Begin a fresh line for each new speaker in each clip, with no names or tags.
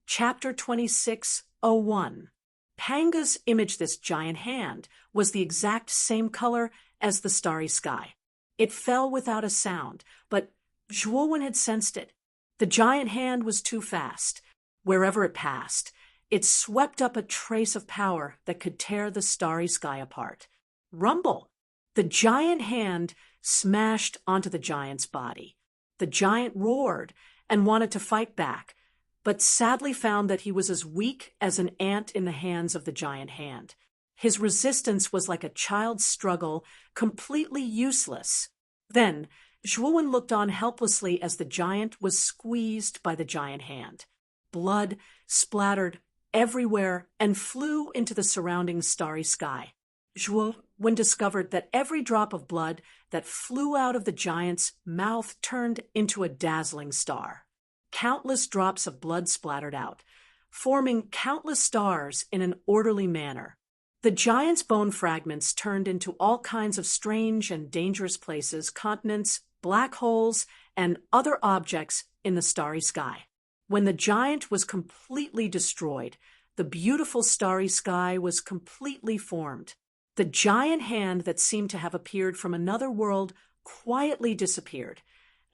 Chapter 26:01. Panga's image, this giant hand, was the exact same color as the starry sky. It fell without a sound, but Zhuowen had sensed it. The giant hand was too fast. Wherever it passed, it swept up a trace of power that could tear the starry sky apart. Rumble! The giant hand smashed onto the giant's body. The giant roared and wanted to fight back, but sadly found that he was as weak as an ant in the hands of the giant hand. His resistance was like a child's struggle, completely useless. Then, Zhuowen looked on helplessly as the giant was squeezed by the giant hand. Blood splattered everywhere and flew into the surrounding starry sky. Zhuowen discovered that every drop of blood that flew out of the giant's mouth turned into a dazzling star. Countless drops of blood splattered out, forming countless stars in an orderly manner. The giant's bone fragments turned into all kinds of strange and dangerous places, continents, black holes, and other objects in the starry sky. When the giant was completely destroyed, the beautiful starry sky was completely formed. The giant hand that seemed to have appeared from another world quietly disappeared,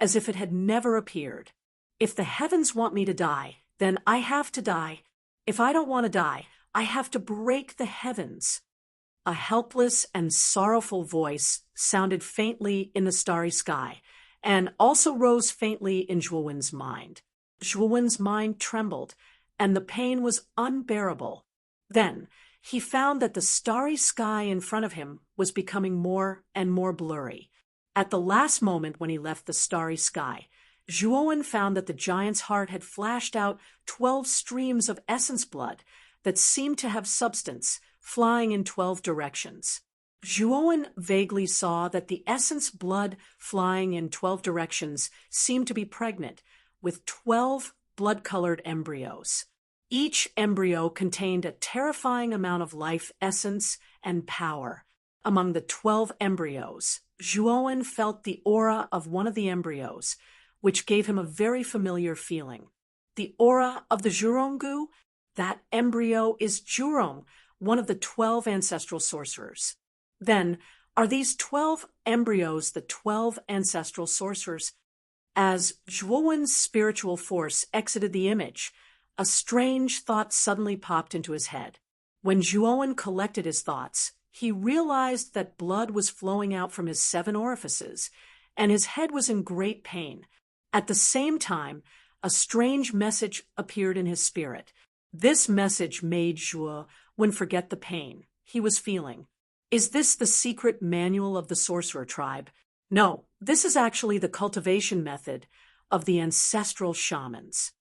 as if it had never appeared. If the heavens want me to die, then I have to die. If I don't want to die, I have to break the heavens. A helpless and sorrowful voice sounded faintly in the starry sky, and also rose faintly in Zhuowen's mind. Zhuowen's mind trembled, and the pain was unbearable. Then he found that the starry sky in front of him was becoming more and more blurry. At the last moment when he left the starry sky, Zhuowen found that the giant's heart had flashed out 12 streams of essence blood that seemed to have substance, flying in 12 directions. Zhuowen vaguely saw that the essence blood flying in 12 directions seemed to be pregnant, with 12 blood-colored embryos. Each embryo contained a terrifying amount of life essence and power. Among the 12 embryos, Zhuowen felt the aura of one of the embryos, which gave him a very familiar feeling. The aura of the Zhurongu? That embryo is Zhurong, one of the 12 ancestral sorcerers. Then, are these 12 embryos the 12 ancestral sorcerers? As Zhuowen's spiritual force exited the image, a strange thought suddenly popped into his head. When Zhuowen collected his thoughts, he realized that blood was flowing out from his 7 orifices, and his head was in great pain. At the same time, a strange message appeared in his spirit. This message made Zhuowen forget the pain he was feeling. Is this the secret manual of the sorcerer tribe? No, this is actually the cultivation method of the ancestral shamans.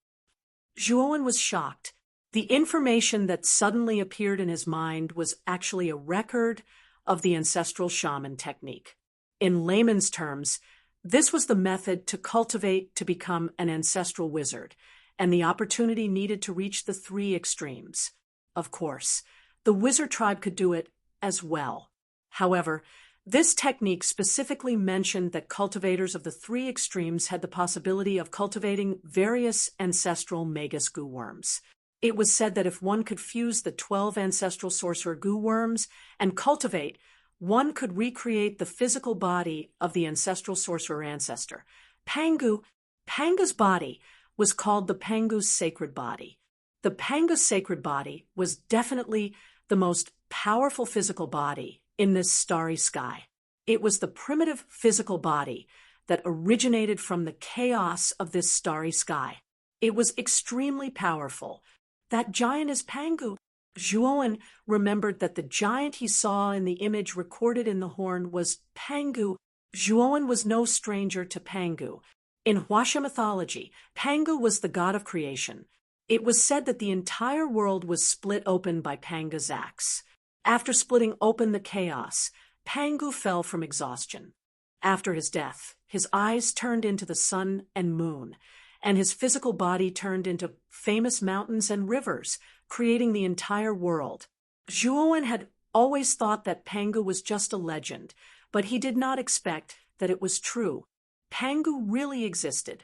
Zhuowen was shocked. The information that suddenly appeared in his mind was actually a record of the ancestral shaman technique. In layman's terms, this was the method to cultivate to become an ancestral wizard, and the opportunity needed to reach the 3 extremes. Of course, the wizard tribe could do it as well. However, this technique specifically mentioned that cultivators of the 3 extremes had the possibility of cultivating various ancestral magus goo worms. It was said that if one could fuse the 12 ancestral sorcerer goo worms and cultivate, one could recreate the physical body of the ancestral sorcerer ancestor. Panga's body was called the Pangu's sacred body. The Pangu's sacred body was definitely the most powerful physical body in this starry sky. It was the primitive physical body that originated from the chaos of this starry sky. It was extremely powerful. That giant is Pangu. Zhuowen remembered that the giant he saw in the image recorded in the horn was Pangu. Zhuowen was no stranger to Pangu. In Huaxia mythology, Pangu was the god of creation. It was said that the entire world was split open by Panga's axe. After splitting open the chaos, Pangu fell from exhaustion. After his death, his eyes turned into the sun and moon, and his physical body turned into famous mountains and rivers, creating the entire world. Zhuowen had always thought that Pangu was just a legend, but he did not expect that it was true. Pangu really existed.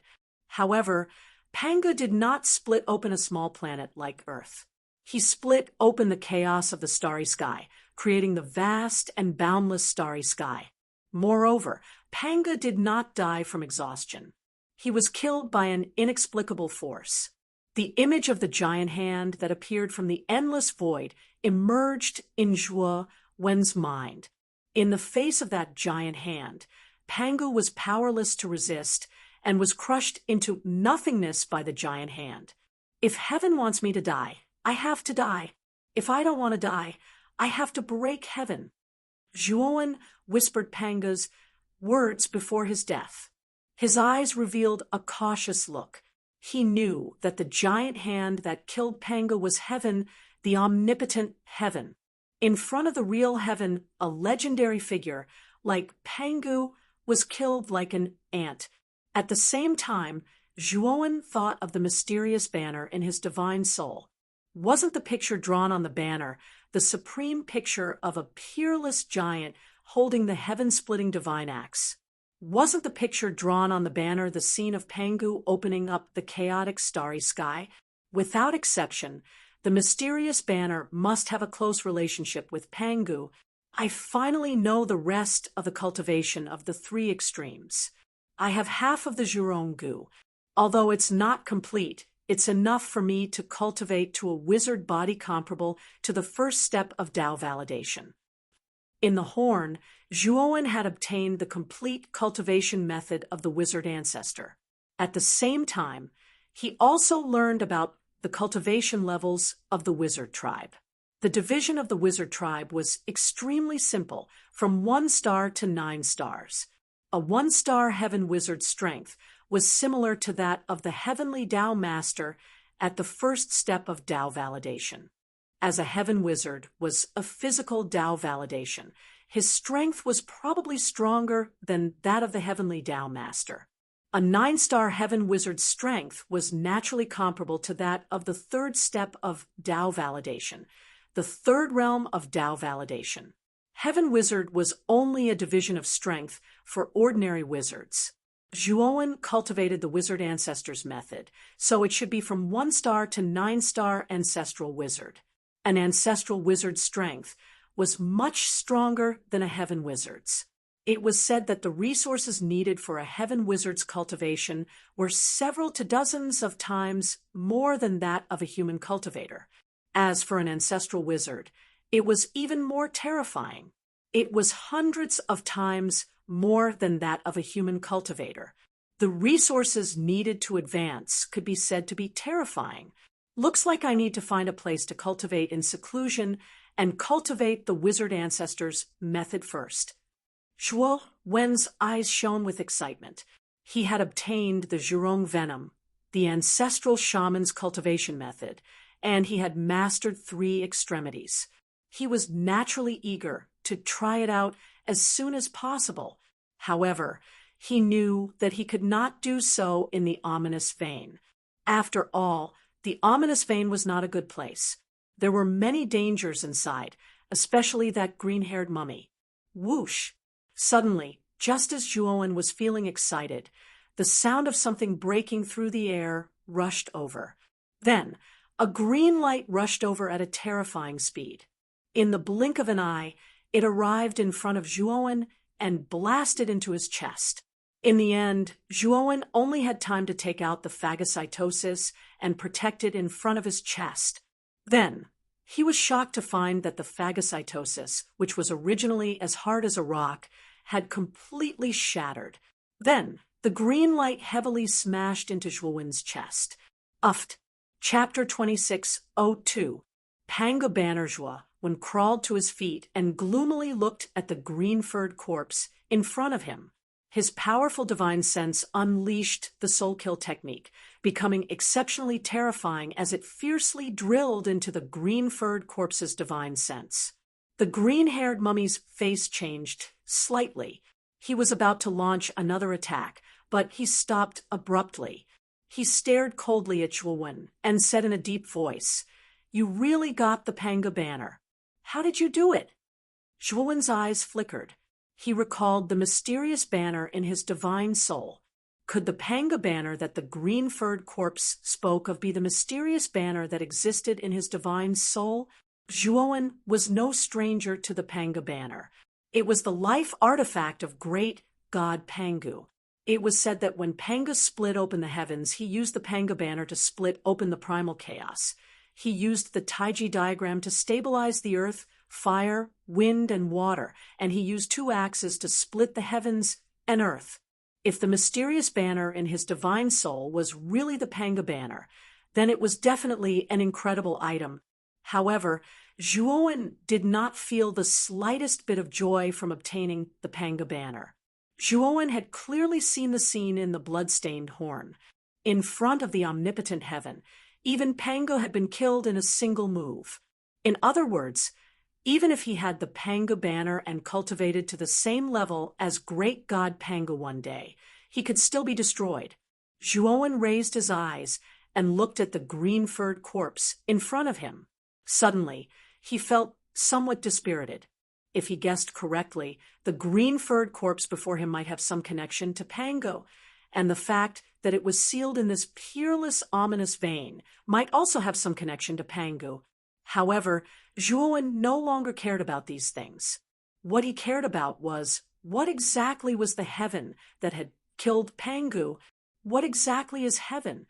However, Panga did not split open a small planet like Earth. He split open the chaos of the starry sky, creating the vast and boundless starry sky. Moreover, Panga did not die from exhaustion. He was killed by an inexplicable force. The image of the giant hand that appeared from the endless void emerged in Zhuo Wen's mind. In the face of that giant hand, Pangu was powerless to resist and was crushed into nothingness by the giant hand. If heaven wants me to die, I have to die. If I don't want to die, I have to break heaven. Zhuowen whispered Panga's words before his death. His eyes revealed a cautious look. He knew that the giant hand that killed Panga was heaven, the omnipotent heaven. In front of the real heaven, a legendary figure, like Pangu, was killed like an ant. At the same time, Zhuowen thought of the mysterious banner in his divine soul. Wasn't the picture drawn on the banner the supreme picture of a peerless giant holding the heaven-splitting divine axe? Wasn't the picture drawn on the banner the scene of Pangu opening up the chaotic starry sky? Without exception, the mysterious banner must have a close relationship with Pangu. I finally know the rest of the cultivation of the three extremes. I have half of the Zhurongu. Although it's not complete, it's enough for me to cultivate to a wizard body comparable to the first step of Dao validation. In the horn, Zhuowen had obtained the complete cultivation method of the wizard ancestor. At the same time, he also learned about the cultivation levels of the wizard tribe. The division of the wizard tribe was extremely simple, from 1 star to 9 stars. A 1-star heaven wizard strength was similar to that of the heavenly Dao master at the first step of Dao validation. As a heaven wizard was a physical Dao validation, his strength was probably stronger than that of the heavenly Dao master. A 9-star heaven wizard's strength was naturally comparable to that of the third step of Dao validation, the third realm of Dao validation. Heaven wizard was only a division of strength for ordinary wizards. Zhuowen cultivated the wizard ancestors method, so it should be from 1-star to 9-star ancestral wizard. An ancestral wizard's strength was much stronger than a heaven wizard's. It was said that the resources needed for a heaven wizard's cultivation were several to dozens of times more than that of a human cultivator. As for an ancestral wizard, it was even more terrifying. It was hundreds of times more than that of a human cultivator. The resources needed to advance could be said to be terrifying. Looks like I need to find a place to cultivate in seclusion and cultivate the wizard ancestors method first. Zhuo Wen's eyes shone with excitement. He had obtained the Zhurong venom, the ancestral shaman's cultivation method, and he had mastered 3 extremities. He was naturally eager to try it out as soon as possible. However, he knew that he could not do so in the ominous vein. After all, the ominous vein was not a good place. There were many dangers inside, especially that green-haired mummy. Whoosh! Suddenly, just as Zhuowen was feeling excited, the sound of something breaking through the air rushed over. Then, a green light rushed over at a terrifying speed. In the blink of an eye, it arrived in front of Zhuowen and blasted into his chest. In the end, Zhuowen only had time to take out the phagocytosis and protect it in front of his chest. Then, he was shocked to find that the phagocytosis, which was originally as hard as a rock, had completely shattered. Then, the green light heavily smashed into Zhuowen's chest. Uft. Chapter 26:02. Panga Bannerjua, when crawled to his feet and gloomily looked at the green-furred corpse in front of him. His powerful divine sense unleashed the soul kill technique, becoming exceptionally terrifying as it fiercely drilled into the green-furred corpse's divine sense. The green-haired mummy's face changed slightly. He was about to launch another attack, but he stopped abruptly. He stared coldly at Zhuowen and said in a deep voice, "You really got the Panga banner. How did you do it?" Zhuowen's eyes flickered. He recalled the mysterious banner in his divine soul. Could the panga banner that the green-furred corpse spoke of be the mysterious banner that existed in his divine soul? Zhuowen was no stranger to the panga banner. It was the life artifact of great god Pangu. It was said that when Panga split open the heavens, he used the panga banner to split open the primal chaos. He used the Taiji diagram to stabilize the earth, fire, wind, and water, and he used 2 axes to split the heavens and earth. If the mysterious banner in his divine soul was really the panga banner, then it was definitely an incredible item. However, Zhuowen did not feel the slightest bit of joy from obtaining the panga banner. Zhuowen had clearly seen the scene in the blood-stained horn. In front of the omnipotent heaven, even Pangu had been killed in a single move. In other words, even if he had the Pangu banner and cultivated to the same level as great god Pangu one day, he could still be destroyed. Zhuowen raised his eyes and looked at the green-furred corpse in front of him. Suddenly, he felt somewhat dispirited. If he guessed correctly, the green-furred corpse before him might have some connection to Pangu, and the fact that it was sealed in this peerless, ominous vein might also have some connection to Pangu. However, Zhuowen no longer cared about these things. What he cared about was, what exactly was the heaven that had killed Pangu? What exactly is heaven?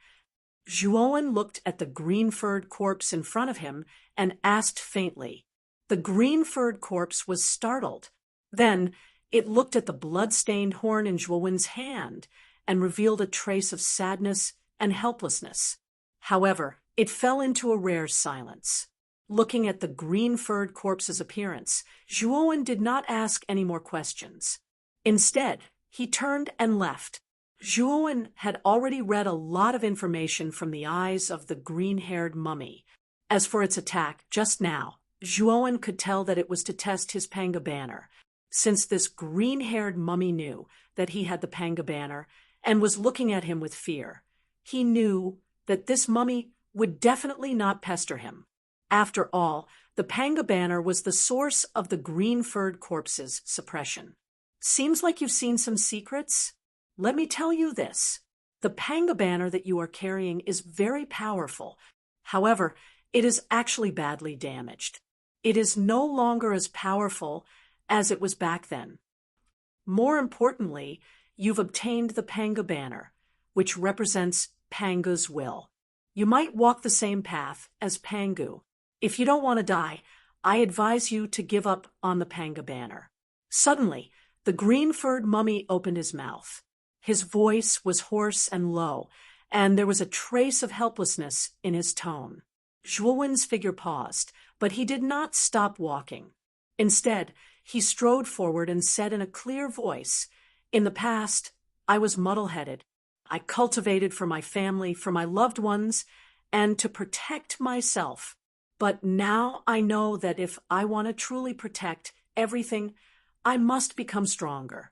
Zhuowen looked at the green-furred corpse in front of him and asked faintly. The green-furred corpse was startled. Then it looked at the blood-stained horn in Zhuowen's hand and revealed a trace of sadness and helplessness. However, it fell into a rare silence. Looking at the green-furred corpse's appearance, Zhuowen did not ask any more questions. Instead, he turned and left. Zhuowen had already read a lot of information from the eyes of the green-haired mummy. As for its attack, just now, Zhuowen could tell that it was to test his panga banner. Since this green-haired mummy knew that he had the panga banner and was looking at him with fear, he knew that this mummy would definitely not pester him. After all, the panga banner was the source of the green-furred corpse's suppression. Seems like you've seen some secrets? Let me tell you this. The panga banner that you are carrying is very powerful. However, it is actually badly damaged. It is no longer as powerful as it was back then. More importantly, you've obtained the panga banner, which represents Pangu's will. You might walk the same path as Pangu. If you don't want to die, I advise you to give up on the panga banner. Suddenly, the green-furred mummy opened his mouth. His voice was hoarse and low, and there was a trace of helplessness in his tone. Zhuowen's figure paused, but he did not stop walking. Instead, he strode forward and said in a clear voice, "In the past, I was muddle-headed. I cultivated for my family, for my loved ones, and to protect myself. But now I know that if I want to truly protect everything, I must become stronger.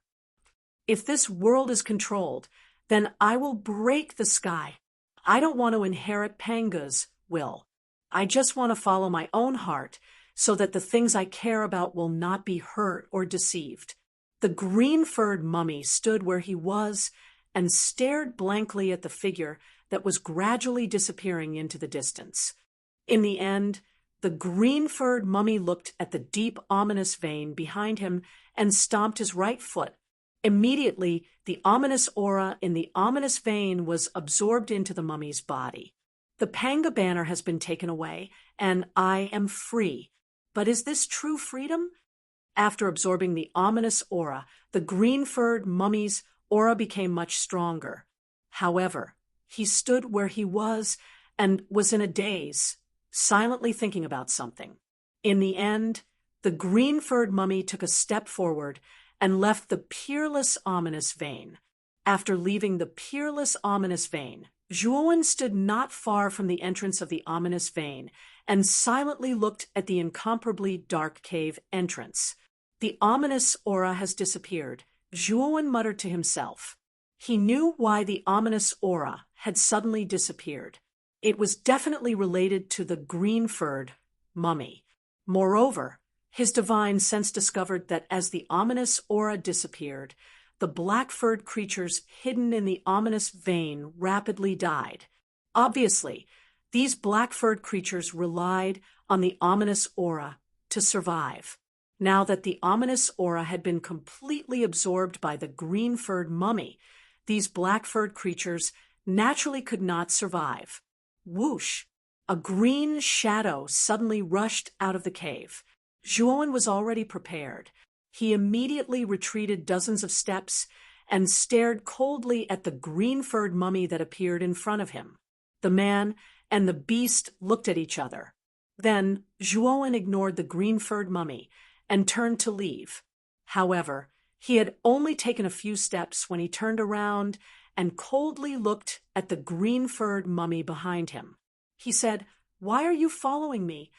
If this world is controlled, then I will break the sky. I don't want to inherit Pangu's will. I just want to follow my own heart so that the things I care about will not be hurt or deceived." The green-furred mummy stood where he was and stared blankly at the figure that was gradually disappearing into the distance. In the end, the green-furred mummy looked at the deep, ominous vein behind him and stomped his right foot. Immediately, the ominous aura in the ominous vein was absorbed into the mummy's body. The panga banner has been taken away, and I am free. But is this true freedom? After absorbing the ominous aura, the green-furred mummy's aura became much stronger. However, he stood where he was and was in a daze, silently thinking about something. In the end, the green-furred mummy took a step forward and left the peerless ominous vein. After leaving the peerless ominous vein, Zhuowen stood not far from the entrance of the ominous vein and silently looked at the incomparably dark cave entrance. The ominous aura has disappeared, Zhuowen muttered to himself. He knew why the ominous aura had suddenly disappeared. It was definitely related to the green-furred mummy. Moreover, his divine sense discovered that as the ominous aura disappeared, the black-furred creatures hidden in the ominous vein rapidly died. Obviously, these black-furred creatures relied on the ominous aura to survive. Now that the ominous aura had been completely absorbed by the green-furred mummy, these black-furred creatures naturally could not survive. Whoosh! A green shadow suddenly rushed out of the cave. Zhuowen was already prepared. He immediately retreated dozens of steps and stared coldly at the green-furred mummy that appeared in front of him. The man and the beast looked at each other. Then Zhuowen ignored the green-furred mummy and turned to leave. However, he had only taken a few steps when he turned around and coldly looked at the green-furred mummy behind him. He said, "Why are you following me?"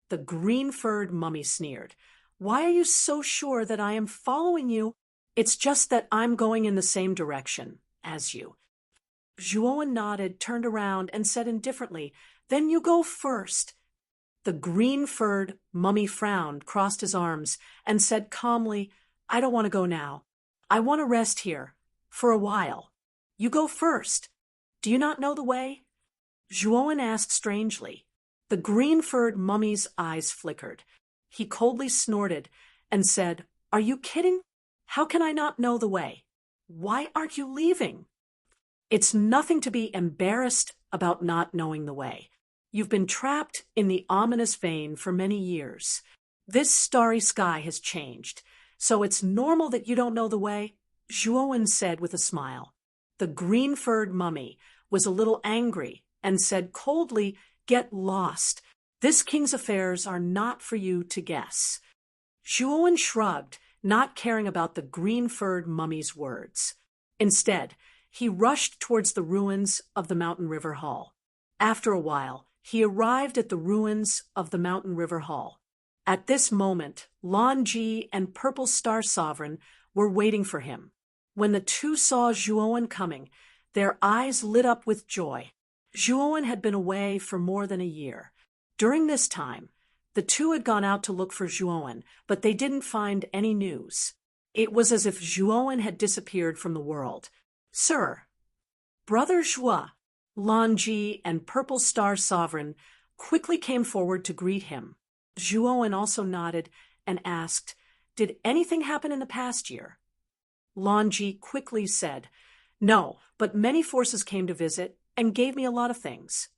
The green-furred mummy sneered. "Why are you so sure that I am following you? It's just that I'm going in the same direction as you." Zhuowen nodded, turned around, and said indifferently, "Then you go first." The green-furred mummy frowned, crossed his arms, and said calmly, "I don't want to go now. I want to rest here, for a while. You go first. Do you not know the way?" Zhuowen asked strangely. The green-furred mummy's eyes flickered. He coldly snorted and said, "Are you kidding? How can I not know the way? Why aren't you leaving?" "It's nothing to be embarrassed about not knowing the way. You've been trapped in the ominous vein for many years. This starry sky has changed, so it's normal that you don't know the way," Zhuowen said with a smile. The green-furred mummy was a little angry and said coldly, "Get lost. This king's affairs are not for you to guess." Zhuowen shrugged, not caring about the green-furred mummy's words. Instead, he rushed towards the ruins of the Mountain River Hall. After a while, he arrived at the ruins of the Mountain River Hall. At this moment, Lan Ji and Purple Star Sovereign were waiting for him. When the two saw Zhuowen coming, their eyes lit up with joy. Zhuowen had been away for more than a year. During this time, the two had gone out to look for Zhuowen, but they didn't find any news. It was as if Zhuowen had disappeared from the world. "Sir, Brother Zhua," Lan Ji and Purple Star Sovereign quickly came forward to greet him. Zhuowen also nodded and asked, "Did anything happen in the past year?" Lan Ji quickly said, "No, but many forces came to visit and gave me a lot of things."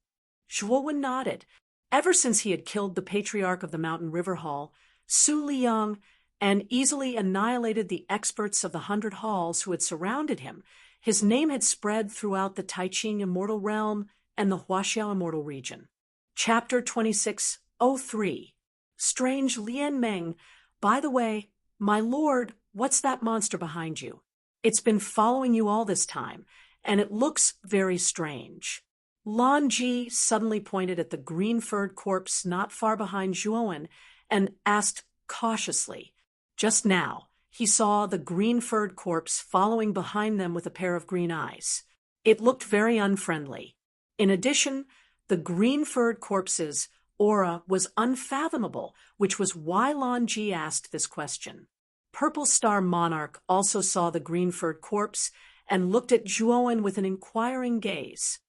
Zhuowen nodded. Ever since he had killed the patriarch of the Mountain River Hall, Su Liang, and easily annihilated the experts of the 100 halls who had surrounded him, his name had spread throughout the Taiqing Immortal Realm and the Huaxiao Immortal Region. Chapter 2603. Strange Lian Meng, by the way, my lord, what's that monster behind you? It's been following you all this time, and it looks very strange. Lan Ji suddenly pointed at the green-furred corpse not far behind Zhuowen and asked cautiously. Just now, he saw the green-furred corpse following behind them with a pair of green eyes. It looked very unfriendly. In addition, the green-furred corpse's aura was unfathomable, which was why Lan Ji asked this question. Purple Star Monarch also saw the green-furred corpse and looked at Zhuowen with an inquiring gaze.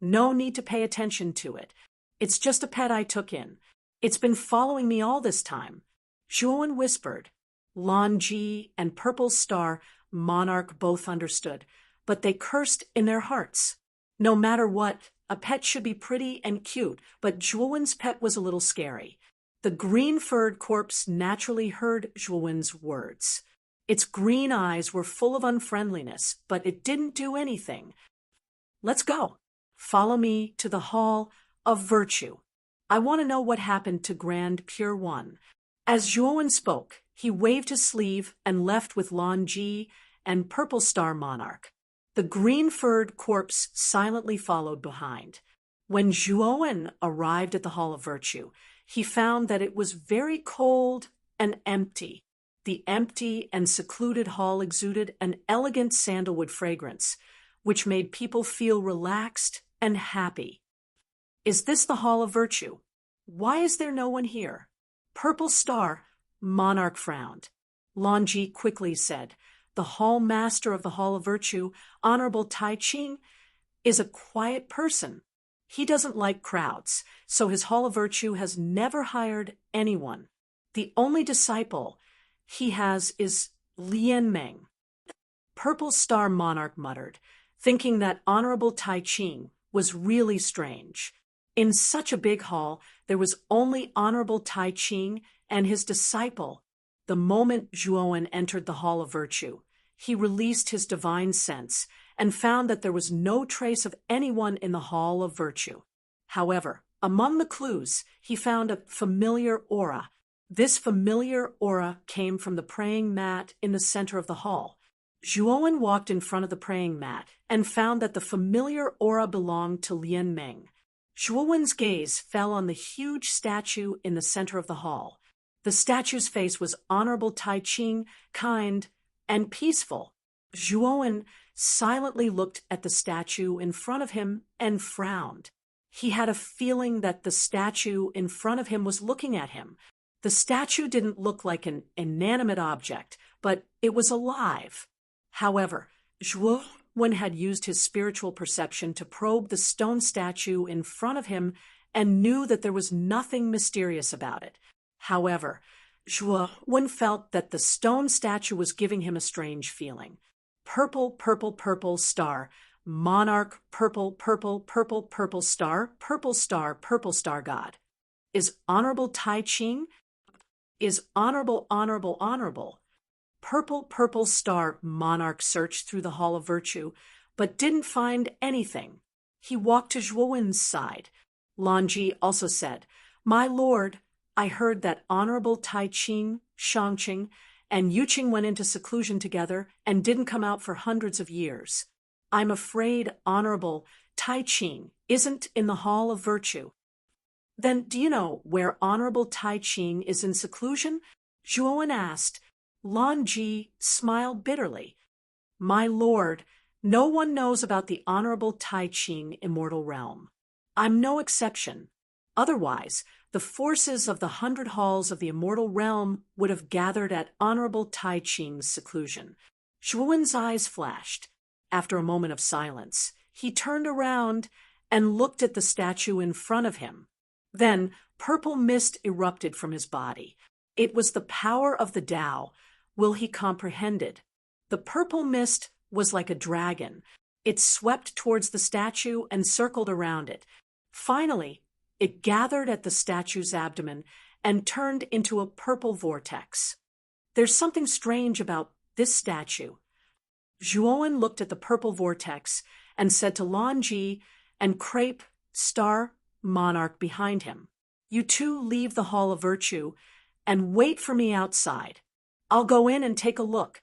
"No need to pay attention to it. It's just a pet I took in. It's been following me all this time," Zhuowen whispered. Lan Ji and Purple Star Monarch both understood, but they cursed in their hearts. No matter what, a pet should be pretty and cute, but Zhuowen's pet was a little scary. The green-furred corpse naturally heard Zhuowen's words. Its green eyes were full of unfriendliness, but it didn't do anything. "Let's go. Follow me to the Hall of Virtue. I want to know what happened to Grand Pure One." As Zhuowen spoke, he waved his sleeve and left with Lan Ji and Purple Star Monarch. The green-furred corpse silently followed behind. When Zhuowen arrived at the Hall of Virtue, he found that it was very cold and empty. The empty and secluded hall exuded an elegant sandalwood fragrance, which made people feel relaxed and happy. "Is this the Hall of Virtue? Why is there no one here?" Purple Star Monarch frowned. Lan Ji quickly said, the hall master of the Hall of Virtue, Honorable Tai Ching, is a quiet person. He doesn't like crowds, so his Hall of Virtue has never hired anyone. The only disciple he has is Lian Meng. Purple Star Monarch muttered, thinking that Honorable Tai Ching was really strange. In such a big hall, there was only Honorable Tai Ching and his disciple. The moment Zhuowen entered the Hall of Virtue, he released his divine sense and found that there was no trace of anyone in the Hall of Virtue. However, among the clues, he found a familiar aura. This familiar aura came from the praying mat in the center of the hall. Zhuowen walked in front of the praying mat and found that the familiar aura belonged to Lian Meng. Zhuowen's gaze fell on the huge statue in the center of the hall. The statue's face was Honorable Tai Ching, kind and peaceful. Zhuowen silently looked at the statue in front of him and frowned. He had a feeling that the statue in front of him was looking at him. The statue didn't look like an inanimate object, but it was alive. However, Zhuowen had used his spiritual perception to probe the stone statue in front of him and knew that there was nothing mysterious about it. However, Zhuowen felt that the stone statue was giving him a strange feeling. Purple, purple, purple star, monarch, purple, purple, purple, purple star, purple star god. Is Honorable Tai Ching? Is honorable, honorable, honorable. Purple, purple star monarch searched through the Hall of Virtue, but didn't find anything. He walked to Zhuowen's side. Lanji also said, "My lord, I heard that Honorable Tai Ching, Shangqing, and Yuqing went into seclusion together and didn't come out for hundreds of years. I'm afraid Honorable Tai Ching isn't in the Hall of Virtue." "Then do you know where Honorable Tai Ching is in seclusion?" Zhuowen asked. Lan Ji smiled bitterly. "My lord, no one knows about the Honorable Tai Ching Immortal Realm. I'm no exception. Otherwise, the forces of the 100 halls of the Immortal Realm would have gathered at Honorable Tai Ching's seclusion." Zhuowen's eyes flashed. After a moment of silence, he turned around and looked at the statue in front of him. Then purple mist erupted from his body. It was the power of the Tao. Will he comprehended? The purple mist was like a dragon. It swept towards the statue and circled around it. Finally, it gathered at the statue's abdomen and turned into a purple vortex. "There's something strange about this statue." Zhuowen looked at the purple vortex and said to Lan Ji and Crepe Star Monarch behind him, "You two leave the Hall of Virtue and wait for me outside. I'll go in and take a look."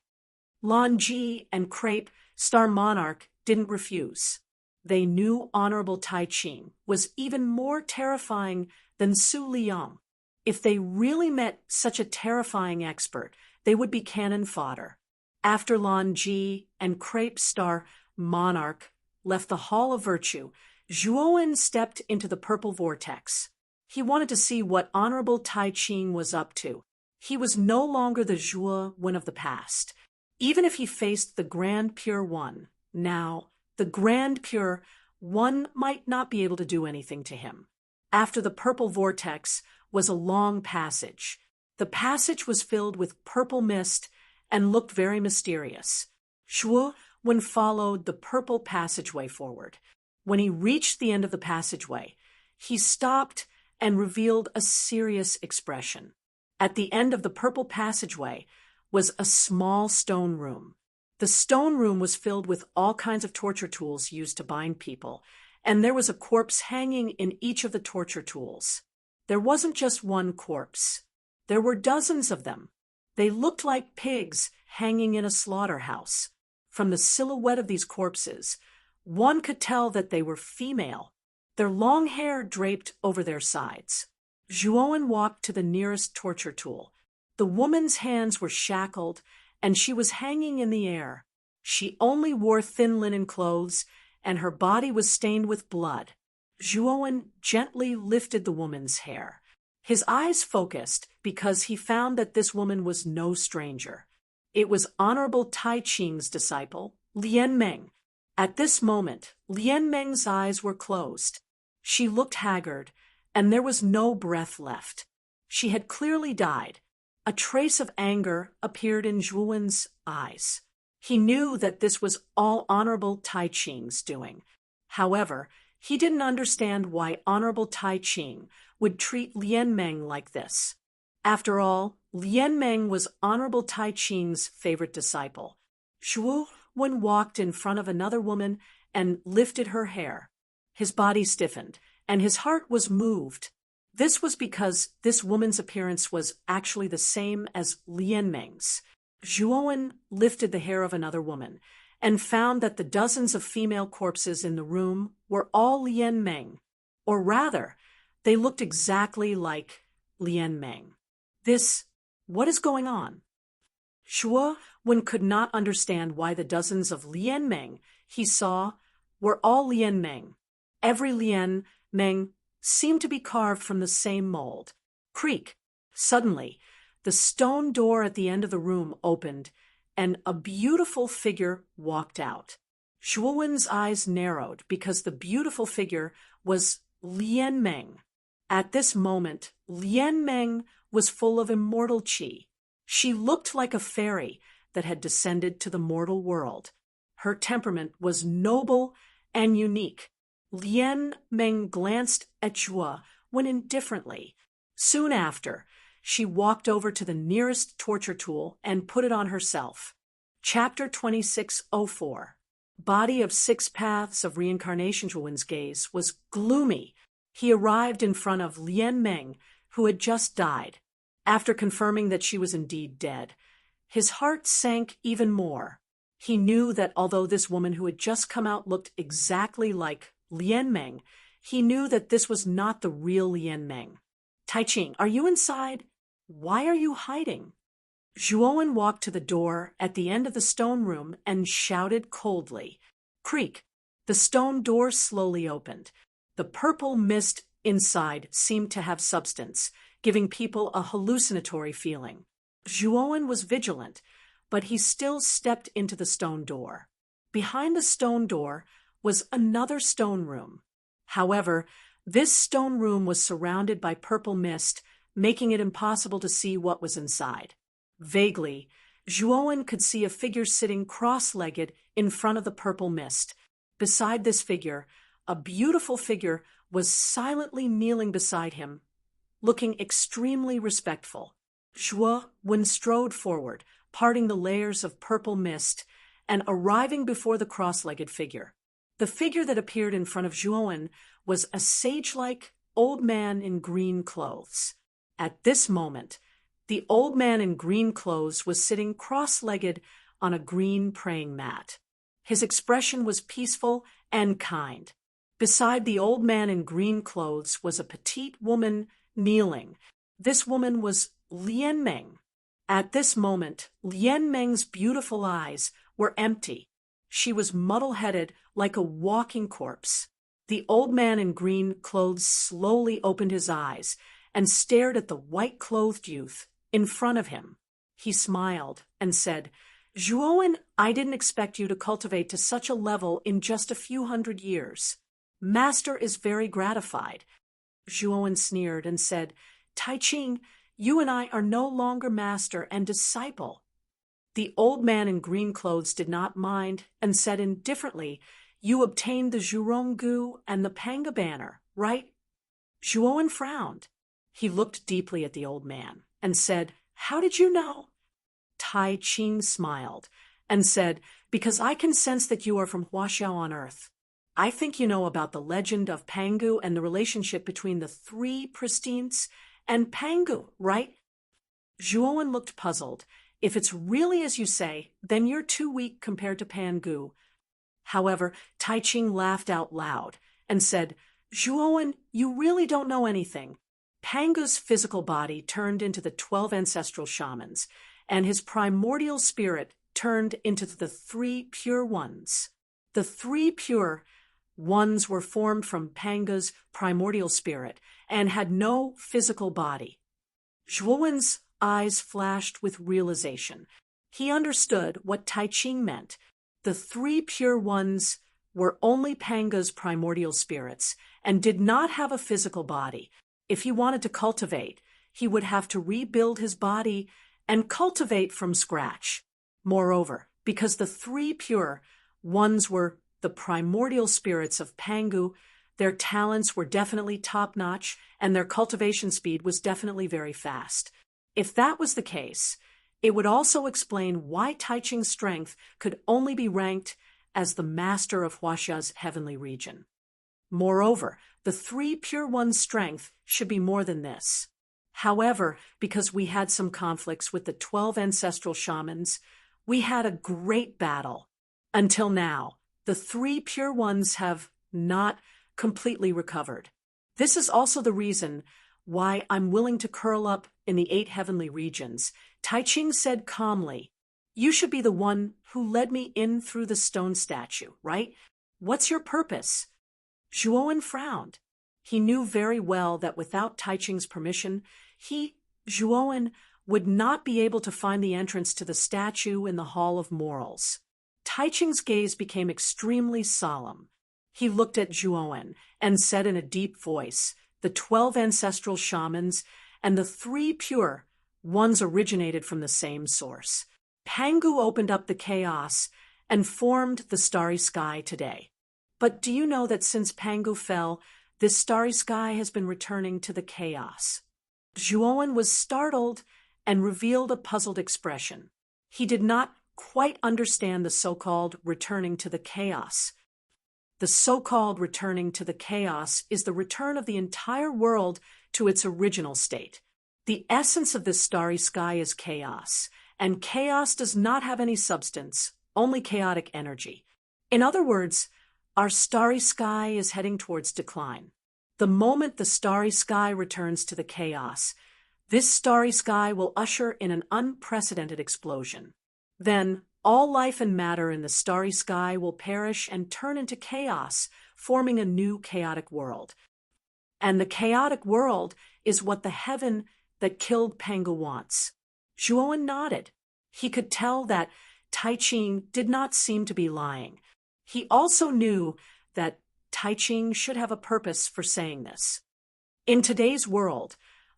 Lan Ji and Crepe Star Monarch didn't refuse. They knew Honorable Tai Ching was even more terrifying than Su Liang. If they really met such a terrifying expert, they would be cannon fodder. After Lan Ji and Crepe Star Monarch left the Hall of Virtue, Zhuowen stepped into the purple vortex. He wanted to see what Honorable Tai Ching was up to. He was no longer the Zhuowen of the past. Even if he faced the Grand Pure One, now, the Grand Pure One might not be able to do anything to him. After the purple vortex was a long passage. The passage was filled with purple mist and looked very mysterious. Zhuowen followed the purple passageway forward. When he reached the end of the passageway, he stopped and revealed a serious expression. At the end of the purple passageway was a small stone room. The stone room was filled with all kinds of torture tools used to bind people, and there was a corpse hanging in each of the torture tools. There wasn't just one corpse. There were dozens of them. They looked like pigs hanging in a slaughterhouse. From the silhouette of these corpses, one could tell that they were female, their long hair draped over their sides. Zhuowen walked to the nearest torture tool. The woman's hands were shackled, and she was hanging in the air. She only wore thin linen clothes, and her body was stained with blood. Zhuowen gently lifted the woman's hair. His eyes focused because he found that this woman was no stranger. It was Honorable Tai Ching's disciple, Lian Meng. At this moment, Lian Meng's eyes were closed. She looked haggard, and there was no breath left. She had clearly died. A trace of anger appeared in Zhuowen's eyes. He knew that this was all Honorable Tai Ching's doing. However, he didn't understand why Honorable Tai Ching would treat Lian Meng like this. After all, Lian Meng was Honorable Tai Ching's favorite disciple. Zhuowen walked in front of another woman and lifted her hair. His body stiffened, and his heart was moved. This was because this woman's appearance was actually the same as Lian Meng's. Zhuowen lifted the hair of another woman and found that the dozens of female corpses in the room were all Lian Meng, or rather, they looked exactly like Lian Meng. What is going on? Zhuowen could not understand why the dozens of Lian Meng he saw were all Lian Meng. Every Lian Meng seemed to be carved from the same mold. Creak! Suddenly, the stone door at the end of the room opened, and a beautiful figure walked out. Zhuowen's eyes narrowed because the beautiful figure was Lian Meng. At this moment, Lian Meng was full of immortal qi. She looked like a fairy that had descended to the mortal world. Her temperament was noble and unique. Lian Meng glanced at Zhuowen indifferently. Soon after, she walked over to the nearest torture tool and put it on herself. Chapter 2604. Body of Six Paths of Reincarnation. Zhuowen's gaze was gloomy. He arrived in front of Lian Meng, who had just died. After confirming that she was indeed dead, his heart sank even more. He knew that although this woman who had just come out looked exactly like Lian Meng, he knew that this was not the real Lian Meng. Tai Ching, are you inside? Why are you hiding? Zhuowen walked to the door at the end of the stone room and shouted coldly. Creak! The stone door slowly opened. The purple mist inside seemed to have substance, giving people a hallucinatory feeling. Zhuowen was vigilant, but he still stepped into the stone door. Behind the stone door was another stone room. However, this stone room was surrounded by purple mist, making it impossible to see what was inside. Vaguely, Zhuowen could see a figure sitting cross-legged in front of the purple mist. Beside this figure, a beautiful figure was silently kneeling beside him, looking extremely respectful. Zhuowen strode forward, parting the layers of purple mist, and arriving before the cross-legged figure. The figure that appeared in front of Zhuowen was a sage-like old man in green clothes. At this moment, the old man in green clothes was sitting cross-legged on a green praying mat. His expression was peaceful and kind. Beside the old man in green clothes was a petite woman kneeling. This woman was Lian Meng. At this moment, Lian Meng's beautiful eyes were empty. She was muddle-headed like a walking corpse. The old man in green clothes slowly opened his eyes and stared at the white-clothed youth in front of him. He smiled and said, Zhuowen, I didn't expect you to cultivate to such a level in just a few hundred years. Master is very gratified. Zhuowen sneered and said, Tai Ching, you and I are no longer master and disciple. The old man in green clothes did not mind and said indifferently, you obtained the Zhuronggu and the Panga banner, right? Zhuowen frowned. He looked deeply at the old man and said, how did you know? Tai Ching smiled and said, because I can sense that you are from Huaxiao on Earth. I think you know about the legend of Pangu and the relationship between the three pristines and Pangu, right? Zhuowen looked puzzled. If it's really as you say, then you're too weak compared to Pangu. However, Tai Ching laughed out loud and said, Zhuowen, you really don't know anything. Pangu's physical body turned into the 12 ancestral shamans, and his primordial spirit turned into the three pure ones. The three pure ones were formed from Panga's primordial spirit and had no physical body. Zhuowen's eyes flashed with realization. He understood what Tai Ching meant. The three pure ones were only Panga's primordial spirits and did not have a physical body. If he wanted to cultivate, he would have to rebuild his body and cultivate from scratch. Moreover, because the three pure ones were the primordial spirits of Pangu, their talents were definitely top-notch, and their cultivation speed was definitely very fast. If that was the case, it would also explain why Tai Ching's strength could only be ranked as the master of Huaxia's heavenly region. Moreover, the three pure ones' strength should be more than this. However, because we had some conflicts with the 12 ancestral shamans, we had a great battle. Until now, the three pure ones have not completely recovered. This is also the reason why I'm willing to curl up in the 8 heavenly regions. Tai Ching said calmly, "You should be the one who led me in through the stone statue, right? What's your purpose?" Zhuowen frowned. He knew very well that without Tai Ching's permission, Zhuowen, would not be able to find the entrance to the statue in the Hall of Morals. Tai Ching's gaze became extremely solemn. He looked at Zhuowen and said in a deep voice, "The 12 ancestral shamans and the three pure ones originated from the same source. Pangu opened up the chaos and formed the starry sky today. But do you know that since Pangu fell, this starry sky has been returning to the chaos?" Zhuowen was startled and revealed a puzzled expression. He did not quite understand the so-called returning to the chaos. The so-called returning to the chaos is the return of the entire world to its original state. The essence of this starry sky is chaos, and chaos does not have any substance, only chaotic energy. In other words, our starry sky is heading towards decline. The moment the starry sky returns to the chaos, this starry sky will usher in an unprecedented explosion. Then, all life and matter in the starry sky will perish and turn into chaos, forming a new chaotic world. And the chaotic world is what the heaven that killed Pangu wants. Zhuowen nodded. He could tell that Tai Ching did not seem to be lying. He also knew that Tai Ching should have a purpose for saying this. In today's world,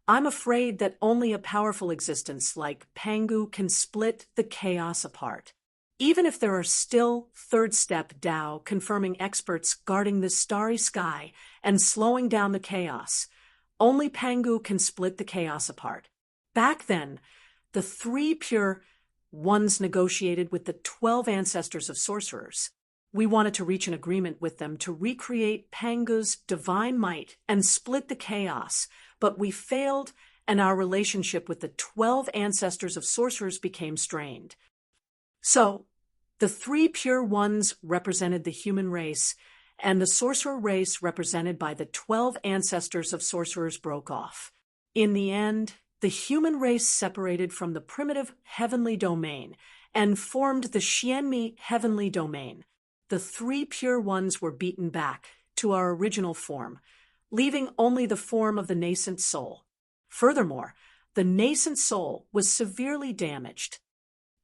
I'm afraid that only a powerful existence like Pangu can split the chaos apart. Even if there are still third-step Dao confirming experts guarding this starry sky and slowing down the chaos, only Pangu can split the chaos apart. Back then, the three pure ones negotiated with the 12 ancestors of sorcerers. We wanted to reach an agreement with them to recreate Pangu's divine might and split the chaos, but we failed, and our relationship with the 12 ancestors of sorcerers became strained. So, the three pure ones represented the human race, and the sorcerer race represented by the 12 ancestors of sorcerers broke off. In the end, the human race separated from the primitive heavenly domain and formed the Xianmi heavenly domain. The three pure ones were beaten back to our original form, leaving only the form of the nascent soul. Furthermore, the nascent soul was severely damaged.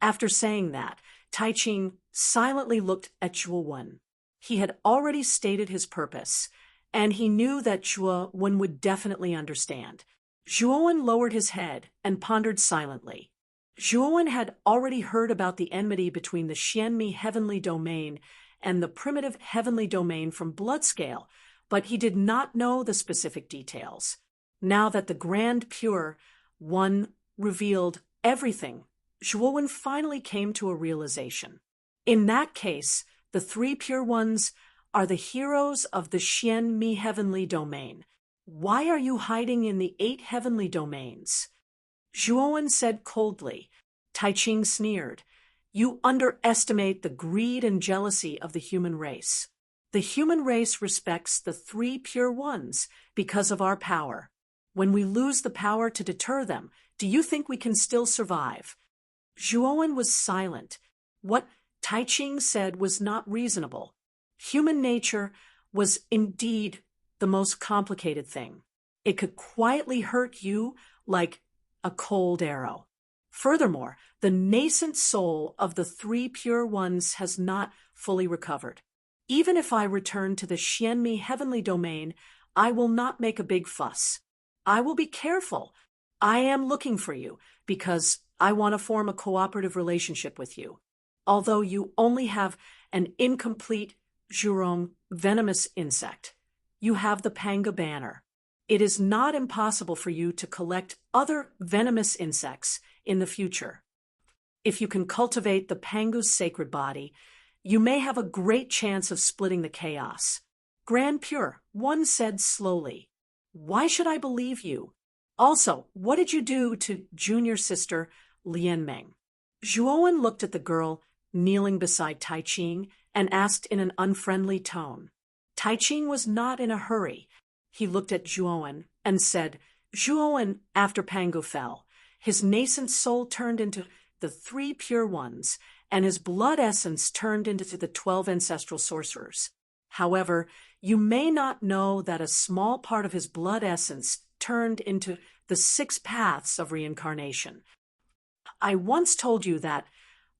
After saying that, Tai Ching silently looked at Zhuowen. He had already stated his purpose, and he knew that Zhuowen would definitely understand. Zhuowen lowered his head and pondered silently. Zhuowen had already heard about the enmity between the Xianmi heavenly domain and the primitive heavenly domain from Bloodscale, but he did not know the specific details. Now that the Grand Pure One revealed everything, Zhuowen finally came to a realization. In that case, the three pure ones are the heroes of the Xianmi heavenly domain. Why are you hiding in the 8 heavenly domains? Zhuowen said coldly. Tai Ching sneered. You underestimate the greed and jealousy of the human race. The human race respects the three pure ones because of our power. When we lose the power to deter them, do you think we can still survive? Zhuowen was silent. What Tai Ching said was not reasonable. Human nature was indeed the most complicated thing. It could quietly hurt you like a cold arrow. Furthermore, the nascent soul of the three pure ones has not fully recovered. Even if I return to the Xianmi heavenly domain, I will not make a big fuss. I will be careful. I am looking for you because I want to form a cooperative relationship with you. Although you only have an incomplete Zhurong venomous insect, you have the Panga banner. It is not impossible for you to collect other venomous insects in the future. If you can cultivate the Pangu's sacred body, you may have a great chance of splitting the chaos. Grand Pure, one said slowly. Why should I believe you? Also, what did you do to junior sister Lianmeng? Zhuowen looked at the girl kneeling beside Tai Ching and asked in an unfriendly tone. Tai Ching was not in a hurry. He looked at Zhuowen and said, Zhuowen, after Pangu fell, his nascent soul turned into the three pure ones, and his blood essence turned into the 12 ancestral sorcerers. However, you may not know that a small part of his blood essence turned into the 6 paths of reincarnation. I once told you that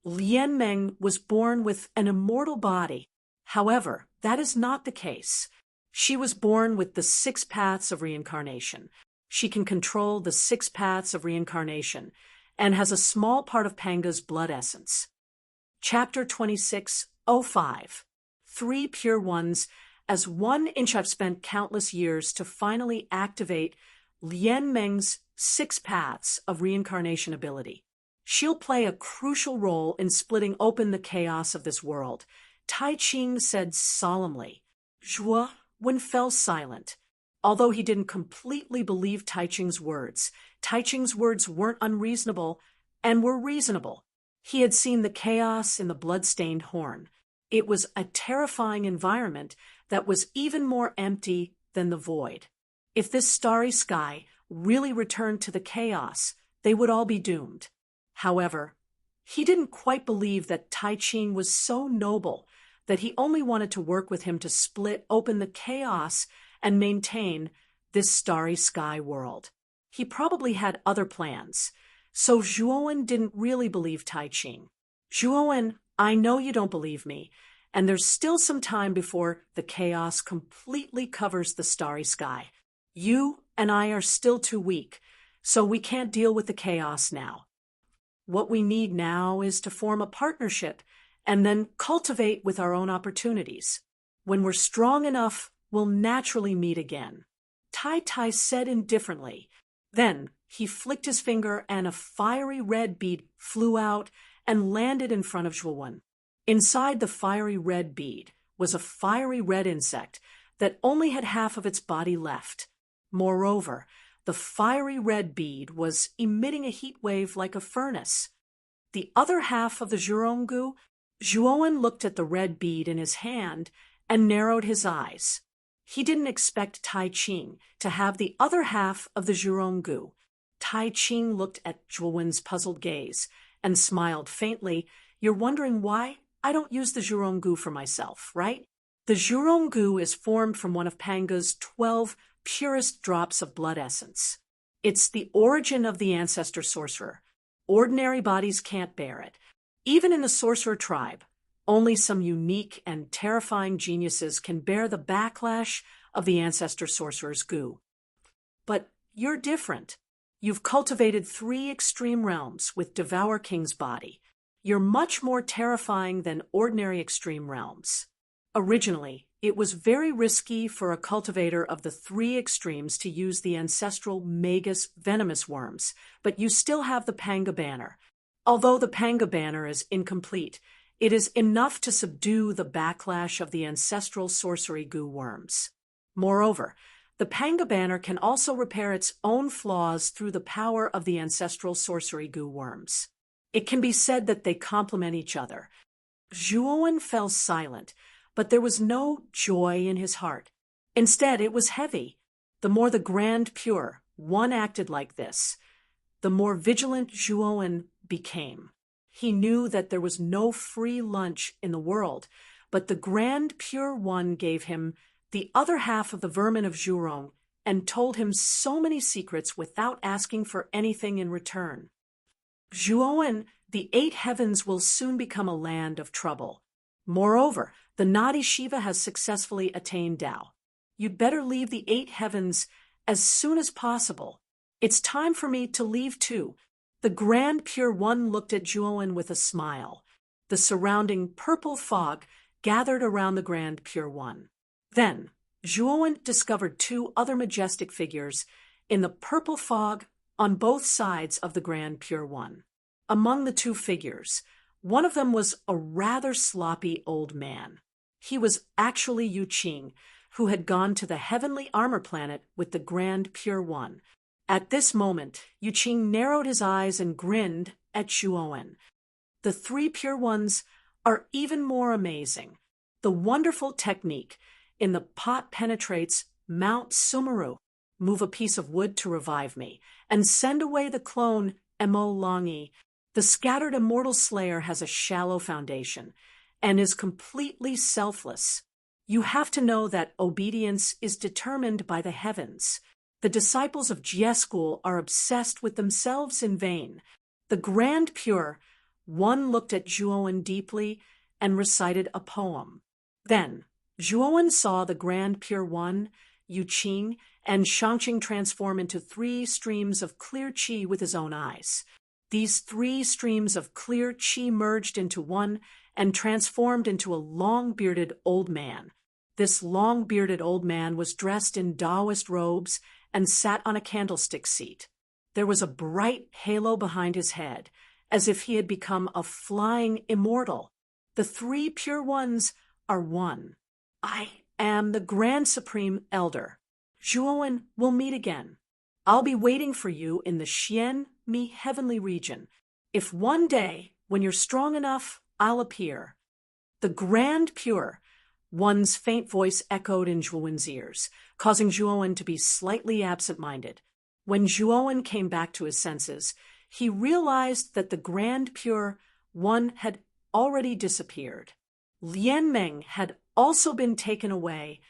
Lianmeng was born with an immortal body. However, that is not the case. She was born with the 6 paths of reincarnation. She can control the 6 paths of reincarnation and has a small part of Panga's blood essence. Chapter 26:05. 3 pure ones. As 1 inch I've spent countless years to finally activate Lianmeng's 6 paths of reincarnation ability. She'll play a crucial role in splitting open the chaos of this world, Tai Ching said solemnly. Zhuowen fell silent. Although he didn't completely believe Tai Ching's words weren't unreasonable and were reasonable. He had seen the chaos in the blood-stained horn. It was a terrifying environment that was even more empty than the void. If this starry sky really returned to the chaos, they would all be doomed. However, he didn't quite believe that Tai Ching was so noble that he only wanted to work with him to split open the chaos and maintain this starry sky world. He probably had other plans, so Zhuowen didn't really believe Tai Ching. Zhuowen, I know you don't believe me, and there's still some time before the chaos completely covers the starry sky. You and I are still too weak, so we can't deal with the chaos now. What we need now is to form a partnership and then cultivate with our own opportunities. When we're strong enough, we'll naturally meet again. Tai Tai said indifferently. Then he flicked his finger and a fiery red bead flew out and landed in front of Zhuowen. Inside the fiery red bead was a fiery red insect that only had half of its body left. Moreover, the fiery red bead was emitting a heat wave like a furnace. The other half of the Zhurongu, Zhuowen looked at the red bead in his hand and narrowed his eyes. He didn't expect Tai Ching to have the other half of the Zhurongu. Tai Ching looked at Zhuowen's puzzled gaze and smiled faintly. You're wondering why I don't use the Zhurongu for myself, right? The Zhurongu is formed from one of Panga's 12 purest drops of blood essence. It's the origin of the ancestor sorcerer. Ordinary bodies can't bear it. Even in the sorcerer tribe, only some unique and terrifying geniuses can bear the backlash of the ancestor sorcerer's goo. But you're different. You've cultivated 3 extreme realms with Devour King's body. You're much more terrifying than ordinary extreme realms. Originally, it was very risky for a cultivator of the 3 extremes to use the ancestral Magus venomous worms, but you still have the Panga banner. Although the Panga banner is incomplete, it is enough to subdue the backlash of the ancestral sorcery goo worms. Moreover, the Panga banner can also repair its own flaws through the power of the ancestral sorcery goo worms. It can be said that they complement each other. Zhuowen fell silent, but there was no joy in his heart. Instead, it was heavy. The more the Grand Pure one acted like this, the more vigilant Zhuowen became. He knew that there was no free lunch in the world, but the Grand Pure One gave him the other half of the vermin of Zhurong and told him so many secrets without asking for anything in return. Zhuowen, the 8 heavens will soon become a land of trouble. Moreover, the naughty Shiva has successfully attained Tao. You'd better leave the 8 heavens as soon as possible. It's time for me to leave too. The Grand Pure One looked at Zhuowen with a smile. The surrounding purple fog gathered around the Grand Pure One. Then, Zhuowen discovered 2 other majestic figures in the purple fog on both sides of the Grand Pure One. Among the 2 figures, one of them was a rather sloppy old man. He was actually Yu Qing, who had gone to the heavenly armor planet with the Grand Pure One. At this moment, Yu Qing narrowed his eyes and grinned at Zhuowen. The 3 Pure Ones are even more amazing. The wonderful technique in the pot penetrates Mount Sumeru. Move a piece of wood to revive me, and send away the clone Mo Longi. The scattered immortal slayer has a shallow foundation, and is completely selfless. You have to know that obedience is determined by the heavens. The disciples of Jie School are obsessed with themselves in vain. The Grand Pure One looked at Zhuowen deeply and recited a poem. Then, Zhuowen saw the Grand Pure One, Yu Qing, and Shangqing transform into 3 streams of clear qi with his own eyes. These 3 streams of clear qi merged into one and transformed into a long-bearded old man. This long-bearded old man was dressed in Taoist robes and sat on a candlestick seat. There was a bright halo behind his head, as if he had become a flying immortal. The 3 Pure Ones are one. I am the Grand Supreme Elder. Zhuowen, we'll meet again. I'll be waiting for you in the Xian Mi heavenly region. If one day, when you're strong enough, I'll appear. The Grand Pure One's faint voice echoed in Zhuowen's ears, causing Zhuowen to be slightly absent-minded. When Zhuowen came back to his senses, he realized that the Grand Pure One had already disappeared. Lianmeng had also been taken away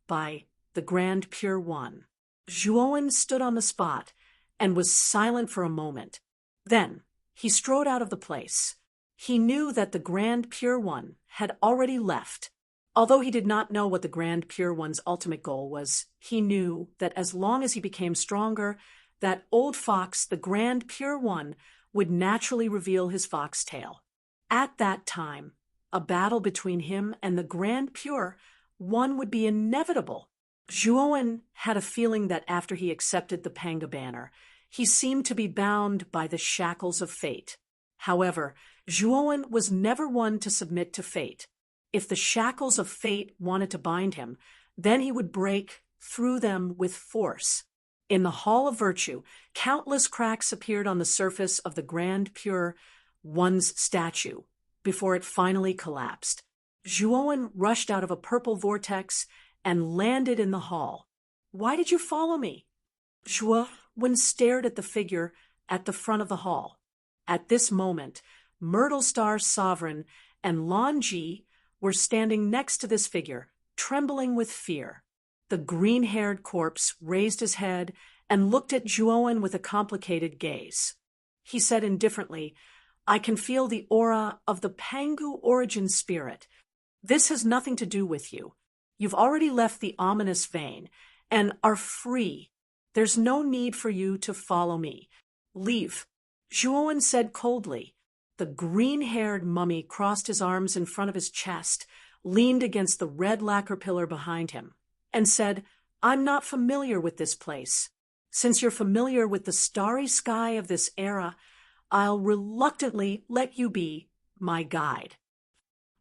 by the Grand Pure One. Zhuowen stood on the spot and was silent for a moment. Then he strode out of the place. He knew that the Grand Pure One had already left. Although he did not know what the Grand Pure One's ultimate goal was, he knew that as long as he became stronger, that old fox, the Grand Pure One, would naturally reveal his fox tail. At that time, a battle between him and the Grand Pure One would be inevitable. Zhuowen had a feeling that after he accepted the Panga banner, he seemed to be bound by the shackles of fate. However, Zhuowen was never one to submit to fate. If the shackles of fate wanted to bind him, then he would break through them with force. In the Hall of Virtue, countless cracks appeared on the surface of the Grand Pure One's statue before it finally collapsed. Zhuowen rushed out of a purple vortex and landed in the hall. Why did you follow me? Zhuowen stared at the figure at the front of the hall. At this moment, Myrtle Star Sovereign and Lan Ji were standing next to this figure, trembling with fear. The green-haired corpse raised his head and looked at Zhuowen with a complicated gaze. He said indifferently, I can feel the aura of the Pangu origin spirit. This has nothing to do with you. You've already left the ominous vein and are free. There's no need for you to follow me. Leave. Zhuowen said coldly. The green-haired mummy crossed his arms in front of his chest, leaned against the red lacquer pillar behind him, and said, I'm not familiar with this place. Since you're familiar with the starry sky of this era, I'll reluctantly let you be my guide.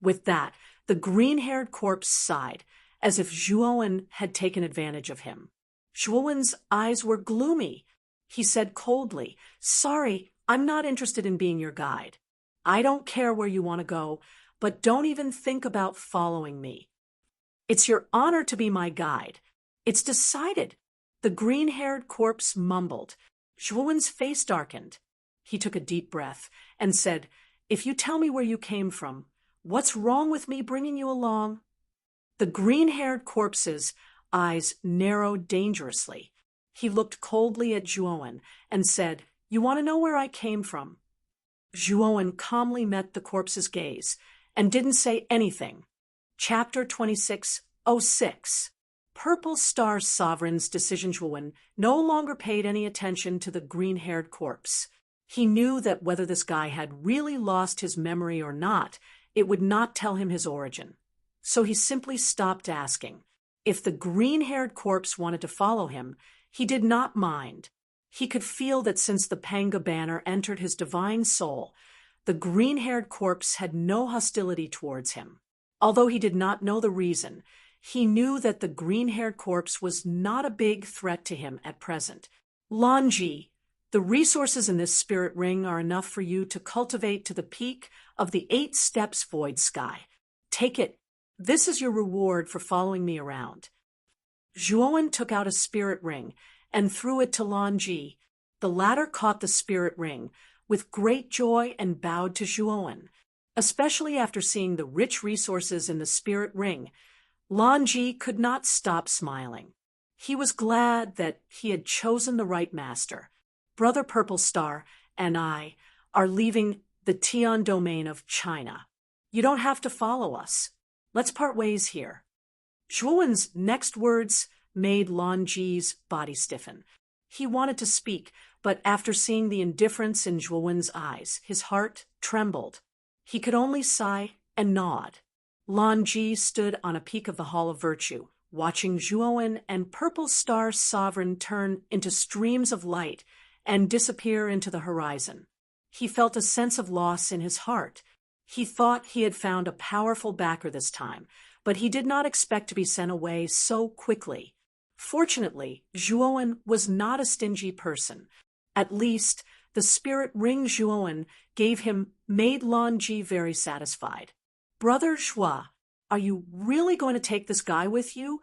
With that, the green-haired corpse sighed, as if Zhuowen had taken advantage of him. Zhuowen's eyes were gloomy. He said coldly, Sorry, I'm not interested in being your guide. I don't care where you want to go, but don't even think about following me. It's your honor to be my guide. It's decided. The green-haired corpse mumbled. Zhuowen's face darkened. He took a deep breath and said, If you tell me where you came from, what's wrong with me bringing you along? The green-haired corpse's eyes narrowed dangerously. He looked coldly at Zhuowen and said, You want to know where I came from? Zhuowen calmly met the corpse's gaze and didn't say anything. Chapter 26:06. Purple Star Sovereign's decision. Zhuowen no longer paid any attention to the green-haired corpse. He knew that whether this guy had really lost his memory or not, it would not tell him his origin. So he simply stopped asking. If the green-haired corpse wanted to follow him, he did not mind. He could feel that since the Panga banner entered his divine soul, the green-haired corpse had no hostility towards him. Although he did not know the reason, he knew that the green-haired corpse was not a big threat to him at present. Lanji, the resources in this spirit ring are enough for you to cultivate to the peak of the 8 steps void sky. Take it. This is your reward for following me around. Zhuowen took out a spirit ring and threw it to Lanji. The latter caught the spirit ring with great joy and bowed to Zhuowen. Especially after seeing the rich resources in the spirit ring, Lanji could not stop smiling. He was glad that he had chosen the right master. Brother Purple Star and I are leaving the Tian domain of China. You don't have to follow us. Let's part ways here. Zhuowen's next words made Lanji's body stiffen. He wanted to speak, but after seeing the indifference in Zhuowen's eyes, his heart trembled. He could only sigh and nod. Lanji stood on a peak of the Hall of Virtue, watching Zhuowen and Purple Star Sovereign turn into streams of light and disappear into the horizon. He felt a sense of loss in his heart. He thought he had found a powerful backer this time, but he did not expect to be sent away so quickly. Fortunately, Zhuowen was not a stingy person. At least, the spirit ring Zhuowen gave him made Lanji very satisfied. Brother Zhua, are you really going to take this guy with you?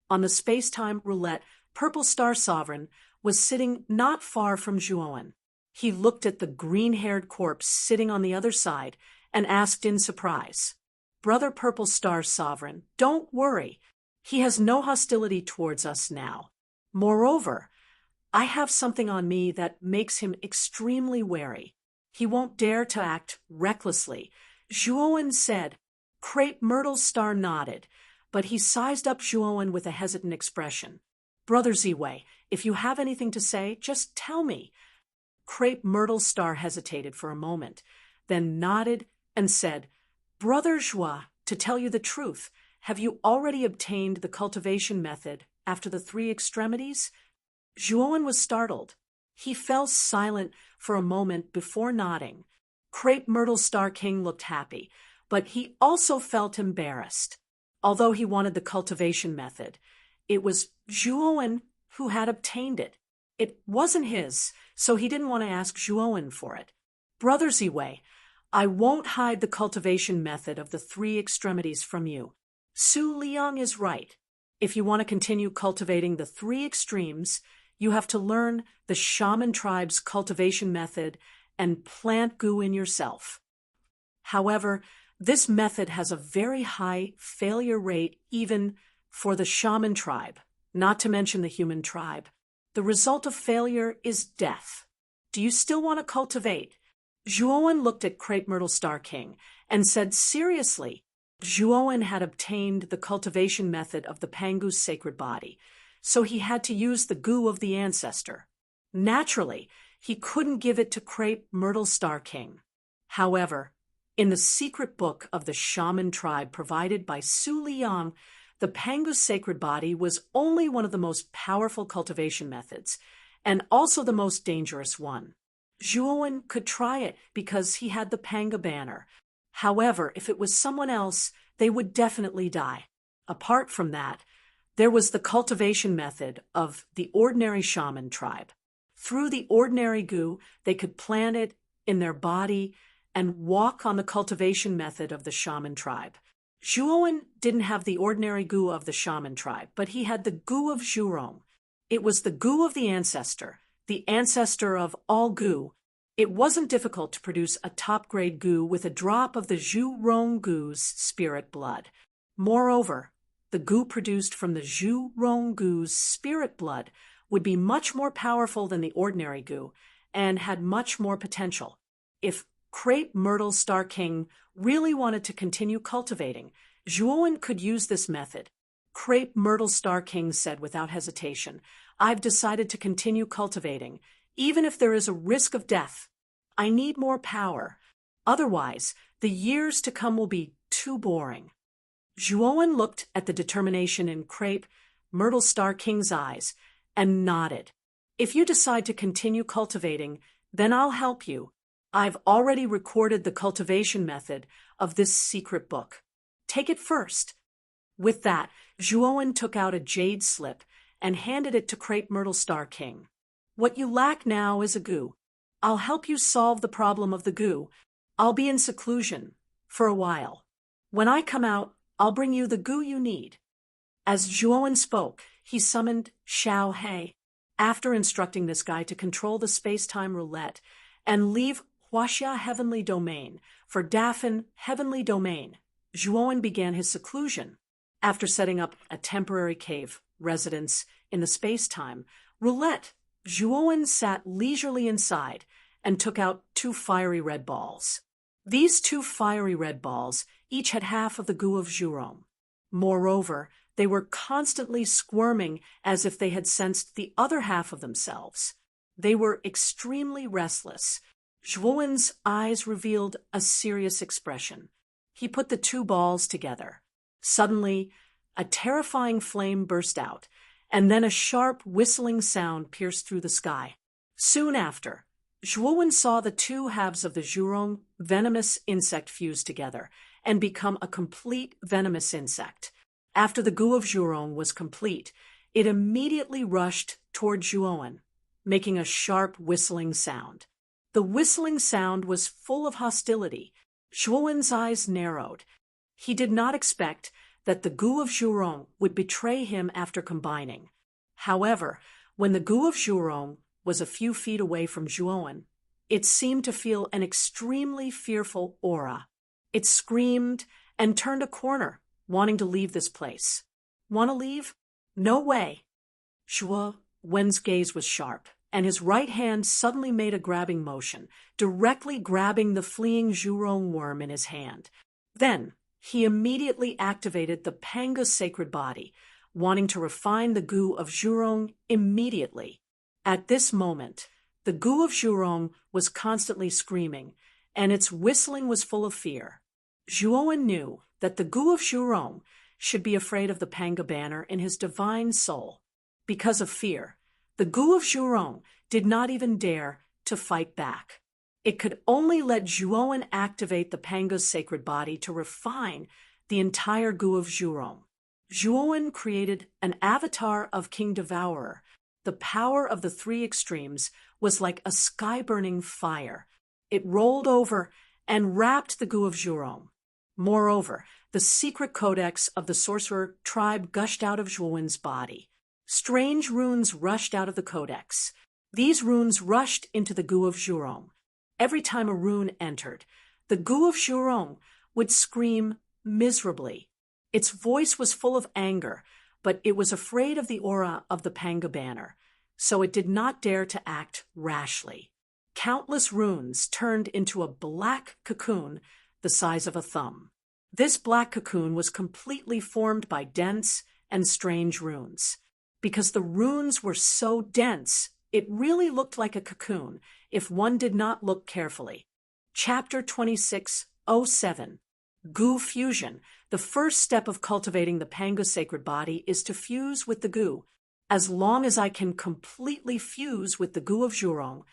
On the space-time roulette, Purple Star Sovereign was sitting not far from Zhuowen. He looked at the green-haired corpse sitting on the other side and asked in surprise, Brother Purple Star Sovereign, don't worry. He has no hostility towards us now. Moreover, I have something on me that makes him extremely wary. He won't dare to act recklessly. Zhuowen said. Crepe Myrtle Star nodded, but he sized up Zhuowen with a hesitant expression. Brother Ziwei, if you have anything to say, just tell me. Crepe Myrtle Star hesitated for a moment, then nodded and said, Brother Zhua, to tell you the truth, have you already obtained the cultivation method after the 3 extremities? Zhuowen was startled. He fell silent for a moment before nodding. Crepe Myrtle Star King looked happy, but he also felt embarrassed. Although he wanted the cultivation method, it was Zhuowen who had obtained it. It wasn't his, so he didn't want to ask Zhuowen for it. Brother Ziwei, I won't hide the cultivation method of the 3 extremities from you. Su Liang is right. If you want to continue cultivating the 3 extremes, you have to learn the shaman tribe's cultivation method and plant goo in yourself. However, this method has a very high failure rate even for the shaman tribe, not to mention the human tribe. The result of failure is death. Do you still want to cultivate? Zhuowen looked at Crepe Myrtle Star King and said seriously. Zhuowen had obtained the cultivation method of the Pangu's sacred body, so he had to use the goo of the ancestor. Naturally, he couldn't give it to Crepe Myrtle Star King. However, in the secret book of the shaman tribe provided by Su Liang, the Pangu's sacred body was only one of the most powerful cultivation methods, and also the most dangerous one. Zhuowen could try it because he had the Panga banner. However, if it was someone else, they would definitely die. Apart from that, there was the cultivation method of the ordinary shaman tribe. Through the ordinary goo, they could plant it in their body and walk on the cultivation method of the shaman tribe. Zhuowen didn't have the ordinary goo of the shaman tribe, but he had the goo of Zhurong. It was the goo of the ancestor of all goo. It wasn't difficult to produce a top-grade goo with a drop of the Zhurong goo's spirit blood. Moreover, the goo produced from the Zhurong goo's spirit blood would be much more powerful than the ordinary goo and had much more potential. If Crepe Myrtle Star King really wanted to continue cultivating, Zhuowen could use this method. Crepe Myrtle Star King said without hesitation, "I've decided to continue cultivating, even if there is a risk of death. I need more power. Otherwise, the years to come will be too boring." Zhuowen looked at the determination in Crepe Myrtle Star King's eyes and nodded. "If you decide to continue cultivating, then I'll help you. I've already recorded the cultivation method of this secret book. Take it first." With that, Zhuowen took out a jade slip and handed it to Crepe Myrtle Star King. "What you lack now is a goo. I'll help you solve the problem of the goo. I'll be in seclusion for a while. When I come out, I'll bring you the goo you need." As Zhuowen spoke, he summoned Xiao He. After instructing this guy to control the space-time roulette and leave Huaxia Heavenly Domain for Dafan Heavenly Domain, Zhuowen began his seclusion. After setting up a temporary cave residence in the space-time roulette, Zhuowen sat leisurely inside and took out 2 fiery red balls. These 2 fiery red balls each had half of the goo of Zhurong. Moreover, they were constantly squirming as if they had sensed the other half of themselves. They were extremely restless. Zhuowen's eyes revealed a serious expression. He put the 2 balls together. Suddenly, a terrifying flame burst out, and then a sharp whistling sound pierced through the sky. Soon after, Zhuowen saw the 2 halves of the Zhurong venomous insect fuse together and become a complete venomous insect. After the goo of Zhurong was complete, it immediately rushed toward Zhuowen, making a sharp whistling sound. The whistling sound was full of hostility. Zhuowen's eyes narrowed. He did not expect that the goo of Zhurong would betray him after combining. However, when the goo of Zhurong was a few feet away from Zhuowen, it seemed to feel an extremely fearful aura. It screamed and turned a corner, wanting to leave this place. "Want to leave? No way." Zhuowen's gaze was sharp, and his right hand suddenly made a grabbing motion, directly grabbing the fleeing Zhurong worm in his hand. Then, he immediately activated the Panga sacred body, wanting to refine the goo of Zhurong immediately. At this moment, the goo of Zhurong was constantly screaming, and its whistling was full of fear. Zhuowen knew that the goo of Zhurong should be afraid of the Panga banner in his divine soul. Because of fear, the goo of Zhurong did not even dare to fight back. It could only let Zhuowen activate the Panga's sacred body to refine the entire goo of Zhurong. Zhuowen created an avatar of King Devourer. The power of the 3 extremes was like a sky-burning fire. It rolled over and wrapped the goo of Zhurong. Moreover, the secret codex of the sorcerer tribe gushed out of Zhuowen's body. Strange runes rushed out of the codex. These runes rushed into the goo of Zhurong. Every time a rune entered, the goo of Zhurong would scream miserably. Its voice was full of anger, but it was afraid of the aura of the Panga banner, so it did not dare to act rashly. Countless runes turned into a black cocoon the size of a thumb. This black cocoon was completely formed by dense and strange runes. Because the runes were so dense, it really looked like a cocoon if one did not look carefully. Chapter 26:07 Goo Fusion. The first step of cultivating the Panga sacred body is to fuse with the goo. As long as I can completely fuse with the goo of Zhurong,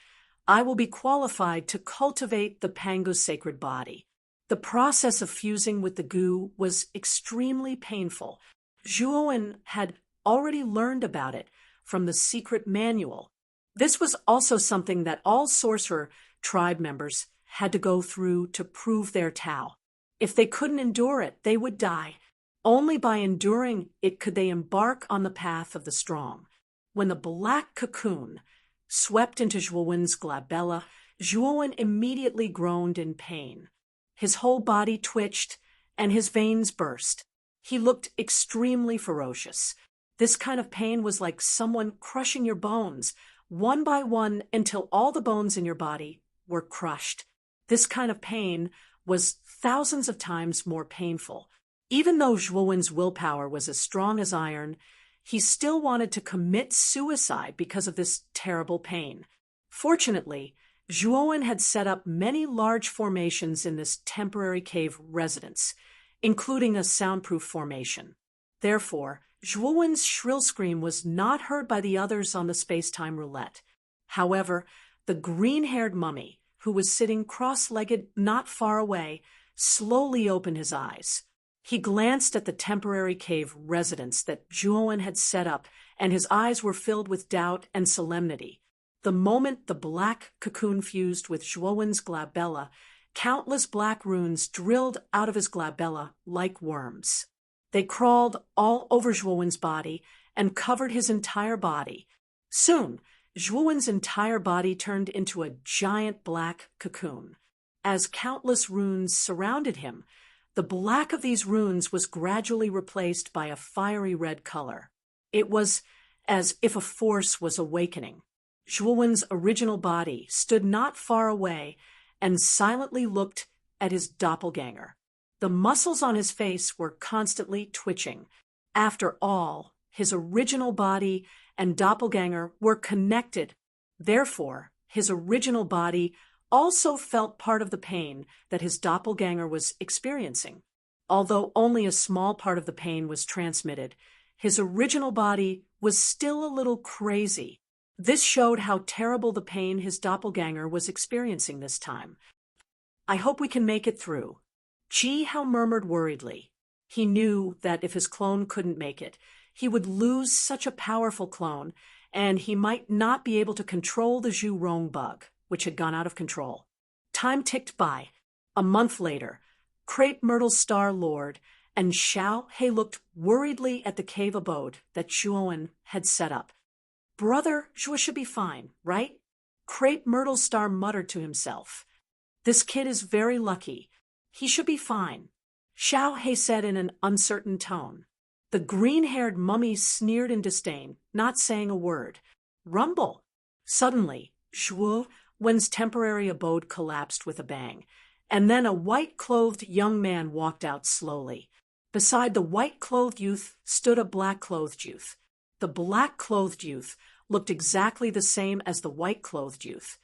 I will be qualified to cultivate the Panga sacred body. The process of fusing with the goo was extremely painful. Zhuowen had already learned about it from the secret manual. This was also something that all sorcerer tribe members had to go through to prove their Tao. If they couldn't endure it, they would die. Only by enduring it could they embark on the path of the strong. When the black cocoon swept into Zhuowen's glabella, Zhuowen immediately groaned in pain. His whole body twitched, and his veins burst. He looked extremely ferocious. This kind of pain was like someone crushing your bones, one by one, until all the bones in your body were crushed. This kind of pain was thousands of times more painful. Even though Zhuowen's willpower was as strong as iron, he still wanted to commit suicide because of this terrible pain. Fortunately, Zhuowen had set up many large formations in this temporary cave residence, including a soundproof formation. Therefore, Zhuowen's shrill scream was not heard by the others on the space-time roulette. However, the green-haired mummy, who was sitting cross-legged not far away, slowly opened his eyes. He glanced at the temporary cave residence that Zhuowen had set up, and his eyes were filled with doubt and solemnity. The moment the black cocoon fused with Zhuowen's glabella, countless black runes drilled out of his glabella like worms. They crawled all over Zhuowen's body and covered his entire body. Soon, Zhuowen's entire body turned into a giant black cocoon. As countless runes surrounded him, the black of these runes was gradually replaced by a fiery red color. It was as if a force was awakening. Zhuowen's original body stood not far away and silently looked at his doppelganger. The muscles on his face were constantly twitching. After all, his original body and doppelganger were connected. Therefore, his original body also felt part of the pain that his doppelganger was experiencing. Although only a small part of the pain was transmitted, his original body was still a little crazy. This showed how terrible the pain his doppelganger was experiencing this time. "I hope we can make it through." Chi Hao murmured worriedly. He knew that if his clone couldn't make it, he would lose such a powerful clone, and he might not be able to control the Zhu Rong bug, which had gone out of control. Time ticked by. A month later, Crepe Myrtle's Star Lord and Xiao He looked worriedly at the cave abode that Zhuowen had set up. "Brother, Zhuo should be fine, right?" Crepe Myrtle's Star muttered to himself. "This kid is very lucky. He should be fine," Xiao He said in an uncertain tone. The green-haired mummy sneered in disdain, not saying a word. Rumble! Suddenly, Zhuowen's temporary abode collapsed with a bang, and then a white-clothed young man walked out slowly. Beside the white-clothed youth stood a black-clothed youth. The black-clothed youth looked exactly the same as the white-clothed youth,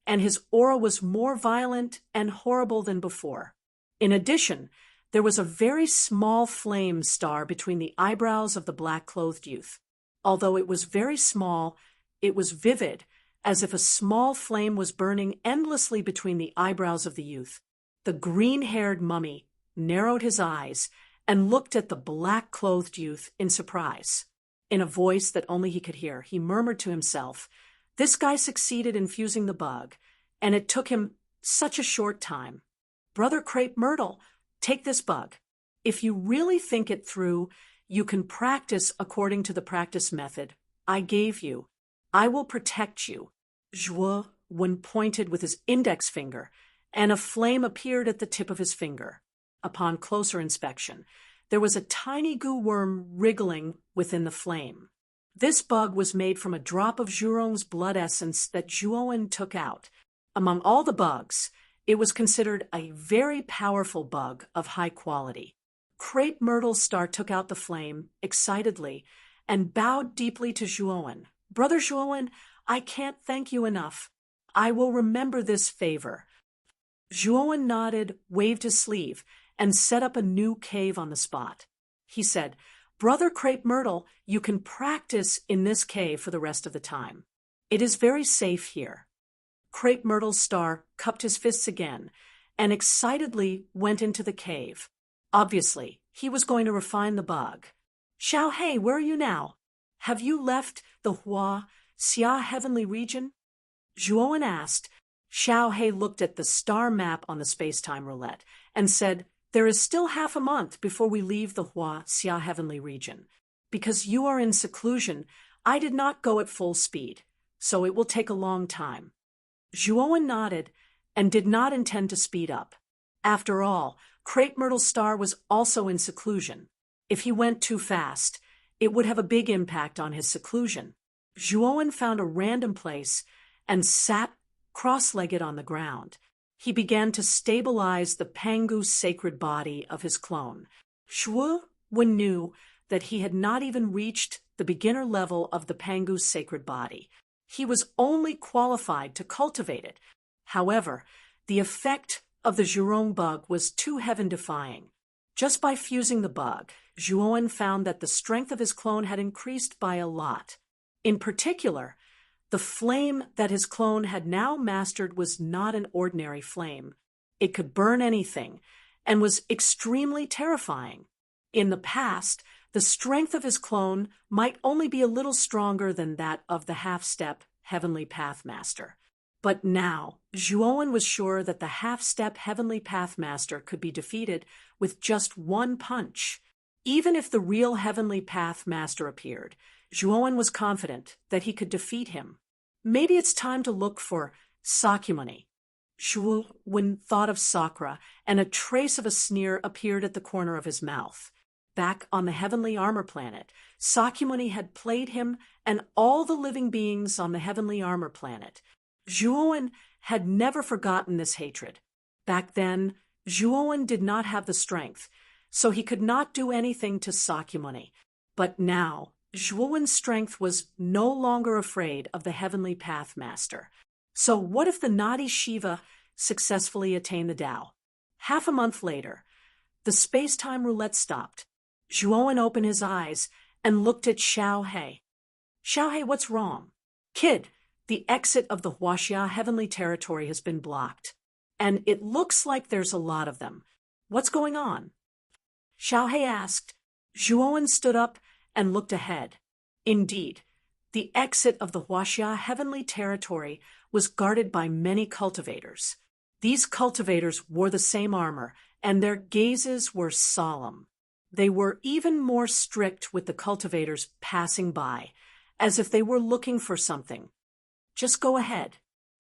and his aura was more violent and horrible than before. In addition, there was a very small flame star between the eyebrows of the black-clothed youth. Although it was very small, it was vivid, as if a small flame was burning endlessly between the eyebrows of the youth. The green-haired mummy narrowed his eyes and looked at the black-clothed youth in surprise. In a voice that only he could hear, he murmured to himself, "This guy succeeded in fusing the bug, and it took him such a short time. Brother Crepe Myrtle, take this bug. If you really think it through, you can practice according to the practice method I gave you. I will protect you." Zhuowen pointed with his index finger, and a flame appeared at the tip of his finger. Upon closer inspection, there was a tiny goo worm wriggling within the flame. This bug was made from a drop of Zhurong's blood essence that Zhuowen took out. Among all the bugs, it was considered a very powerful bug of high quality. Crepe Myrtle's Star took out the flame excitedly and bowed deeply to Zhuowen. "Brother Zhuowen, I can't thank you enough. I will remember this favor." Zhuowen nodded, waved his sleeve, and set up a new cave on the spot. He said, "Brother Crepe Myrtle, you can practice in this cave for the rest of the time. It is very safe here." Crepe Myrtle's Star cupped his fists again and excitedly went into the cave. Obviously, he was going to refine the bug. "Xiao He, where are you now? Have you left the Xia heavenly region?" Zhuowen asked. Xiao He looked at the star map on the space-time roulette and said, "There is still half a month before we leave the Xia heavenly region. Because you are in seclusion, I did not go at full speed, so it will take a long time." Zhuowen nodded and did not intend to speed up. After all, Crepe Myrtle's Star was also in seclusion. If he went too fast, it would have a big impact on his seclusion. Zhuowen found a random place and sat cross-legged on the ground. He began to stabilize the Pangu sacred body of his clone. Zhuo Wen knew that he had not even reached the beginner level of the Pangu's sacred body. He was only qualified to cultivate it. However, the effect of the Zhurong bug was too heaven-defying. Just by fusing the bug, Zhuo found that the strength of his clone had increased by a lot. In particular, the flame that his clone had now mastered was not an ordinary flame. It could burn anything and was extremely terrifying. In the past, the strength of his clone might only be a little stronger than that of the half-step Heavenly Pathmaster. But now, Zhuo was sure that the half-step Heavenly Pathmaster could be defeated with just one punch. Even if the real Heavenly Pathmaster appeared, Zhuo was confident that he could defeat him. Maybe it's time to look for Sakyamuni. Zhuo thought of Sakura, and a trace of a sneer appeared at the corner of his mouth. Back on the heavenly armor planet, Sakyamuni had played him and all the living beings on the heavenly armor planet. Zhuo had never forgotten this hatred. Back then, Zhuo did not have the strength, so he could not do anything to Sakyamuni. But now, Zhuo's strength was no longer afraid of the heavenly Pathmaster. So what if the Nadi Shiva successfully attained the Tao? Half a month later, the space-time roulette stopped. Zhuo opened his eyes and looked at Xiao He. Xiao He, what's wrong? Kid, the exit of the Huaxia heavenly territory has been blocked, and it looks like there's a lot of them. What's going on? Xiao He asked. Zhuo stood up and looked ahead. Indeed, the exit of the Huaxia heavenly territory was guarded by many cultivators. These cultivators wore the same armor, and their gazes were solemn. They were even more strict with the cultivators passing by, as if they were looking for something. Just go ahead.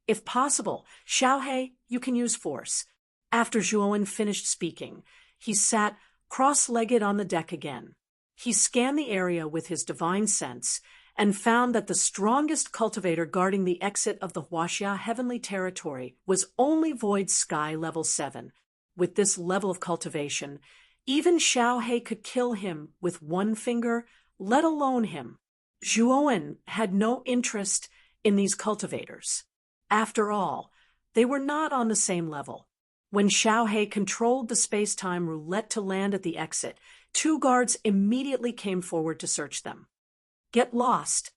If possible, Xiao He, you can use force. After Zhuo finished speaking, he sat cross-legged on the deck again. He scanned the area with his divine sense and found that the strongest cultivator guarding the exit of the Huaxia heavenly territory was only Void Sky level 7. With this level of cultivation, even Xiao He could kill him with one finger, let alone him. Zhuo had no interest in these cultivators. After all, they were not on the same level. When Xiao He controlled the space-time roulette to land at the exit, 2 guards immediately came forward to search them. Get lost.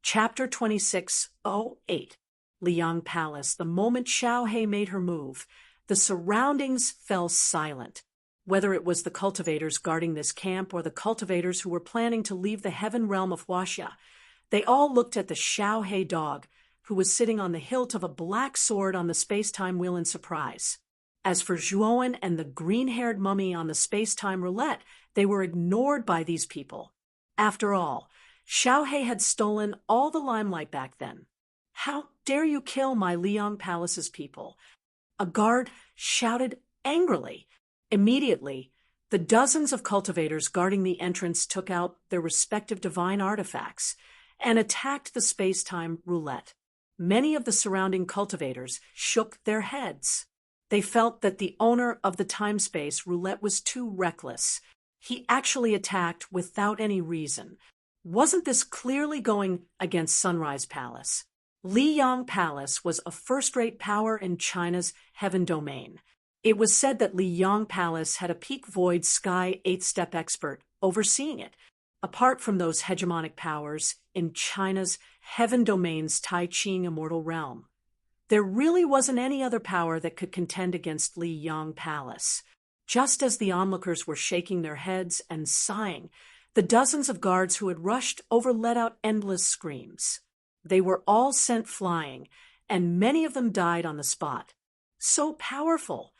Chapter 26:08. Liang Palace. The moment Xiao He made her move, the surroundings fell silent. Whether it was the cultivators guarding this camp or the cultivators who were planning to leave the heaven realm of Huaxia, they all looked at the Xiao He dog, who was sitting on the hilt of a black sword on the space-time wheel in surprise. As for Zhuo and the green-haired mummy on the space-time roulette, they were ignored by these people. After all, Xiao He had stolen all the limelight back then. How dare you kill my Liang Palace's people? A guard shouted angrily. Immediately, the dozens of cultivators guarding the entrance took out their respective divine artifacts and attacked the space-time roulette. Many of the surrounding cultivators shook their heads. They felt that the owner of the time-space roulette was too reckless. He actually attacked without any reason. Wasn't this clearly going against Sunrise Palace? Liyang Palace was a first-rate power in China's heaven domain. It was said that Liyang Palace had a peak void sky 8-step expert overseeing it. Apart from those hegemonic powers in China's heaven domain's Tai Ching immortal realm, there really wasn't any other power that could contend against Liyang Palace. Just as the onlookers were shaking their heads and sighing, the dozens of guards who had rushed over let out endless screams. They were all sent flying, and many of them died on the spot. So powerful!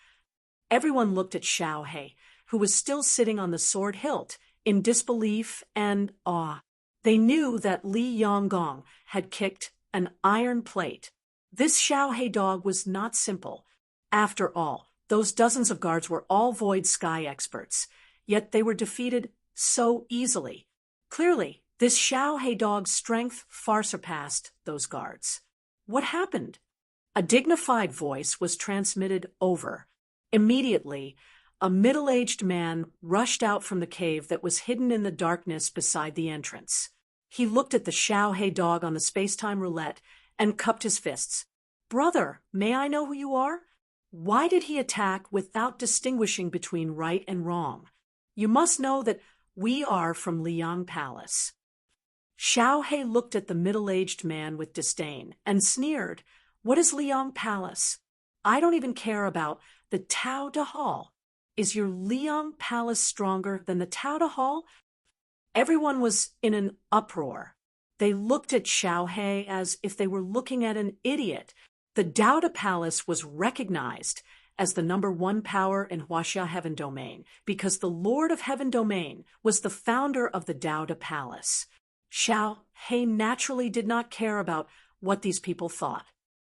Everyone looked at Xiao He, who was still sitting on the sword hilt, in disbelief and awe. They knew that Li Yonggong had kicked an iron plate. This Xiao He dog was not simple. After all, those dozens of guards were all void sky experts, yet they were defeated so easily. Clearly, this Xiao He dog's strength far surpassed those guards. What happened? A dignified voice was transmitted over. Immediately, a middle-aged man rushed out from the cave that was hidden in the darkness beside the entrance. He looked at the Xiaohe dog on the space-time roulette and cupped his fists. "Brother, may I know who you are? Why did he attack without distinguishing between right and wrong? You must know that we are from Liang Palace." Xiaohe looked at the middle-aged man with disdain and sneered. "What is Liang Palace? I don't even care about the Tao de Hall. Is your Liang Palace stronger than the Tao de Hall?" Everyone was in an uproar. They looked at Xiaohe as if they were looking at an idiot. The Dao Palace was recognized as the #1 power in Huaxia Heaven Domain because the Lord of Heaven Domain was the founder of the Dao Palace. Xiaohe naturally did not care about what these people thought.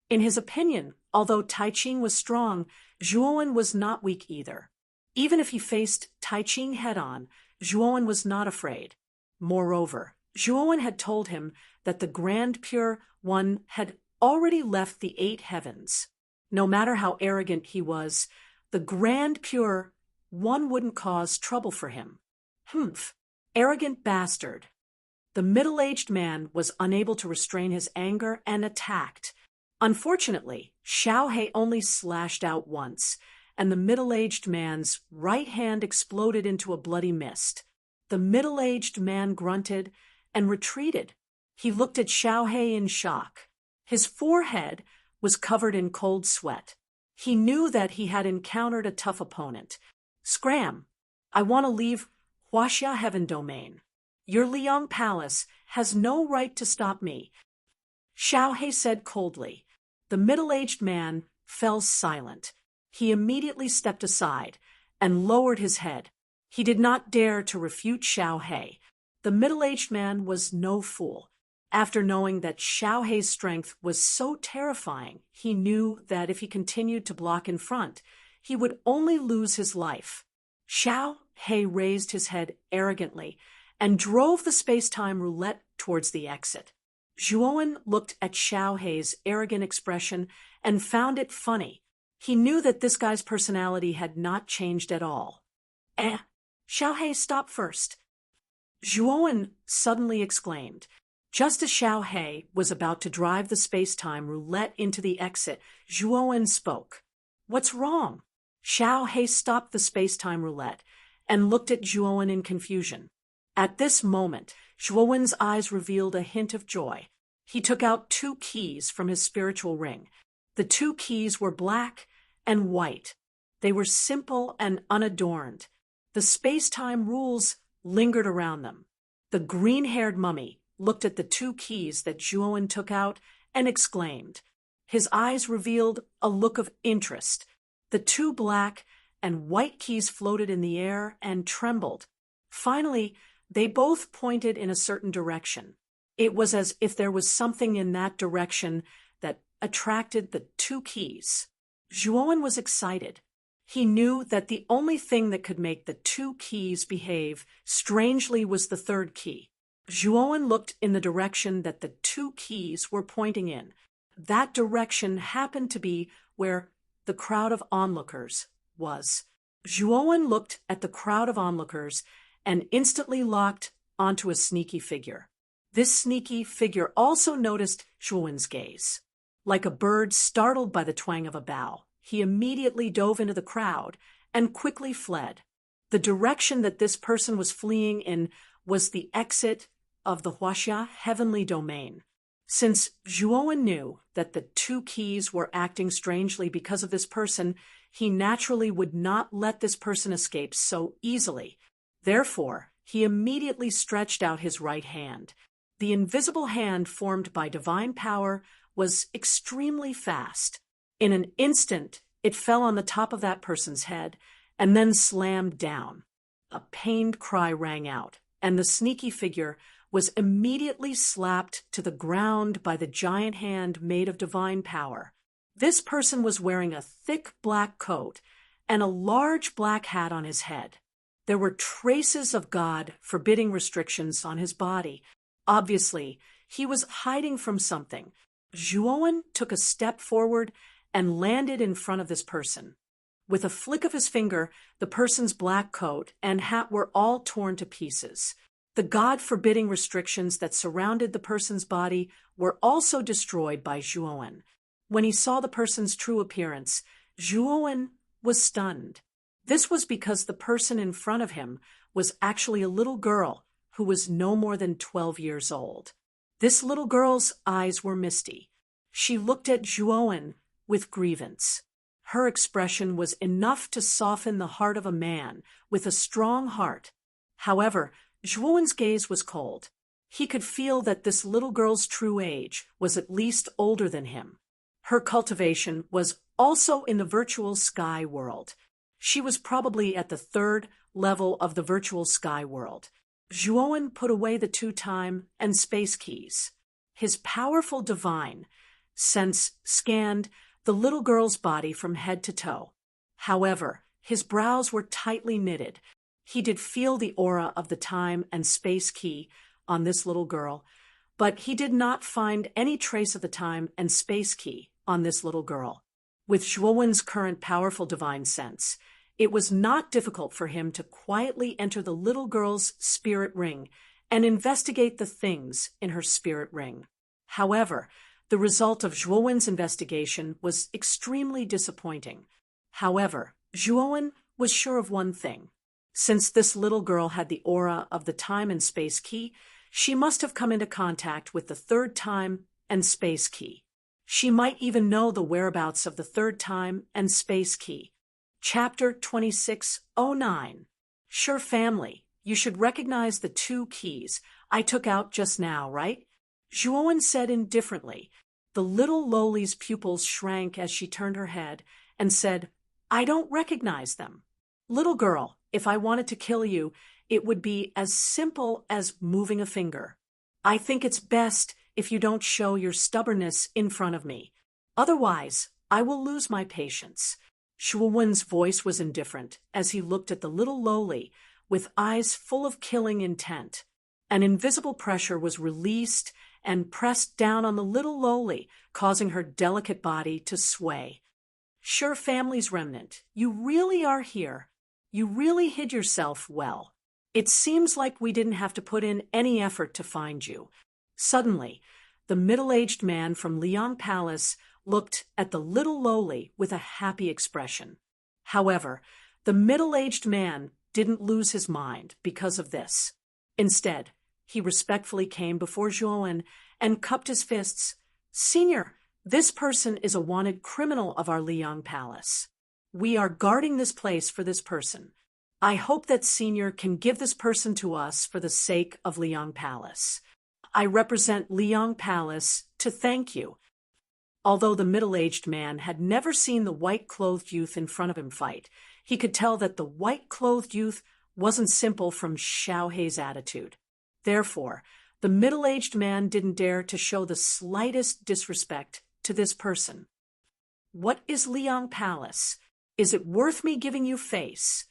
In his opinion, although Tai Ching was strong, Zhuowen was not weak either. Even if he faced Tai Ching head-on, Zhuowen was not afraid. Moreover, Zhuowen had told him that the Grand Pure One had already left the 8 heavens. No matter how arrogant he was, the Grand Pure One wouldn't cause trouble for him. Humph! Arrogant bastard! The middle-aged man was unable to restrain his anger and attacked. Unfortunately, Xiaohe only slashed out once, and the middle-aged man's right hand exploded into a bloody mist. The middle-aged man grunted and retreated. He looked at Xiaohe in shock. His forehead was covered in cold sweat. He knew that he had encountered a tough opponent. "Scram! I want to leave Huaxia Heaven Domain. Your Liang Palace has no right to stop me," Xiaohe said coldly. The middle-aged man fell silent. He immediately stepped aside and lowered his head. He did not dare to refute Xiaohe. The middle-aged man was no fool. After knowing that Xiaohe's strength was so terrifying, he knew that if he continued to block in front, he would only lose his life. Xiaohe raised his head arrogantly and drove the space-time roulette towards the exit. Zhuowen looked at Xiaohe's arrogant expression and found it funny. He knew that this guy's personality had not changed at all. Xiaohe, stop first!" Zhuowen suddenly exclaimed. Just as Xiaohe was about to drive the space-time roulette into the exit, Zhuowen spoke. "What's wrong?" Xiaohe stopped the space-time roulette and looked at Zhuowen in confusion. At this moment, Zhuowen's eyes revealed a hint of joy. He took out 2 keys from his spiritual ring. The 2 keys were black and white. They were simple and unadorned. The space-time rules lingered around them. The green-haired mummy looked at the 2 keys that Zhuowen took out and exclaimed. His eyes revealed a look of interest. The 2 black and white keys floated in the air and trembled. Finally, they both pointed in a certain direction. It was as if there was something in that direction that attracted the 2 keys. Zhuowen was excited. He knew that the only thing that could make the 2 keys behave strangely was the 3rd key. Zhuowen looked in the direction that the 2 keys were pointing in. That direction happened to be where the crowd of onlookers was. Zhuowen looked at the crowd of onlookers and instantly locked onto a sneaky figure. This sneaky figure also noticed Zhuowen's gaze. Like a bird startled by the twang of a bow, he immediately dove into the crowd and quickly fled. The direction that this person was fleeing in was the exit of the Huaxia Heavenly Domain. Since Zhuowen knew that the 2 keys were acting strangely because of this person, he naturally would not let this person escape so easily. Therefore, he immediately stretched out his right hand. The invisible hand formed by divine power was extremely fast. In an instant, it fell on the top of that person's head and then slammed down. A pained cry rang out, and the sneaky figure was immediately slapped to the ground by the giant hand made of divine power. This person was wearing a thick black coat and a large black hat on his head. There were traces of God forbidding restrictions on his body. Obviously, he was hiding from something. Zhuowen took a step forward and landed in front of this person. With a flick of his finger, the person's black coat and hat were all torn to pieces. The God-forbidding restrictions that surrounded the person's body were also destroyed by Zhuowen. When he saw the person's true appearance, Zhuowen was stunned. This was because the person in front of him was actually a little girl who was no more than 12 years old. This little girl's eyes were misty. She looked at Zhuowen with grievance. Her expression was enough to soften the heart of a man with a strong heart. However, Zhuowen's gaze was cold. He could feel that this little girl's true age was at least older than him. Her cultivation was also in the virtual sky world. She was probably at the 3rd level of the virtual sky world. Zhuowen put away the 2-time and space keys. His powerful divine sense scanned the little girl's body from head to toe. However, his brows were tightly knitted. He did feel the aura of the time and space key on this little girl, but he did not find any trace of the time and space key on this little girl. With Zhuowen's current powerful divine sense, it was not difficult for him to quietly enter the little girl's spirit ring and investigate the things in her spirit ring. However, the result of Zhuowen's investigation was extremely disappointing. However, Zhuowen was sure of one thing. Since this little girl had the aura of the time and space key, she must have come into contact with the 3rd time and space key. She might even know the whereabouts of the 3rd time and space key. Chapter 2609. Sure, family, you should recognize the 2 keys I took out just now, right? Zhuowen said indifferently. The little lowly's pupils shrank as she turned her head and said, I don't recognize them. Little girl, if I wanted to kill you, it would be as simple as moving a finger. I think it's best if you don't show your stubbornness in front of me. Otherwise, I will lose my patience. Zhuowen's voice was indifferent as he looked at the little lowly with eyes full of killing intent. An invisible pressure was released and pressed down on the little lowly, causing her delicate body to sway. Sure, family's remnant, you really are here. You really hid yourself well. It seems like we didn't have to put in any effort to find you. Suddenly, the middle-aged man from Liang Palace looked at the little lowly with a happy expression. However, the middle-aged man didn't lose his mind because of this. Instead, he respectfully came before Zhuowen and cupped his fists. Senior, this person is a wanted criminal of our Liang Palace. We are guarding this place for this person. I hope that Senior can give this person to us for the sake of Liang Palace. I represent Liang Palace to thank you. Although the middle-aged man had never seen the white-clothed youth in front of him fight, he could tell that the white-clothed youth wasn't simple from Xiaohei's attitude. Therefore, the middle-aged man didn't dare to show the slightest disrespect to this person. What is Liang Palace? Is it worth me giving you face?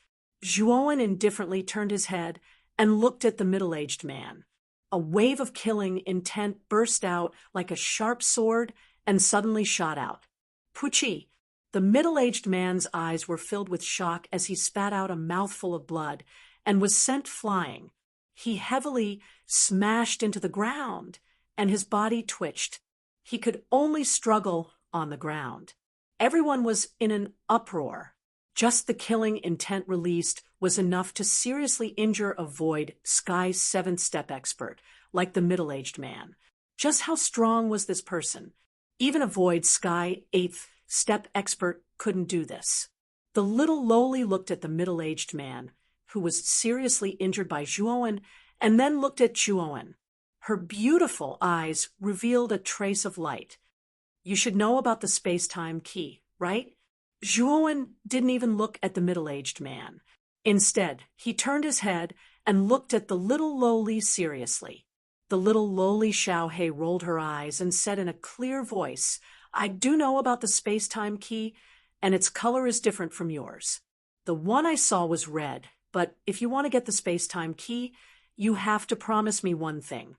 Zhuowen indifferently turned his head and looked at the middle-aged man. A wave of killing intent burst out like a sharp sword and suddenly shot out. Puchi! The middle-aged man's eyes were filled with shock as he spat out a mouthful of blood and was sent flying. He heavily smashed into the ground, and his body twitched. He could only struggle on the ground. Everyone was in an uproar. Just the killing intent released was enough to seriously injure a Void Sky 7th step expert, like the middle-aged man. Just how strong was this person? Even a Void Sky 8th step expert couldn't do this. The little lowly looked at the middle-aged man, who was seriously injured by Zhuowen, and then looked at Zhuowen. Her beautiful eyes revealed a trace of light. You should know about the space-time key, right? Zhuowen didn't even look at the middle-aged man. Instead, he turned his head and looked at the little lowly seriously. The little lowly Xiaohei rolled her eyes and said in a clear voice, I do know about the space-time key, and its color is different from yours. The one I saw was red, but if you want to get the space-time key, you have to promise me one thing.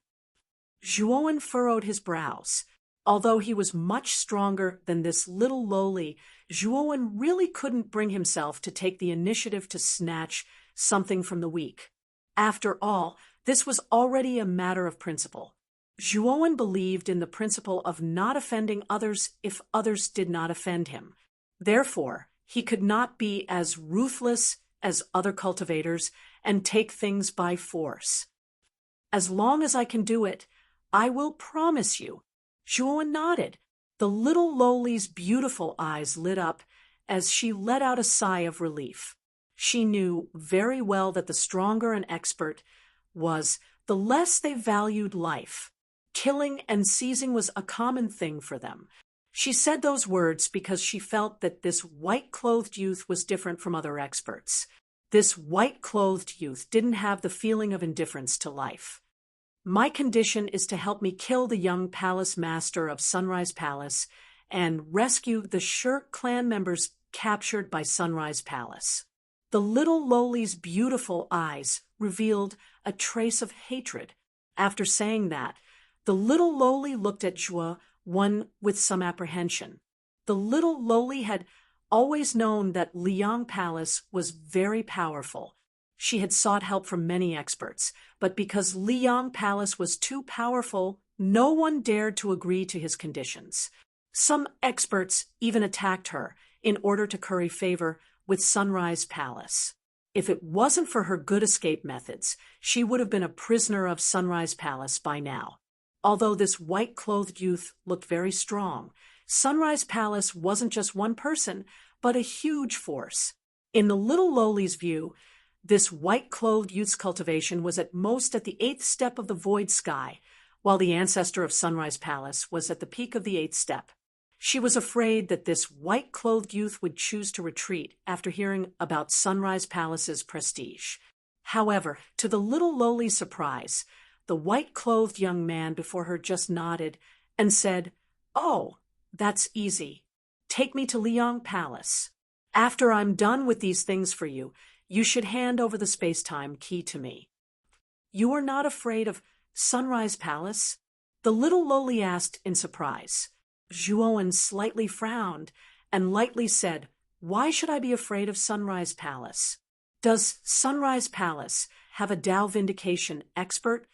Zhuowen furrowed his brows. Although he was much stronger than this little lowly, Zhuowen really couldn't bring himself to take the initiative to snatch something from the weak. After all, this was already a matter of principle. Zhuowen believed in the principle of not offending others if others did not offend him. Therefore, he could not be as ruthless as other cultivators and take things by force. As long as I can do it, I will promise you. Zhuowen nodded. The little lowly's beautiful eyes lit up as she let out a sigh of relief. She knew very well that the stronger an expert was, the less they valued life. Killing and seizing was a common thing for them. She said those words because she felt that this white-clothed youth was different from other experts. This white-clothed youth didn't have the feeling of indifference to life. My condition is to help me kill the young palace master of Sunrise Palace and rescue the Shirk clan members captured by Sunrise Palace. The little lowly's beautiful eyes revealed a trace of hatred. After saying that, the little lowly looked at Zhuowen with some apprehension. The little lowly had always known that Liang Palace was very powerful. She had sought help from many experts, but because Liang Palace was too powerful, no one dared to agree to his conditions. Some experts even attacked her in order to curry favor with Sunrise Palace. If it wasn't for her good escape methods, she would have been a prisoner of Sunrise Palace by now. Although this white-clothed youth looked very strong, Sunrise Palace wasn't just one person, but a huge force. In the little lowly's view, this white-clothed youth's cultivation was at most at the 8th step of the void sky, while the ancestor of Sunrise Palace was at the peak of the 8th step. She was afraid that this white-clothed youth would choose to retreat after hearing about Sunrise Palace's prestige. However, to the little lowly's surprise, the white-clothed young man before her just nodded and said, "Oh, that's easy. Take me to Liang Palace. After I'm done with these things for you, you should hand over the space-time key to me." "You are not afraid of Sunrise Palace?" the little lowly asked in surprise. Zhuowen slightly frowned and lightly said, "Why should I be afraid of Sunrise Palace? Does Sunrise Palace have a Tao vindication expert?"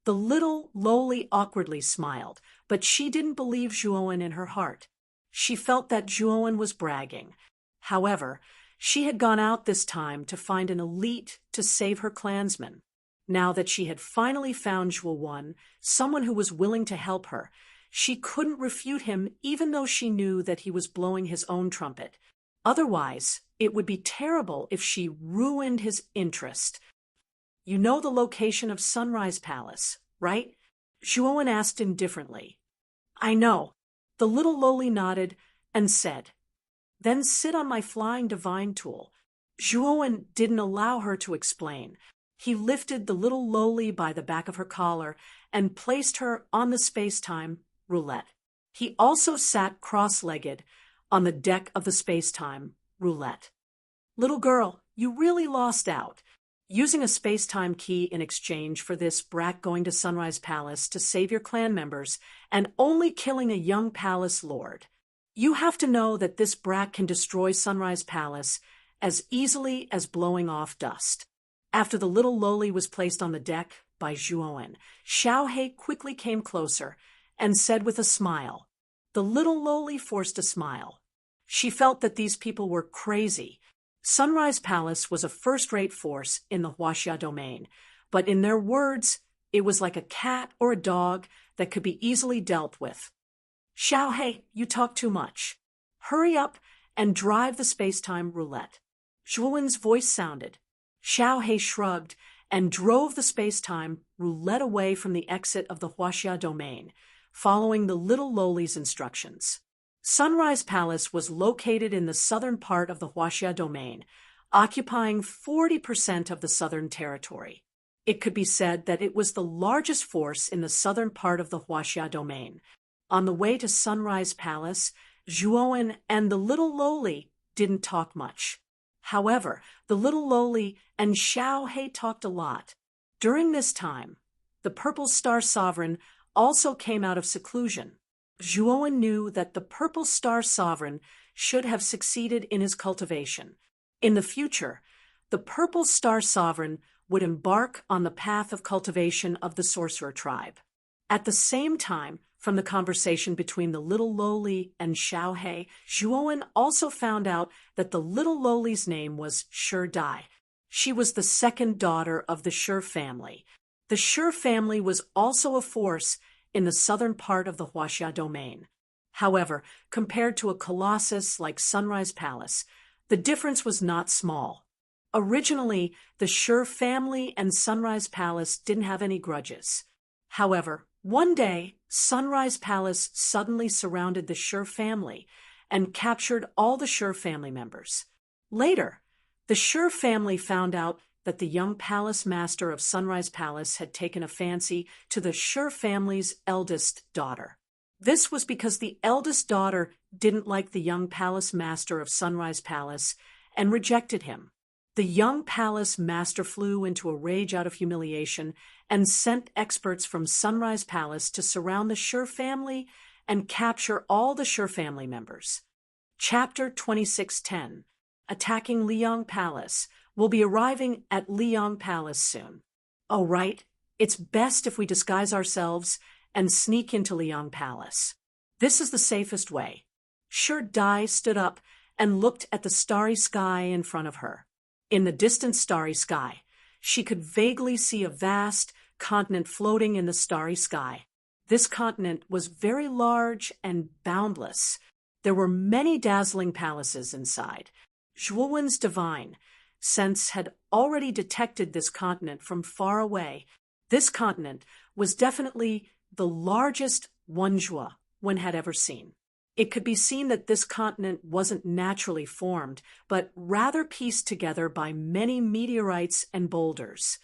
The little lowly awkwardly smiled, but she didn't believe Zhuowen in her heart. She felt that Zhuowen was bragging. However, she had gone out this time to find an elite to save her clansmen. Now that she had finally found Zhuowen, someone who was willing to help her, she couldn't refute him even though she knew that he was blowing his own trumpet. Otherwise, it would be terrible if she ruined his interest. "You know the location of Sunrise Palace, right?" Zhuowen asked indifferently. "I know." The little lowly nodded and said, "Then sit on my flying divine tool." Zhuowen didn't allow her to explain. He lifted the little lowly by the back of her collar and placed her on the space-time roulette. He also sat cross-legged on the deck of the space-time roulette. "Little girl, you really lost out. Using a space-time key in exchange for this brat going to Sunrise Palace to save your clan members and only killing a young palace lord. You have to know that this brat can destroy Sunrise Palace as easily as blowing off dust." After the little lowly was placed on the deck by Zhuowen, Xiaohei quickly came closer and said with a smile. The little lowly forced a smile. She felt that these people were crazy. Sunrise Palace was a first-rate force in the Huaxia domain, but in their words, it was like a cat or a dog that could be easily dealt with. "Xiaohei, you talk too much. Hurry up and drive the space-time roulette." Zhuowen's voice sounded. Xiaohei shrugged and drove the space-time roulette away from the exit of the Huaxia domain, following the little lowly's instructions. Sunrise Palace was located in the southern part of the Huaxia domain, occupying 40% of the southern territory. It could be said that it was the largest force in the southern part of the Huaxia domain. On the way to Sunrise Palace, Zhuowen and the little lowly didn't talk much. However, the little lowly and Xiaohei talked a lot. During this time, the Purple Star Sovereign also came out of seclusion. Zhuowen knew that the Purple Star Sovereign should have succeeded in his cultivation. In the future, the Purple Star Sovereign would embark on the path of cultivation of the sorcerer tribe. At the same time, from the conversation between the little lowly and Xiaohei, Zhuowen also found out that the little lowly's name was Shi Dai. She was the second daughter of the Shi family. The Shi family was also a force in the southern part of the Huaxia domain. However, compared to a colossus like Sunrise Palace, the difference was not small. Originally, the Shi family and Sunrise Palace didn't have any grudges. However, one day, Sunrise Palace suddenly surrounded the Shi family and captured all the Shi family members. Later, the Shi family found out that the young palace master of Sunrise Palace had taken a fancy to the Shi family's eldest daughter. This was because the eldest daughter didn't like the young palace master of Sunrise Palace and rejected him. The young palace master flew into a rage out of humiliation and sent experts from Sunrise Palace to surround the Shi family and capture all the Shi family members. Chapter 2610, Attacking Liang Palace, will be arriving at Liang Palace soon. Oh, right, it's best if we disguise ourselves and sneak into Liang Palace. This is the safest way. Shi Dai stood up and looked at the starry sky in front of her. In the distant starry sky, she could vaguely see a vast continent floating in the starry sky. This continent was very large and boundless. There were many dazzling palaces inside. Zhuowen's divine sense had already detected this continent from far away. This continent was definitely the largest Wenzhua one had ever seen. It could be seen that this continent wasn't naturally formed, but rather pieced together by many meteorites and boulders.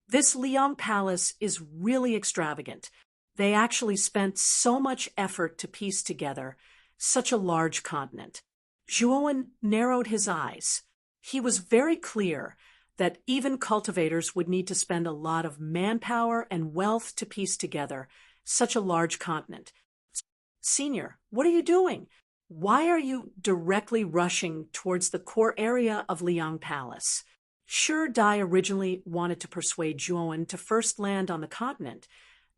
This Liang Palace is really extravagant. They actually spent so much effort to piece together such a large continent. Zhuowen narrowed his eyes. He was very clear that even cultivators would need to spend a lot of manpower and wealth to piece together such a large continent. Senior, what are you doing? Why are you directly rushing towards the core area of Liang Palace? Shi Dai originally wanted to persuade Zhuowen to first land on the continent,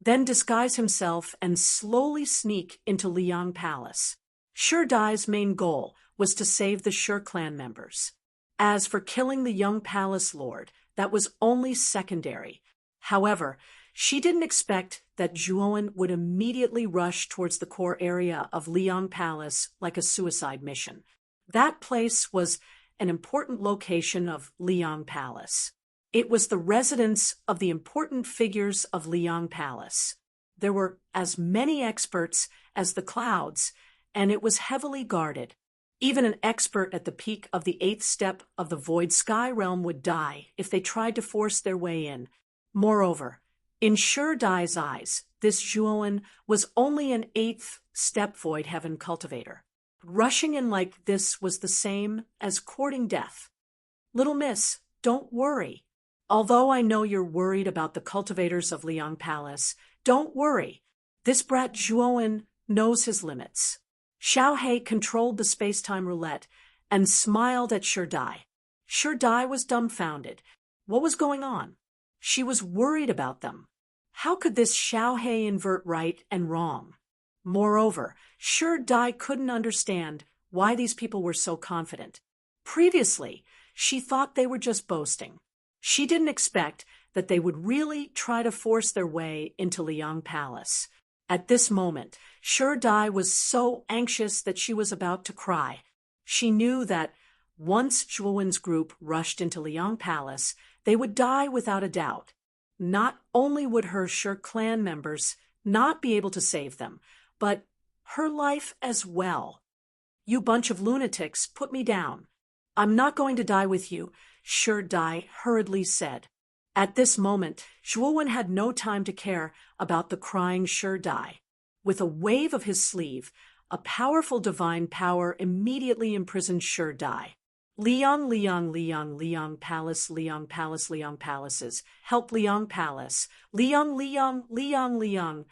then disguise himself and slowly sneak into Liang Palace. Shi Dai's main goal was to save the Shi clan members. As for killing the young palace lord, that was only secondary. However, she didn't expect that Zhuowen would immediately rush towards the core area of Liang Palace like a suicide mission. That place was an important location of Liang Palace. It was the residence of the important figures of Liang Palace. There were as many experts as the clouds, and it was heavily guarded. Even an expert at the peak of the 8th step of the Void Sky Realm would die if they tried to force their way in. Moreover, in Shi Dai's eyes, this Zhuowen was only an 8th step Void Heaven cultivator. Rushing in like this was the same as courting death. Little miss, don't worry. Although I know you're worried about the cultivators of Liang Palace, don't worry. This brat Zhuowen knows his limits. Xiaohei controlled the space-time roulette and smiled at Shi Dai. Shi Dai was dumbfounded. What was going on? She was worried about them. How could this Xiaohei invert right and wrong? Moreover, Shi Dai couldn't understand why these people were so confident. Previously, she thought they were just boasting. She didn't expect that they would really try to force their way into Liang Palace. At this moment, Shi Dai was so anxious that she was about to cry. She knew that once Zhuowen's group rushed into Liang Palace, they would die without a doubt. Not only would her Shi clan members not be able to save them, but her life as well. You bunch of lunatics, put me down. I'm not going to die with you, Shi Dai hurriedly said. At this moment, Zhuowen had no time to care about the crying Shi Dai. With a wave of his sleeve, a powerful divine power immediately imprisoned Shi Dai. Liang, Liang, Liang, Liang Palace, Liang Palace, Liang Palaces. Help Liang Palace. Liang, Liang, Liang, Liang.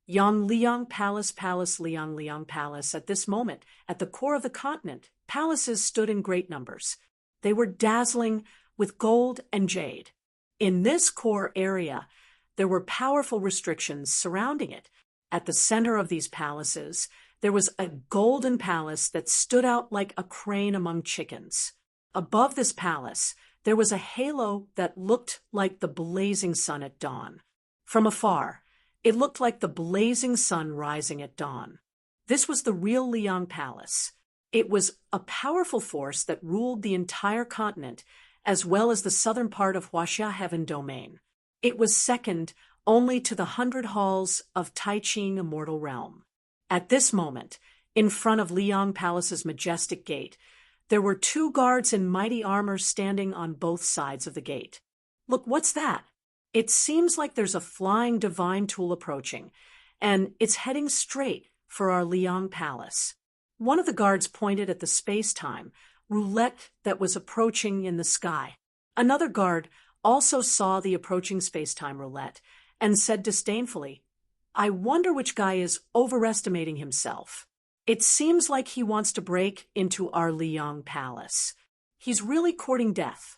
Yang Liang Palace, Palace Liang Liang Palace. At this moment, at the core of the continent, palaces stood in great numbers. They were dazzling with gold and jade. In this core area, there were powerful restrictions surrounding it. At the center of these palaces, there was a golden palace that stood out like a crane among chickens. Above this palace, there was a halo that looked like the blazing sun at dawn. From afar, it looked like the blazing sun rising at dawn. This was the real Liang Palace. It was a powerful force that ruled the entire continent, as well as the southern part of Huaxia Heaven Domain. It was second only to the 100 halls of Taiqing Immortal Realm. At this moment, in front of Liang Palace's majestic gate, there were 2 guards in mighty armor standing on both sides of the gate. Look, what's that? It seems like there's a flying divine tool approaching, and it's heading straight for our Liang Palace. One of the guards pointed at the space-time roulette that was approaching in the sky. Another guard also saw the approaching space-time roulette and said disdainfully, "I wonder which guy is overestimating himself. It seems like he wants to break into our Liang Palace. He's really courting death."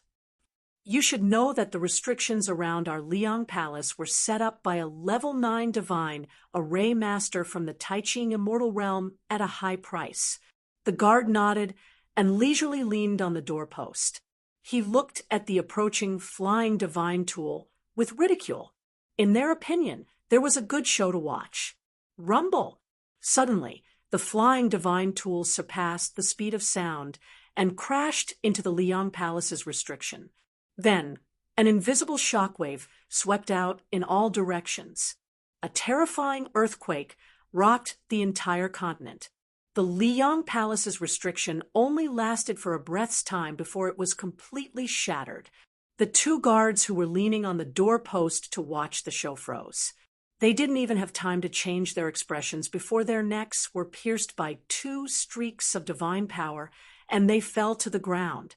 You should know that the restrictions around our Liang Palace were set up by a level 9 divine array master from the Taiqing Immortal Realm at a high price. The guard nodded and leisurely leaned on the doorpost. He looked at the approaching flying divine tool with ridicule. In their opinion, there was a good show to watch. Rumble! Suddenly, the flying divine tool surpassed the speed of sound and crashed into the Liang Palace's restriction. Then, an invisible shockwave swept out in all directions. A terrifying earthquake rocked the entire continent. The Liang Palace's restriction only lasted for a breath's time before it was completely shattered. The 2 guards who were leaning on the doorpost to watch the show froze. They didn't even have time to change their expressions before their necks were pierced by 2 streaks of divine power, and they fell to the ground.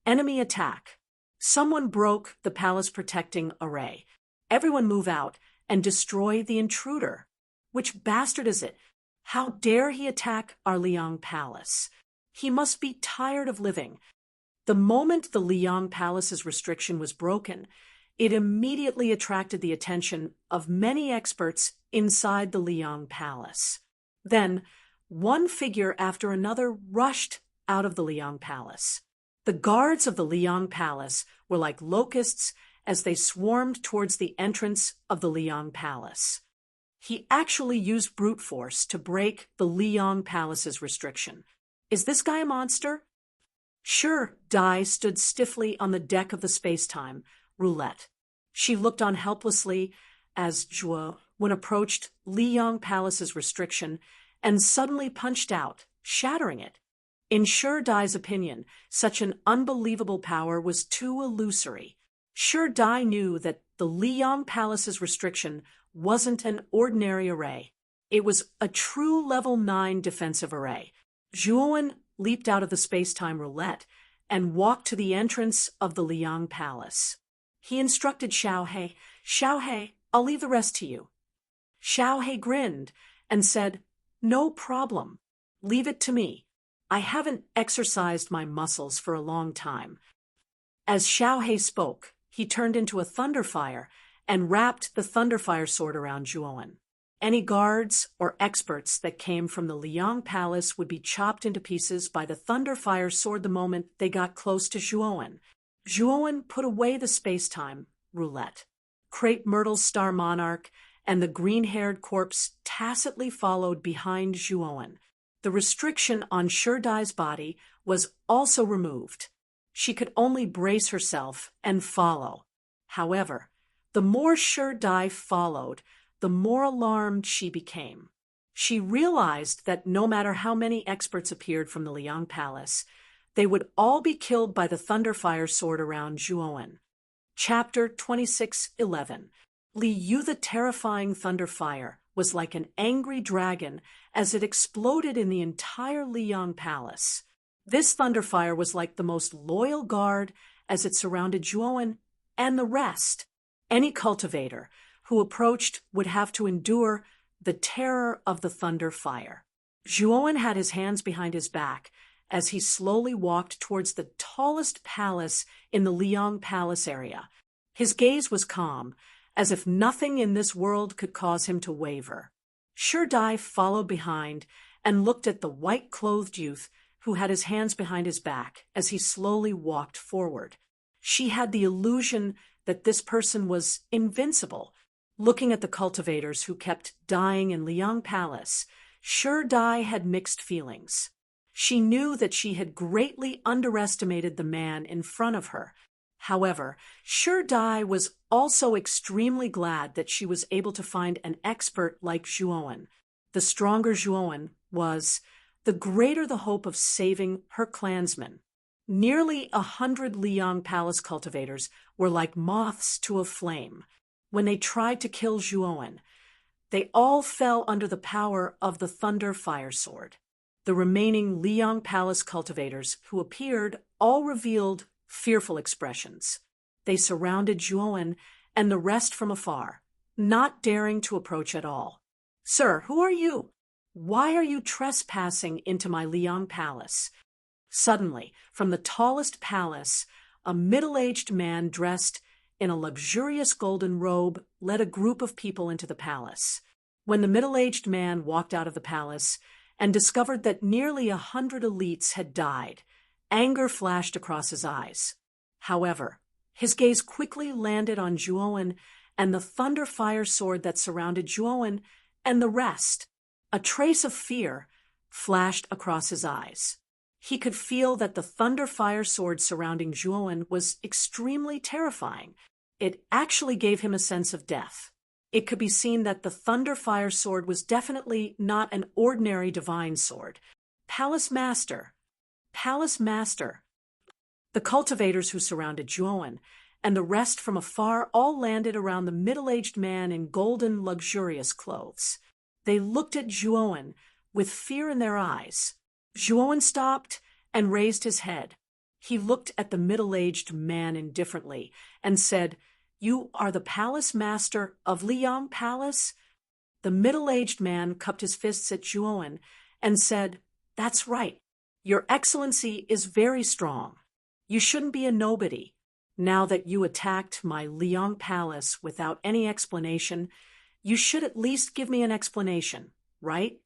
Enemy attack. Someone broke the palace-protecting array. Everyone move out and destroy the intruder. Which bastard is it? How dare he attack our Liang Palace? He must be tired of living. The moment the Liang Palace's restriction was broken, it immediately attracted the attention of many experts inside the Liang Palace. Then, one figure after another rushed out of the Liang Palace. The guards of the Liang Palace were like locusts as they swarmed towards the entrance of the Liang Palace. He actually used brute force to break the Liang Palace's restriction. Is this guy a monster? Sure, Dai stood stiffly on the deck of the space-time roulette. She looked on helplessly as Zhuo, when approached Liang Palace's restriction, and suddenly punched out, shattering it. In Sure Dai's opinion, such an unbelievable power was too illusory. Sure Dai knew that the Liang Palace's restriction wasn't an ordinary array. It was a true level 9 defensive array. Zhuo leaped out of the space-time roulette and walked to the entrance of the Liang Palace. He instructed Xiaohe, "Xiaohe, I'll leave the rest to you." Xiaohe grinned and said, "No problem. Leave it to me. I haven't exercised my muscles for a long time." As Xiaohe spoke, he turned into a thunderfire and wrapped the thunderfire sword around Zhuo. Any guards or experts that came from the Liang Palace would be chopped into pieces by the thunderfire sword the moment they got close to Zhuo. Zhuo put away the space-time roulette. Crepe Myrtle's Star Monarch and the green-haired corpse tacitly followed behind Zhuo. The restriction on Sure Dai's body was also removed. She could only brace herself and follow. However, the more Sure Dai followed, the more alarmed she became. She realized that no matter how many experts appeared from the Liang Palace, they would all be killed by the thunderfire sword around Zhuo. Chapter 26:11. Li Yu the terrifying thunderfire was like an angry dragon as it exploded in the entire Liang Palace. This thunderfire was like the most loyal guard as it surrounded Zhuo and the rest. Any cultivator who approached would have to endure the terror of the thunder fire. Zhuowen had his hands behind his back as he slowly walked towards the tallest palace in the Liang Palace area. His gaze was calm, as if nothing in this world could cause him to waver. Shi Dai followed behind and looked at the white-clothed youth who had his hands behind his back as he slowly walked forward. She had the illusion that this person was invincible. Looking at the cultivators who kept dying in Liang Palace, Shi Dai had mixed feelings. She knew that she had greatly underestimated the man in front of her. However, Shi Dai was also extremely glad that she was able to find an expert like Zhuowen. The stronger Zhuowen was, the greater the hope of saving her clansmen. Nearly 100 Liang Palace cultivators were like moths to a flame. When they tried to kill Zhuowen, they all fell under the power of the Thunder Fire Sword. The remaining Liang Palace cultivators who appeared all revealed fearful expressions. They surrounded Zhuowen and the rest from afar, not daring to approach at all. "Sir, who are you? Why are you trespassing into my Liang Palace?" Suddenly, from the tallest palace, a middle-aged man dressed in a luxurious golden robe led a group of people into the palace. When the middle-aged man walked out of the palace and discovered that nearly 100 elites had died, anger flashed across his eyes. However, his gaze quickly landed on Zhuowen and the thunder fire sword that surrounded Zhuowen and the rest. A trace of fear flashed across his eyes. He could feel that the thunder fire sword surrounding Zhuowen was extremely terrifying. It actually gave him a sense of death. It could be seen that the thunder fire sword was definitely not an ordinary divine sword. Palace Master. Palace Master. The cultivators who surrounded Zhuowen and the rest from afar all landed around the middle-aged man in golden, luxurious clothes. They looked at Zhuowen with fear in their eyes. Zhuowen stopped and raised his head. He looked at the middle-aged man indifferently and said, "You are the palace master of Liang Palace?" The middle-aged man cupped his fists at Zhuowen and said, "That's right. Your excellency is very strong. You shouldn't be a nobody. Now that you attacked my Liang Palace without any explanation, you should at least give me an explanation, right?"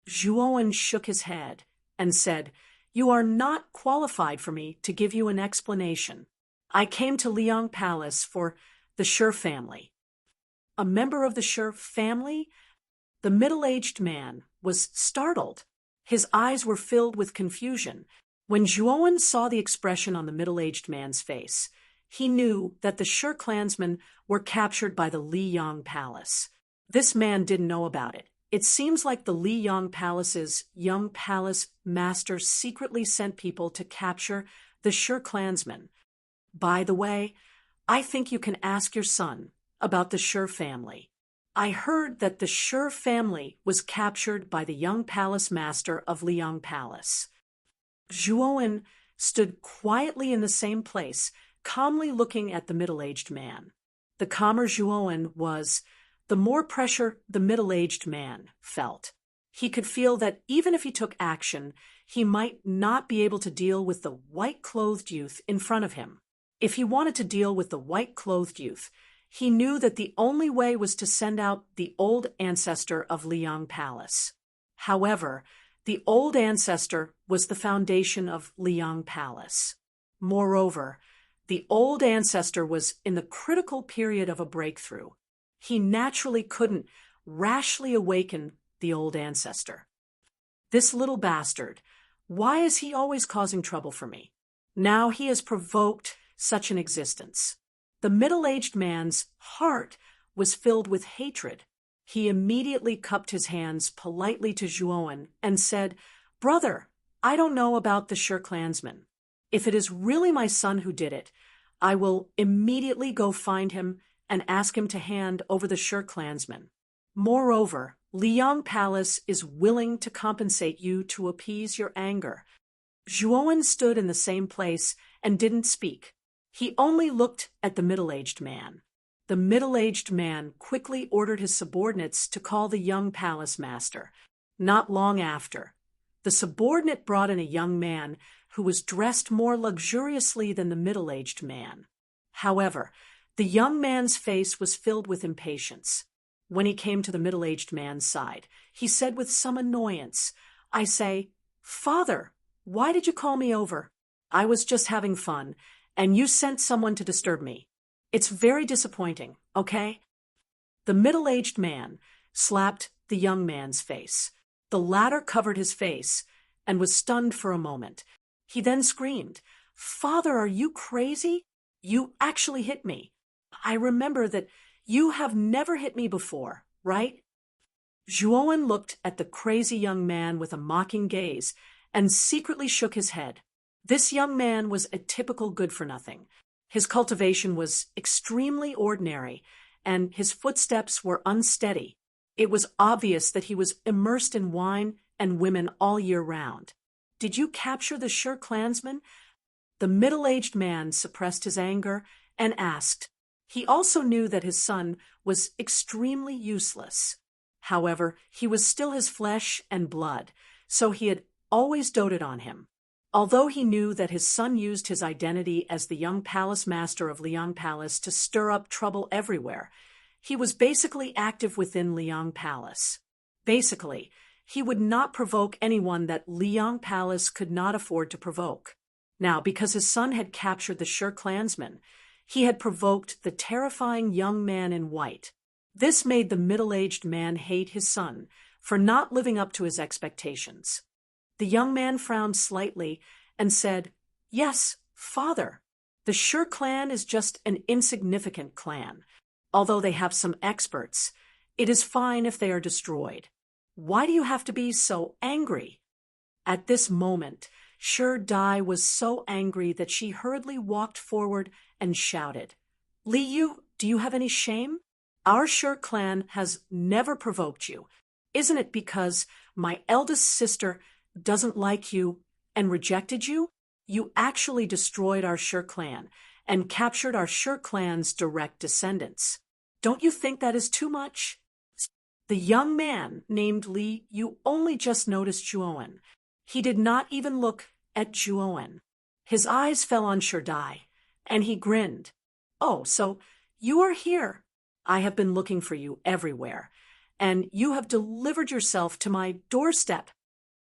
Zhuowen shook his head and said, "You are not qualified for me to give you an explanation. I came to Liang Palace for the Shi family." "A member of the Shi family?" The middle-aged man was startled. His eyes were filled with confusion. When Zhuowen saw the expression on the middle-aged man's face, he knew that the Shi clansmen were captured by the Liang Palace. This man didn't know about it. It seems like the Liang Palace's young palace master secretly sent people to capture the Shi clansmen. "By the way, I think you can ask your son about the Shi family. I heard that the Shi family was captured by the young palace master of Liang Palace." Zhuowen stood quietly in the same place, calmly looking at the middle-aged man. The calmer Zhuowen was, the more pressure the middle-aged man felt. He could feel that even if he took action, he might not be able to deal with the white-clothed youth in front of him. If he wanted to deal with the white-clothed youth, he knew that the only way was to send out the old ancestor of Liang Palace. However, the old ancestor was the foundation of Liang Palace. Moreover, the old ancestor was in the critical period of a breakthrough. He naturally couldn't rashly awaken the old ancestor. "This little bastard, why is he always causing trouble for me? Now he has provoked such an existence." The middle-aged man's heart was filled with hatred. He immediately cupped his hands politely to Zhuowen and said, "Brother, I don't know about the Shi clansmen. If it is really my son who did it, I will immediately go find him and ask him to hand over the Shi clansmen. Moreover, Liang Palace is willing to compensate you to appease your anger." Zhuowen stood in the same place and didn't speak. He only looked at the middle-aged man. The middle-aged man quickly ordered his subordinates to call the young palace master. Not long after, the subordinate brought in a young man who was dressed more luxuriously than the middle-aged man. However, the young man's face was filled with impatience. When he came to the middle-aged man's side, he said with some annoyance, "I say, Father, why did you call me over? I was just having fun, and you sent someone to disturb me. It's very disappointing, okay?" The middle-aged man slapped the young man's face. The latter covered his face and was stunned for a moment. He then screamed, "Father, are you crazy? You actually hit me. I remember that you have never hit me before, right?" Zhuowen looked at the crazy young man with a mocking gaze and secretly shook his head. This young man was a typical good-for-nothing. His cultivation was extremely ordinary, and his footsteps were unsteady. It was obvious that he was immersed in wine and women all year round. "Did you capture the Sher clansman?" The middle-aged man suppressed his anger and asked. He also knew that his son was extremely useless. However, he was still his flesh and blood, so he had always doted on him. Although he knew that his son used his identity as the young palace master of Liang Palace to stir up trouble everywhere, he was basically active within Liang Palace. Basically, he would not provoke anyone that Liang Palace could not afford to provoke. Now, because his son had captured the Sher clansman, he had provoked the terrifying young man in white. This made the middle-aged man hate his son for not living up to his expectations. The young man frowned slightly and said, "Yes, father. The Sher clan is just an insignificant clan. Although they have some experts, it is fine if they are destroyed. Why do you have to be so angry?" At this moment, Sher Dai was so angry that she hurriedly walked forward and shouted, "Li Yu, do you have any shame? Our Sher clan has never provoked you. Isn't it because my eldest sister doesn't like you and rejected you? You actually destroyed our Sher clan and captured our Sher clan's direct descendants. Don't you think that is too much?" The young man named Li Yu only just noticed Zhuowen. He did not even look at Zhuowen. His eyes fell on Sher Dai, and he grinned. "Oh, so you are here. I have been looking for you everywhere, and you have delivered yourself to my doorstep."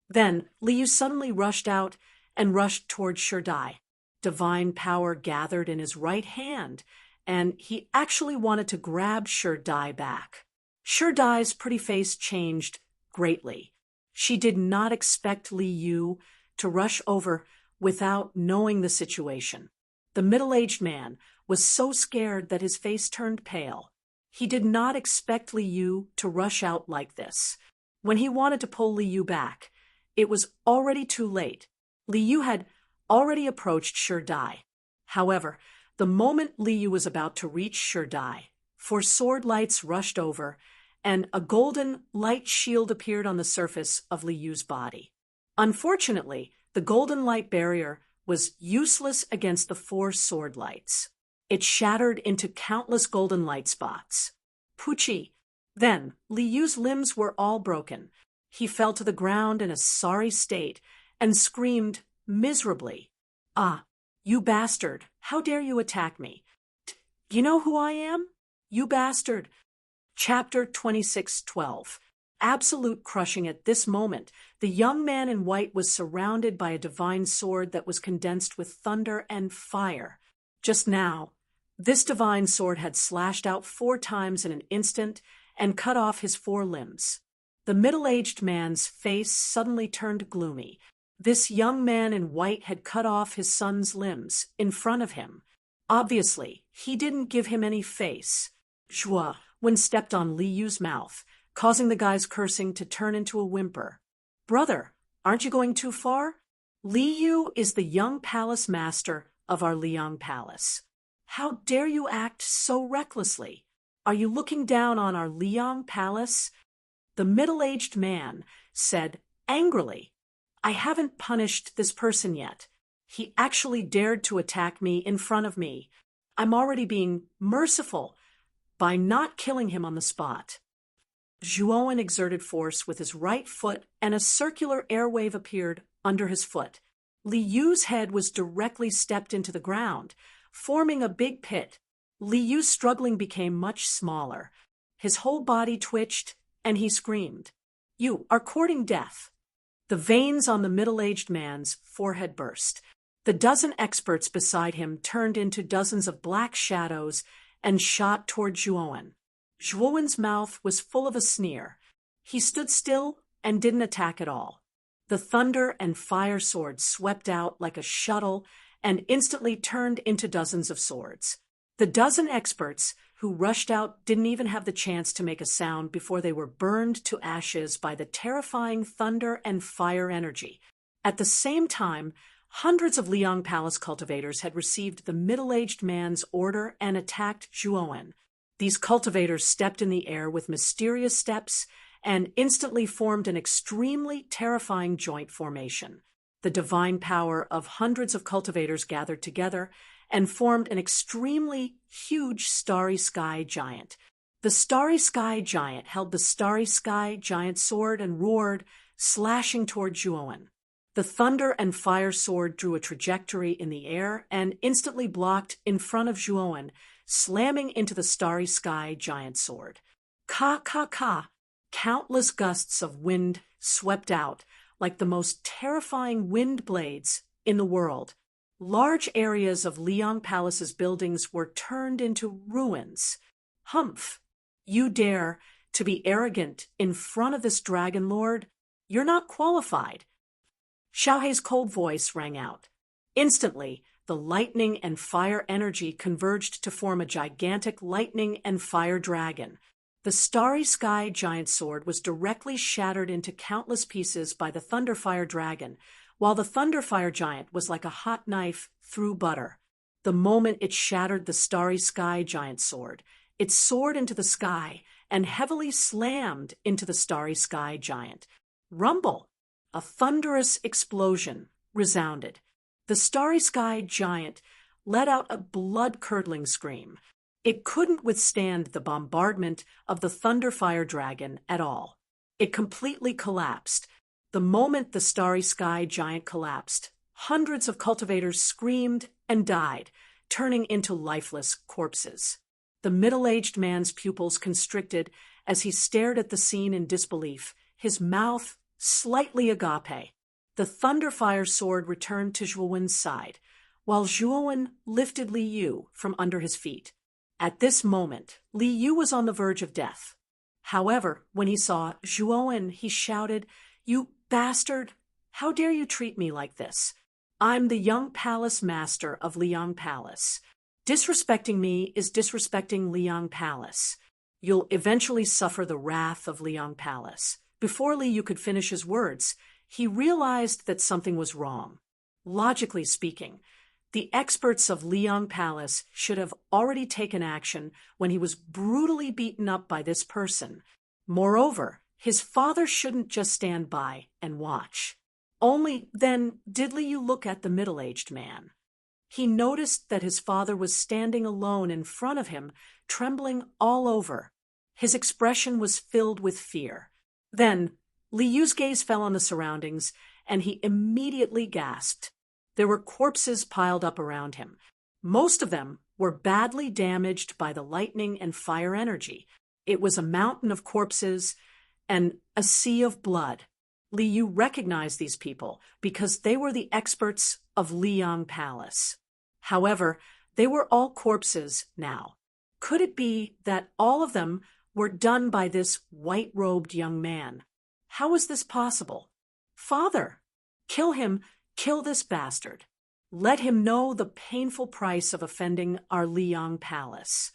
Then Li Yu suddenly rushed out and rushed toward Sher Dai. Divine power gathered in his right hand, and he actually wanted to grab Sher Dai back. Sher Dai's pretty face changed greatly. She did not expect Li Yu to rush over without knowing the situation. The middle-aged man was so scared that his face turned pale. He did not expect Li Yu to rush out like this. When he wanted to pull Li Yu back, it was already too late. Li Yu had already approached Sher Dai. However, the moment Li Yu was about to reach Sher Dai, 4 sword lights rushed over, and a golden light shield appeared on the surface of Li Yu's body. Unfortunately, the golden light barrier was useless against the 4 sword lights. It shattered into countless golden light spots. Puchi! Then Li Yu's limbs were all broken. He fell to the ground in a sorry state and screamed miserably, "Ah, you bastard! How dare you attack me? You know who I am? You bastard!" Chapter 26:12. Absolute crushing. At this moment, the young man in white was surrounded by a divine sword that was condensed with thunder and fire. Just now, this divine sword had slashed out 4 times in an instant and cut off his 4 limbs. The middle-aged man's face suddenly turned gloomy. This young man in white had cut off his son's limbs in front of him. Obviously, he didn't give him any face. Zhuowen stepped on Li Yu's mouth, causing the guy's cursing to turn into a whimper. "Brother, aren't you going too far? Li Yu is the young palace master of our Liang Palace. How dare you act so recklessly? Are you looking down on our Liang Palace?" The middle-aged man said angrily, "I haven't punished this person yet. He actually dared to attack me in front of me. I'm already being merciful. by not killing him on the spot. Zhuowen exerted force with his right foot, and a circular airwave appeared under his foot. Li Yu's head was directly stepped into the ground, forming a big pit. Li Yu's struggling became much smaller. His whole body twitched, and he screamed, "You are courting death." The veins on the middle-aged man's forehead burst. The dozen experts beside him turned into dozens of black shadows and shot toward Zhuowen. Zhuowen's mouth was full of a sneer. He stood still and didn't attack at all. The thunder and fire sword swept out like a shuttle and instantly turned into dozens of swords. The dozen experts who rushed out didn't even have the chance to make a sound before they were burned to ashes by the terrifying thunder and fire energy. At the same time, hundreds of Liang Palace cultivators had received the middle-aged man's order and attacked Zhuowen. These cultivators stepped in the air with mysterious steps and instantly formed an extremely terrifying joint formation. The divine power of hundreds of cultivators gathered together and formed an extremely huge Starry Sky Giant. The Starry Sky Giant held the Starry Sky Giant sword and roared, slashing toward Zhuowen. The thunder and fire sword drew a trajectory in the air and instantly blocked in front of Zhuowen, slamming into the Starry Sky Giant sword. Ka ka ka! Countless gusts of wind swept out, like the most terrifying wind blades in the world. Large areas of Liang Palace's buildings were turned into ruins. Humph! You dare to be arrogant in front of this dragon lord? You're not qualified. Xiaohei's cold voice rang out. Instantly, the lightning and fire energy converged to form a gigantic lightning and fire dragon. The Starry Sky Giant sword was directly shattered into countless pieces by the Thunderfire dragon, while the Thunderfire Giant was like a hot knife through butter. The moment it shattered the Starry Sky Giant sword, it soared into the sky and heavily slammed into the Starry Sky Giant. Rumble! A thunderous explosion resounded. The Starry Sky Giant let out a blood-curdling scream. It couldn't withstand the bombardment of the Thunderfire dragon at all. It completely collapsed. The moment the Starry Sky Giant collapsed, hundreds of cultivators screamed and died, turning into lifeless corpses. The middle-aged man's pupils constricted as he stared at the scene in disbelief, his mouth slightly agape. The Thunderfire sword returned to Zhuowen's side, while Zhuowen lifted Li Yu from under his feet. At this moment, Li Yu was on the verge of death. However, when he saw Zhuowen, he shouted, "You bastard! How dare you treat me like this? I'm the young palace master of Liang Palace. Disrespecting me is disrespecting Liang Palace. You'll eventually suffer the wrath of Liang Palace." Before Li Yu could finish his words, he realized that something was wrong. Logically speaking, the experts of Liang Palace should have already taken action when he was brutally beaten up by this person. Moreover, his father shouldn't just stand by and watch. Only then did Li Yu look at the middle-aged man. He noticed that his father was standing alone in front of him, trembling all over. His expression was filled with fear. Then, Li Yu's gaze fell on the surroundings, and he immediately gasped. There were corpses piled up around him. Most of them were badly damaged by the lightning and fire energy. It was a mountain of corpses and a sea of blood. Li Yu recognized these people because they were the experts of Liang Palace. However, they were all corpses now. Could it be that all of them were done by this white-robed young man? How was this possible? Father, kill him, kill this bastard. Let him know the painful price of offending our Liang Palace.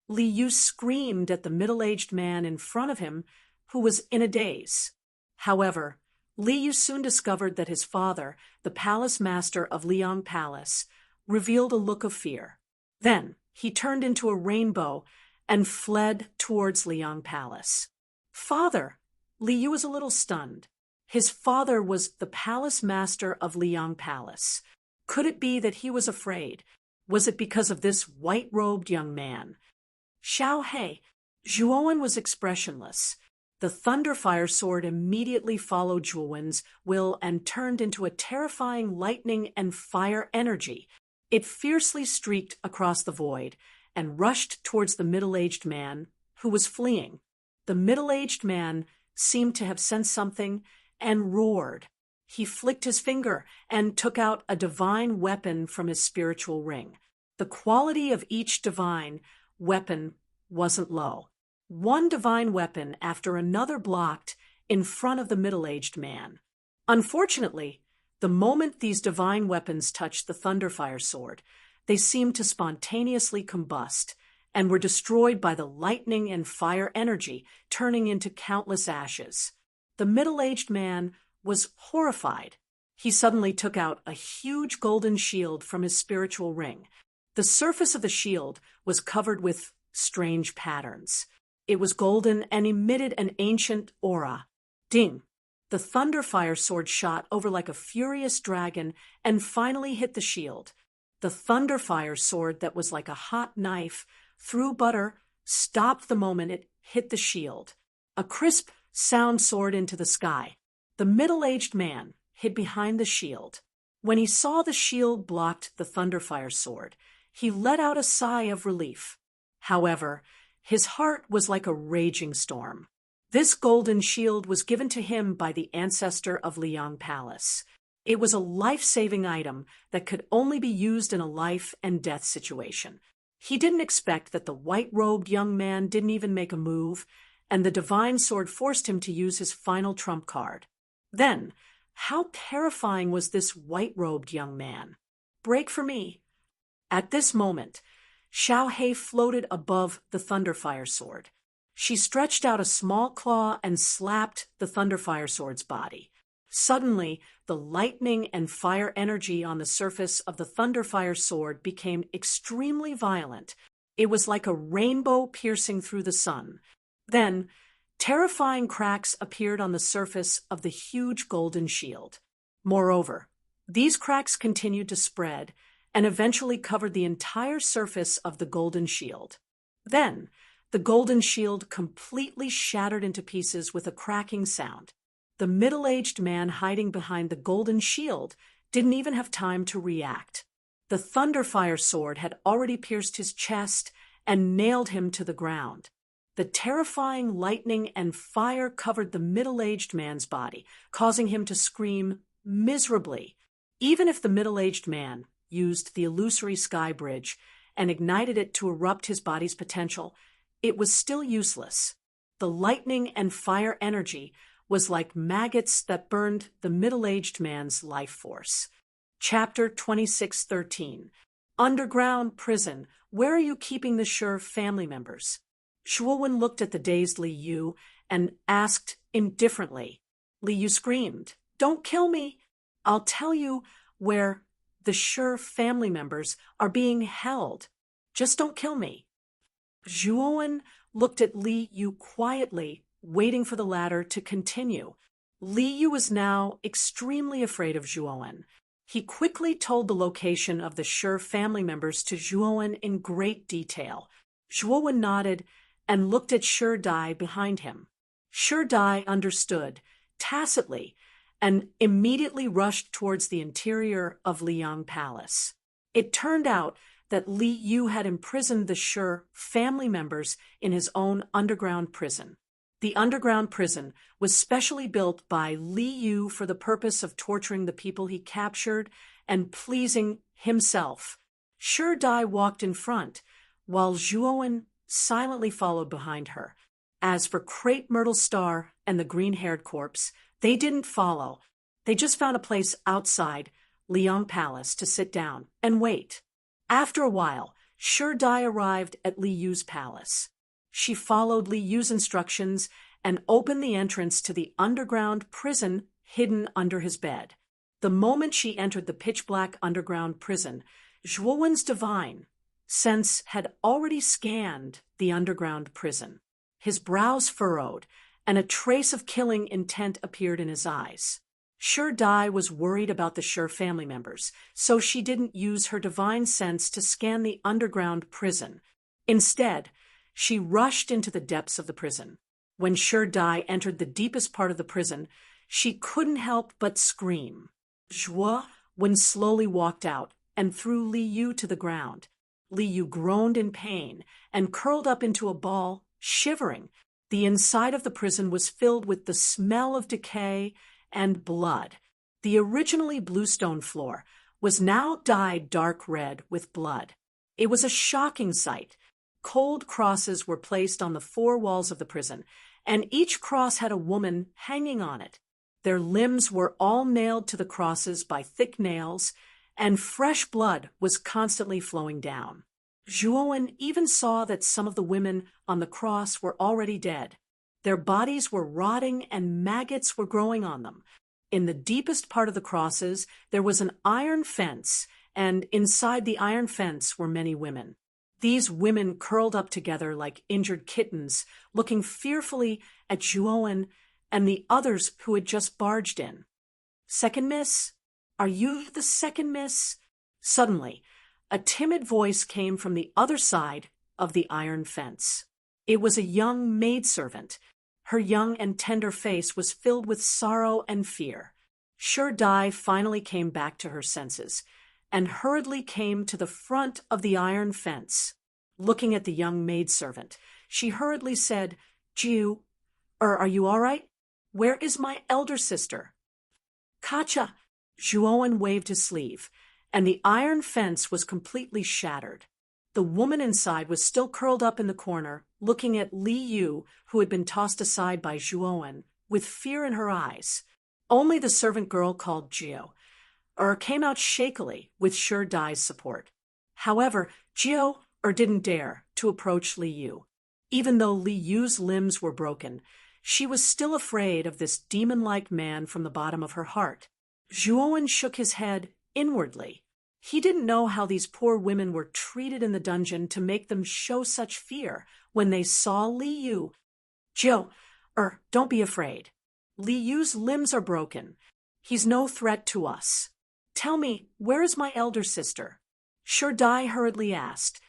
Li Yu screamed at the middle-aged man in front of him, who was in a daze. However, Li Yu soon discovered that his father, the palace master of Liang Palace, revealed a look of fear. Then he turned into a rainbow and fled towards Liang Palace. Father! Li Yu was a little stunned. His father was the palace master of Liang Palace. Could it be that he was afraid? Was it because of this white-robed young man? Xiao He. Zhuowen was expressionless. The Thunderfire sword immediately followed Zhuowen's will and turned into a terrifying lightning and fire energy. It fiercely streaked across the void and rushed towards the middle-aged man, who was fleeing. The middle-aged man seemed to have sensed something and roared. He flicked his finger and took out a divine weapon from his spiritual ring. The quality of each divine weapon wasn't low. One divine weapon after another blocked in front of the middle-aged man. Unfortunately, the moment these divine weapons touched the Thunderfire sword, they seemed to spontaneously combust and were destroyed by the lightning and fire energy, turning into countless ashes. The middle-aged man was horrified. He suddenly took out a huge golden shield from his spiritual ring. The surface of the shield was covered with strange patterns. It was golden and emitted an ancient aura. Ding! The Thunderfire sword shot over like a furious dragon and finally hit the shield. The Thunderfire sword that was like a hot knife through butter stopped the moment it hit the shield. A crisp sound soared into the sky. The middle-aged man hid behind the shield. When he saw the shield blocked the Thunderfire sword, he let out a sigh of relief. However, his heart was like a raging storm. This golden shield was given to him by the ancestor of Liang Palace. It was a life-saving item that could only be used in a life and death situation. He didn't expect that the white-robed young man didn't even make a move, and the divine sword forced him to use his final trump card. Then, how terrifying was this white-robed young man? Break for me. At this moment, Xiao He floated above the Thunderfire sword. She stretched out a small claw and slapped the Thunderfire sword's body. Suddenly, the lightning and fire energy on the surface of the Thunderfire sword became extremely violent. It was like a rainbow piercing through the sun. Then, terrifying cracks appeared on the surface of the huge golden shield. Moreover, these cracks continued to spread and eventually covered the entire surface of the golden shield. Then, the golden shield completely shattered into pieces with a cracking sound. The middle-aged man hiding behind the golden shield didn't even have time to react. The Thunderfire sword had already pierced his chest and nailed him to the ground. The terrifying lightning and fire covered the middle-aged man's body, causing him to scream miserably. Even if the middle-aged man used the illusory sky bridge and ignited it to erupt his body's potential, it was still useless. The lightning and fire energy was like maggots that burned the middle-aged man's life force. Chapter 2613. Underground Prison. Where are you keeping the Shi family members? Zhuowen looked at the dazed Li Yu and asked indifferently. Li Yu screamed, "Don't kill me! I'll tell you where the Shi family members are being held. Just don't kill me." Zhuowen looked at Li Yu quietly, waiting for the latter to continue. Li Yu was now extremely afraid of Zhuowen. He quickly told the location of the Shi family members to Zhuowen in great detail. Zhuowen nodded and looked at Shi Dai behind him. Shi Dai understood, tacitly, and immediately rushed towards the interior of Liang Palace. It turned out that Li Yu had imprisoned the Shi family members in his own underground prison. The underground prison was specially built by Li Yu for the purpose of torturing the people he captured and pleasing himself. Shi Dai walked in front, while Zhuowen silently followed behind her. As for Crepe Myrtle Star and the green-haired corpse, they didn't follow. They just found a place outside Liang Palace to sit down and wait. After a while, Shi Dai arrived at Li Yu's palace. She followed Li Yu's instructions and opened the entrance to the underground prison hidden under his bed. The moment she entered the pitch-black underground prison, Zhuowen's divine sense had already scanned the underground prison. His brows furrowed, and a trace of killing intent appeared in his eyes. Shi Dai was worried about the Shi family members, so she didn't use her divine sense to scan the underground prison. Instead, She rushed into the depths of the prison. When Shi Dai entered the deepest part of the prison, she couldn't help but scream. Zhuo Wen slowly walked out and threw Li Yu to the ground. Li Yu groaned in pain and curled up into a ball, shivering. The inside of the prison was filled with the smell of decay and blood. The originally blue stone floor was now dyed dark red with blood. It was a shocking sight. Cold crosses were placed on the four walls of the prison, and each cross had a woman hanging on it. Their limbs were all nailed to the crosses by thick nails, and fresh blood was constantly flowing down. Zhuowen even saw that some of the women on the cross were already dead. Their bodies were rotting and maggots were growing on them. In the deepest part of the crosses, there was an iron fence, and inside the iron fence were many women. These women curled up together like injured kittens, looking fearfully at Zhuowen and the others who had just barged in. "Second miss? Are you the second miss?" Suddenly, a timid voice came from the other side of the iron fence. It was a young maidservant. Her young and tender face was filled with sorrow and fear. Shi Dai finally came back to her senses and hurriedly came to the front of the iron fence. Looking at the young maidservant, she hurriedly said, Are you all right? Where is my elder sister?" "Kacha!" Zhuowen waved his sleeve, and the iron fence was completely shattered. The woman inside was still curled up in the corner, looking at Li Yu, who had been tossed aside by Zhuowen, with fear in her eyes. Only the servant girl called came out shakily with Shi Dai's support. However, didn't dare to approach Li Yu. Even though Li Yu's limbs were broken, she was still afraid of this demon-like man from the bottom of her heart. Zhuowen shook his head inwardly. He didn't know how these poor women were treated in the dungeon to make them show such fear when they saw Li Yu. Don't be afraid. Li Yu's limbs are broken. He's no threat to us. Tell me, where is my elder sister?" Shi Dai hurriedly asked.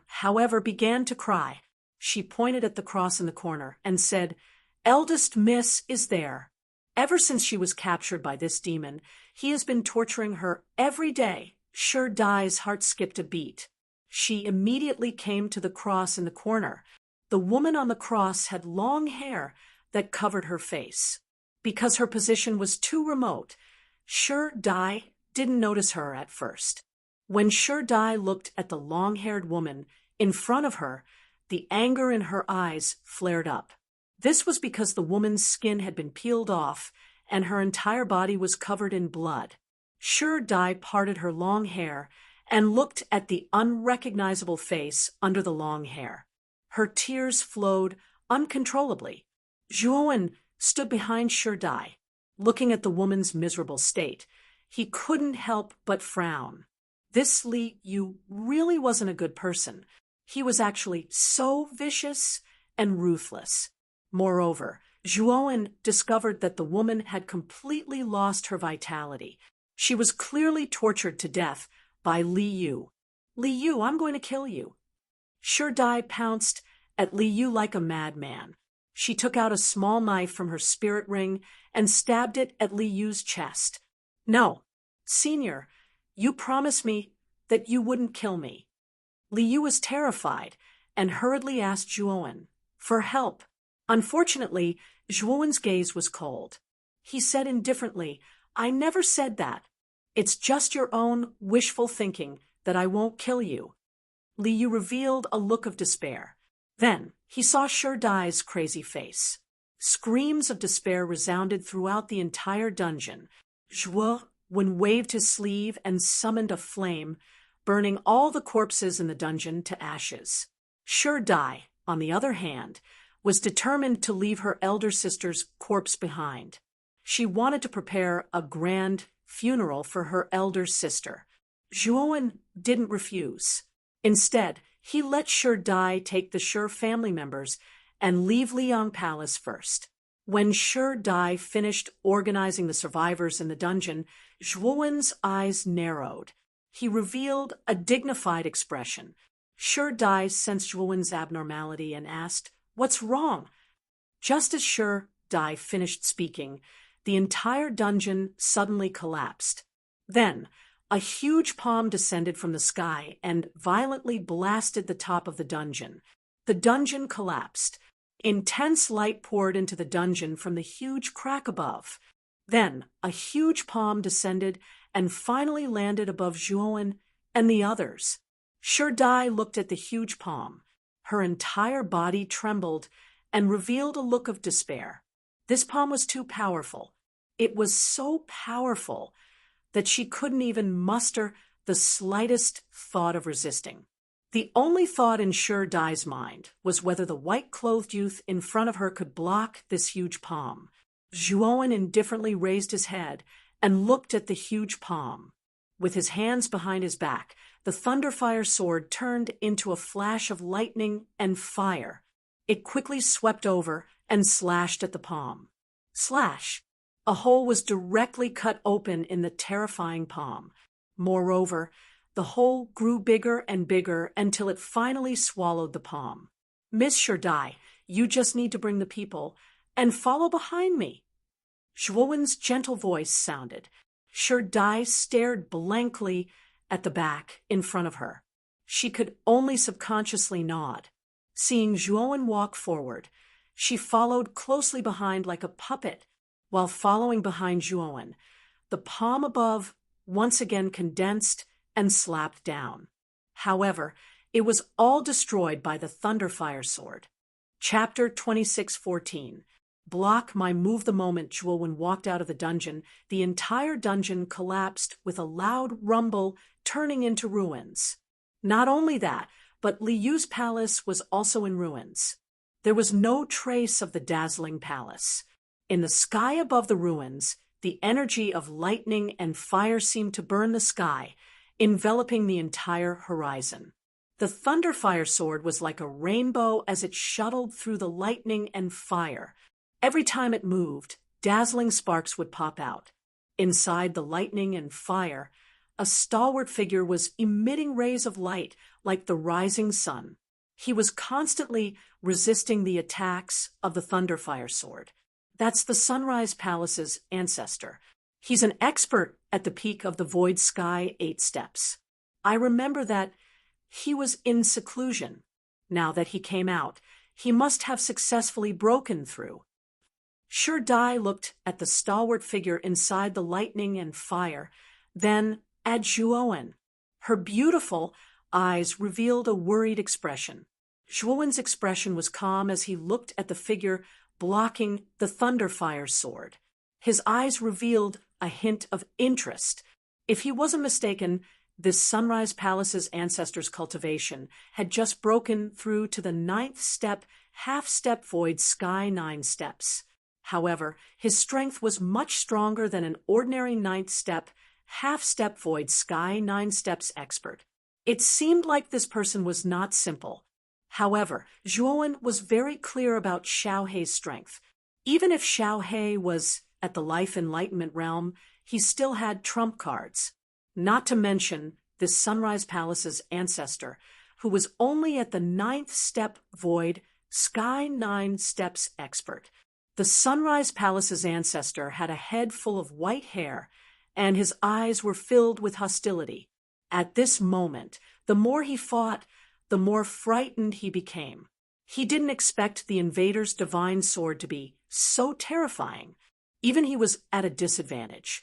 However, began to cry. She pointed at the cross in the corner and said, "Eldest miss is there. Ever since she was captured by this demon, he has been torturing her every day." Shi Dai's heart skipped a beat. She immediately came to the cross in the corner. The woman on the cross had long hair that covered her face. Because her position was too remote, Shi Dai didn't notice her at first. When Shi Dai looked at the long-haired woman in front of her, the anger in her eyes flared up. This was because the woman's skin had been peeled off and her entire body was covered in blood. Shi Dai parted her long hair and looked at the unrecognizable face under the long hair. Her tears flowed uncontrollably. Zhuowen stood behind Shi Dai, looking at the woman's miserable state. He couldn't help but frown. This Li Yu really wasn't a good person. He was actually so vicious and ruthless. Moreover, Zhuowen discovered that the woman had completely lost her vitality. She was clearly tortured to death by Li Yu. "Li Yu, I'm going to kill you." Shi Dai pounced at Li Yu like a madman. She took out a small knife from her spirit ring and stabbed it at Li Yu's chest. "No, Senior, you promised me that you wouldn't kill me." Li Yu was terrified and hurriedly asked Zhuowen for help. Unfortunately, Zhuowen's gaze was cold. He said indifferently, "I never said that. It's just your own wishful thinking that I won't kill you." Li Yu revealed a look of despair. Then he saw Shi Dai's crazy face. Screams of despair resounded throughout the entire dungeon. Zhuowen waved his sleeve and summoned a flame, burning all the corpses in the dungeon to ashes. Shi Dai, on the other hand, was determined to leave her elder sister's corpse behind. She wanted to prepare a grand funeral for her elder sister. Zhuowen didn't refuse. Instead, he let Shi Dai take the Shi family members and leave Liang Palace first. When Shi Dai finished organizing the survivors in the dungeon, Zhuowen's eyes narrowed. He revealed a dignified expression. Sure Dai sensed Zhuowen's abnormality and asked, "What's wrong?" Just as Sure Dai finished speaking, the entire dungeon suddenly collapsed. Then, a huge palm descended from the sky and violently blasted the top of the dungeon. The dungeon collapsed. Intense light poured into the dungeon from the huge crack above. Then, a huge palm descended and finally landed above Zhuowen and the others. Sure Dai looked at the huge palm. Her entire body trembled and revealed a look of despair. This palm was too powerful. It was so powerful that she couldn't even muster the slightest thought of resisting. The only thought in Sure Dai's mind was whether the white-clothed youth in front of her could block this huge palm. Zhuowen indifferently raised his head and looked at the huge palm. With his hands behind his back, the Thunderfire sword turned into a flash of lightning and fire. It quickly swept over and slashed at the palm. Slash! A hole was directly cut open in the terrifying palm. Moreover, the hole grew bigger and bigger until it finally swallowed the palm. "Miss Sure Dai, you just need to bring the people and follow behind me." Zhuowen's gentle voice sounded. Sure Dai stared blankly at the back in front of her. She could only subconsciously nod. Seeing Zhuowen walk forward, she followed closely behind like a puppet. While following behind Zhuowen, the palm above once again condensed and slapped down. However, it was all destroyed by the Thunderfire sword. Chapter 26:14. Block my move. The moment Zhuowen walked out of the dungeon, the entire dungeon collapsed with a loud rumble, turning into ruins. Not only that, but Li Yu's palace was also in ruins. There was no trace of the dazzling palace. In the sky above the ruins, the energy of lightning and fire seemed to burn the sky, enveloping the entire horizon. The Thunderfire sword was like a rainbow as it shuttled through the lightning and fire. Every time it moved, dazzling sparks would pop out. Inside the lightning and fire, a stalwart figure was emitting rays of light like the rising sun. He was constantly resisting the attacks of the Thunderfire sword. That's the Sunrise Palace's ancestor. He's an expert at the peak of the Void Sky 8 steps. I remember that he was in seclusion. Now that he came out, he must have successfully broken through. Sure Dai looked at the stalwart figure inside the lightning and fire, then at Zhuowen. Her beautiful eyes revealed a worried expression. Zhuowen's expression was calm as he looked at the figure blocking the Thunderfire sword. His eyes revealed a hint of interest. If he wasn't mistaken, this Sunrise Palace's ancestors' cultivation had just broken through to the 9th step, half-step Void Sky 9 steps. However, his strength was much stronger than an ordinary 9th step, half-step Void Sky 9 steps expert. It seemed like this person was not simple. However, Zhuowen was very clear about Xiaohei's strength. Even if Xiaohei was at the life enlightenment realm, he still had trump cards. Not to mention this Sunrise Palace's ancestor, who was only at the 9th step Void Sky 9 steps expert. The Sunrise Palace's ancestor had a head full of white hair, and his eyes were filled with hostility. At this moment, the more he fought, the more frightened he became. He didn't expect the invader's divine sword to be so terrifying. Even he was at a disadvantage.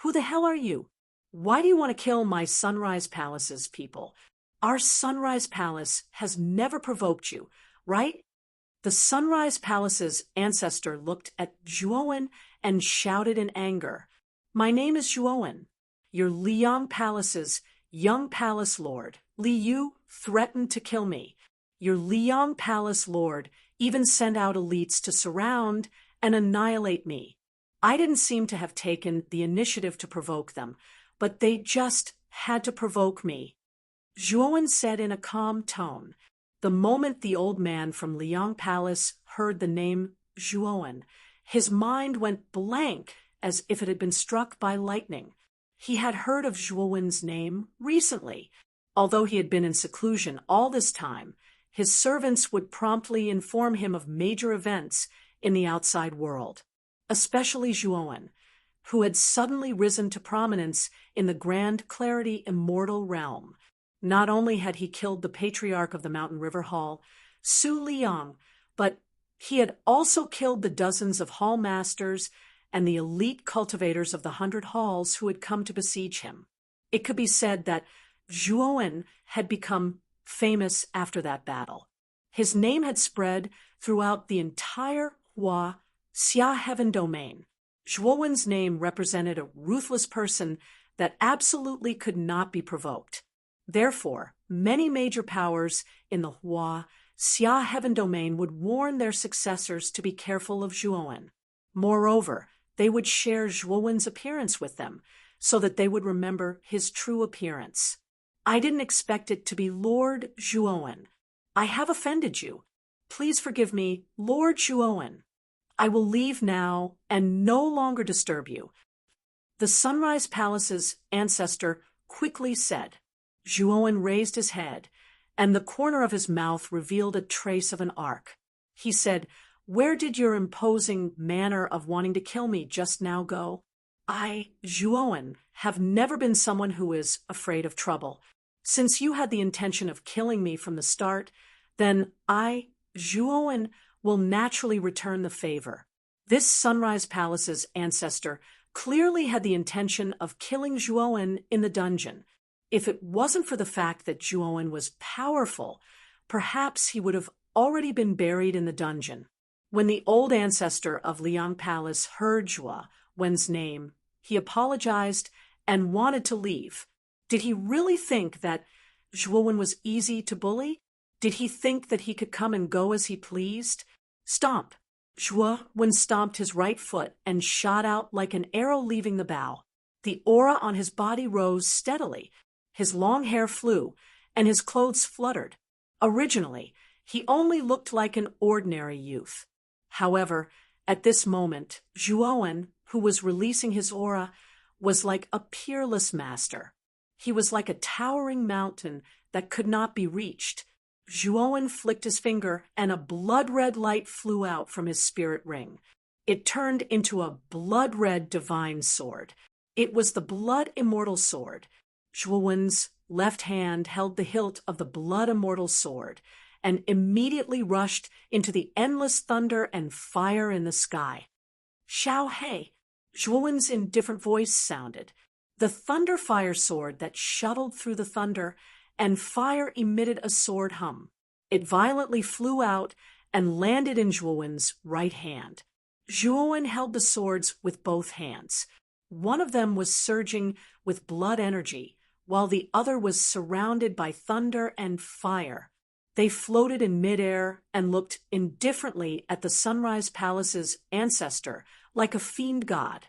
"Who the hell are you? Why do you want to kill my Sunrise Palace's people? Our Sunrise Palace has never provoked you, right?" The Sunrise Palace's ancestor looked at Zhuowen and shouted in anger, "My name is Zhuowen, your Liyang Palace's young palace lord. Li Yu threatened to kill me. Your Liyang Palace lord even sent out elites to surround and annihilate me. I didn't seem to have taken the initiative to provoke them, but they just had to provoke me," Zhuowen said in a calm tone. The moment the old man from Liyang Palace heard the name Zhuowen, his mind went blank as if it had been struck by lightning. He had heard of Zhuowen's name recently. Although he had been in seclusion all this time, his servants would promptly inform him of major events in the outside world, especially Zhuowen, who had suddenly risen to prominence in the Grand Clarity immortal realm. Not only had he killed the patriarch of the Mountain River Hall, Su Liang, but he had also killed the dozens of hall masters and the elite cultivators of the 100 halls who had come to besiege him. It could be said that Zhuowen had become famous after that battle. His name had spread throughout the entire Hua Xia Heaven domain. Zhuowen's name represented a ruthless person that absolutely could not be provoked. Therefore, many major powers in the Hua Xia Heaven domain would warn their successors to be careful of Zhuowen. Moreover, they would share Zhuowen's appearance with them, so that they would remember his true appearance. I didn't expect it to be Lord Zhuowen. I have offended you. Please forgive me, Lord Zhuowen. I will leave now and no longer disturb you. The Sunrise Palace's ancestor quickly said. Zhuowen raised his head, and the corner of his mouth revealed a trace of an arc. He said, "Where did your imposing manner of wanting to kill me just now go?" I, Zhuowen, have never been someone who is afraid of trouble. Since you had the intention of killing me from the start, then I, Zhuowen, will naturally return the favor. This Sunrise Palace's ancestor clearly had the intention of killing Zhuowen in the dungeon. If it wasn't for the fact that Zhuowen was powerful, perhaps he would have already been buried in the dungeon. When the old ancestor of Liang Palace heard Zhuowen's name, he apologized and wanted to leave. Did he really think that Zhuowen was easy to bully? Did he think that he could come and go as he pleased? Stomp! Zhuowen stomped his right foot and shot out like an arrow leaving the bow. The aura on his body rose steadily. His long hair flew, and his clothes fluttered. Originally, he only looked like an ordinary youth. However, at this moment, Zhuowen, who was releasing his aura, was like a peerless master. He was like a towering mountain that could not be reached. Zhuowen flicked his finger, and a blood-red light flew out from his spirit ring. It turned into a blood-red divine sword. It was the blood immortal sword. Zhuowen's left hand held the hilt of the blood immortal sword, and immediately rushed into the endless thunder and fire in the sky. Xiao Hei, Zhuowen's indifferent voice sounded. The thunder fire sword that shuttled through the thunder, and fire emitted a sword hum. It violently flew out and landed in Zhuowen's right hand. Zhuowen held the swords with both hands. One of them was surging with blood energy, while the other was surrounded by thunder and fire. They floated in midair and looked indifferently at the Sunrise Palace's ancestor, like a fiend god.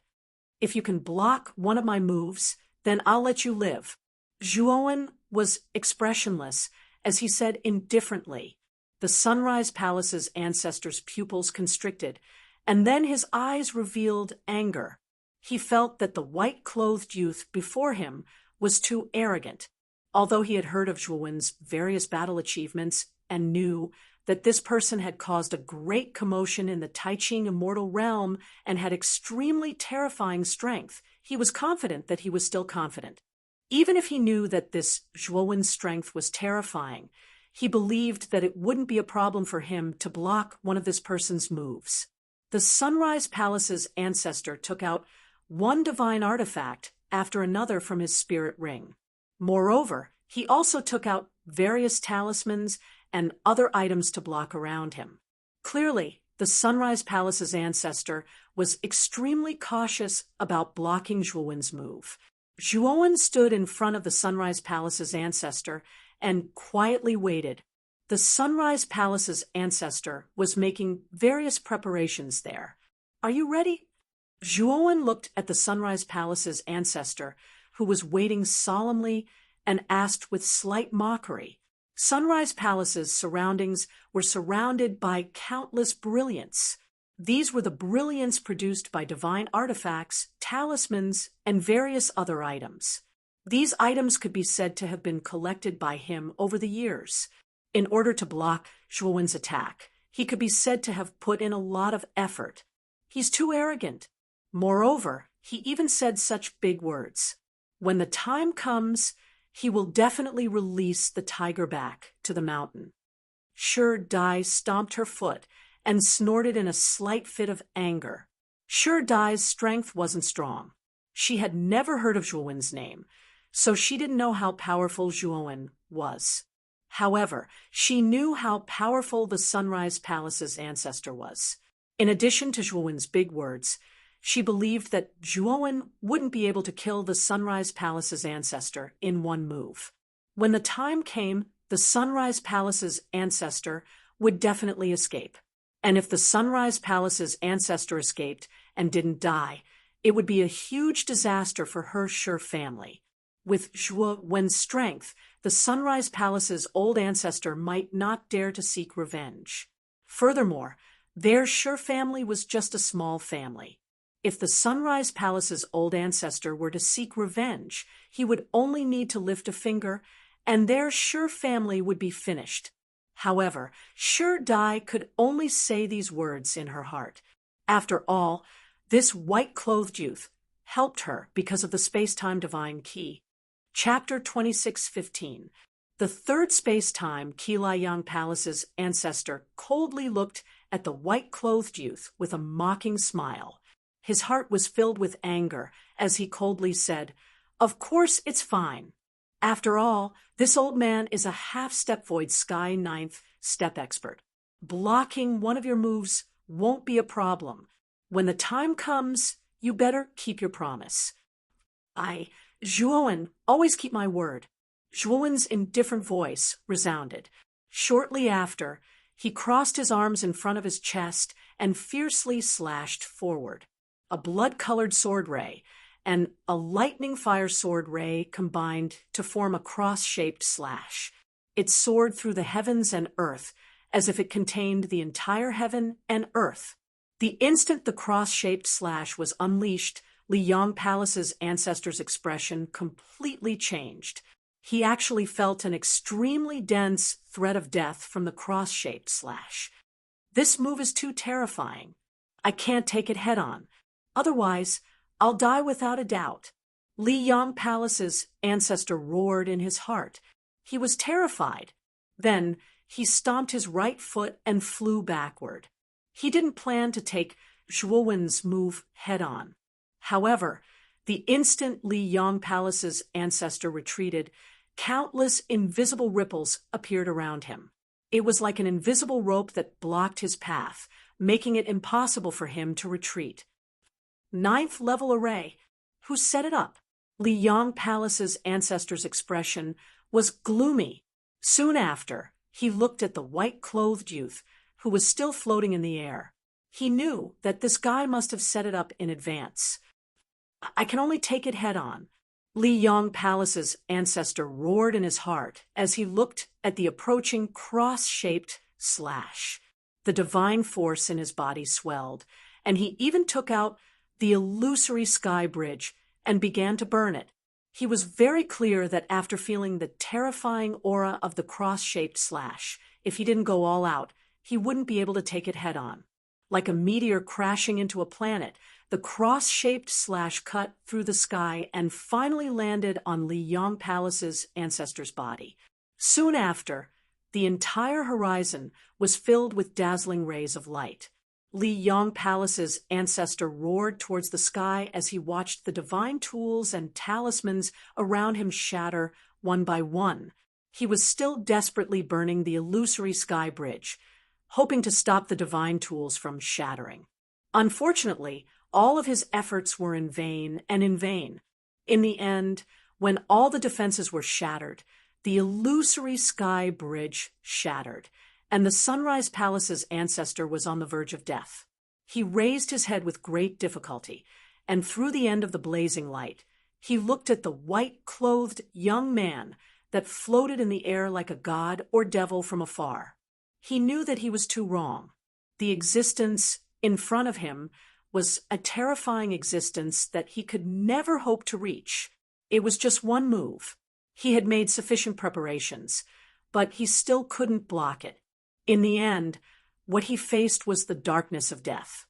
"If you can block one of my moves, then I'll let you live." Zhuowen was expressionless as he said indifferently. The Sunrise Palace's ancestor's pupils constricted, and then his eyes revealed anger. He felt that the white-clothed youth before him was too arrogant. Although he had heard of Zhuowen's various battle achievements and knew that this person had caused a great commotion in the Taiqing immortal realm and had extremely terrifying strength, he was confident that he was still confident. Even if he knew that this Zhuowen's strength was terrifying, he believed that it wouldn't be a problem for him to block one of this person's moves. The Sunrise Palace's ancestor took out one divine artifact after another from his spirit ring. Moreover, he also took out various talismans and other items to block around him. Clearly, the Sunrise Palace's ancestor was extremely cautious about blocking Zhuowen's move. Zhuowen stood in front of the Sunrise Palace's ancestor and quietly waited. The Sunrise Palace's ancestor was making various preparations there. "Are you ready?" Zhuowen looked at the Sunrise Palace's ancestor, who was waiting solemnly, and asked with slight mockery. Sunrise Palace's surroundings were surrounded by countless brilliance. These were the brilliance produced by divine artifacts, talismans, and various other items. These items could be said to have been collected by him over the years. In order to block Zhuowen's attack, he could be said to have put in a lot of effort. He's too arrogant. Moreover, he even said such big words. When the time comes, he will definitely release the tiger back to the mountain. Shi Dai stomped her foot and snorted in a slight fit of anger. Shi Dai's strength wasn't strong. She had never heard of Zhuowen's name, so she didn't know how powerful Zhuowen was. However, she knew how powerful the Sunrise Palace's ancestor was. In addition to Zhuowen's big words, she believed that Zhuowen wouldn't be able to kill the Sunrise Palace's ancestor in one move. When the time came, the Sunrise Palace's ancestor would definitely escape. And if the Sunrise Palace's ancestor escaped and didn't die, it would be a huge disaster for her Shi family. With Zhuowen's strength, the Sunrise Palace's old ancestor might not dare to seek revenge. Furthermore, their Shi family was just a small family. If the Sunrise Palace's old ancestor were to seek revenge, he would only need to lift a finger, and their Shi family would be finished. However, Shi Dai could only say these words in her heart. After all, this white-clothed youth helped her because of the space-time divine key. Chapter 26:15. The third space-time Qilayang Palace's ancestor coldly looked at the white-clothed youth with a mocking smile. His heart was filled with anger as he coldly said, "Of course it's fine. After all, this old man is a half-step void sky ninth step expert. Blocking one of your moves won't be a problem. When the time comes, you better keep your promise." Zhuowen, always keep my word." Zhuowen's indifferent voice resounded. Shortly after, he crossed his arms in front of his chest and fiercely slashed forward. A blood-colored sword ray and a lightning fire sword ray combined to form a cross-shaped slash. It soared through the heavens and earth as if it contained the entire heaven and earth. The instant the cross-shaped slash was unleashed, Liyang Palace's ancestor's expression completely changed. He actually felt an extremely dense threat of death from the cross-shaped slash. "This move is too terrifying. I can't take it head-on. Otherwise, I'll die without a doubt." Liyang Palace's ancestor roared in his heart. He was terrified. Then he stomped his right foot and flew backward. He didn't plan to take Zhuowen's move head-on. However, the instant Liyang Palace's ancestor retreated, countless invisible ripples appeared around him. It was like an invisible rope that blocked his path, making it impossible for him to retreat. Ninth level array. Who set it up? Liyang Palace's ancestor's expression was gloomy. Soon after, he looked at the white-clothed youth, who was still floating in the air. He knew that this guy must have set it up in advance. "I can only take it head-on." Liyang Palace's ancestor roared in his heart as he looked at the approaching cross-shaped slash. The divine force in his body swelled, and he even took out the illusory sky bridge and began to burn it. He was very clear that after feeling the terrifying aura of the cross-shaped slash, if he didn't go all out, he wouldn't be able to take it head-on. Like a meteor crashing into a planet, the cross-shaped slash cut through the sky and finally landed on Liyang Palace's ancestor's body. Soon after, the entire horizon was filled with dazzling rays of light. Liyang Palace's ancestor roared towards the sky as he watched the divine tools and talismans around him shatter one by one. He was still desperately burning the illusory sky bridge, hoping to stop the divine tools from shattering. Unfortunately, all of his efforts were in vain and in vain. In the end, when all the defenses were shattered, the illusory sky bridge shattered, and the Sunrise Palace's ancestor was on the verge of death. He raised his head with great difficulty, and through the end of the blazing light, he looked at the white-clothed young man that floated in the air like a god or devil from afar. He knew that he was too wrong. The existence in front of him was a terrifying existence that he could never hope to reach. It was just one move. He had made sufficient preparations, but he still couldn't block it. In the end, what he faced was the darkness of death.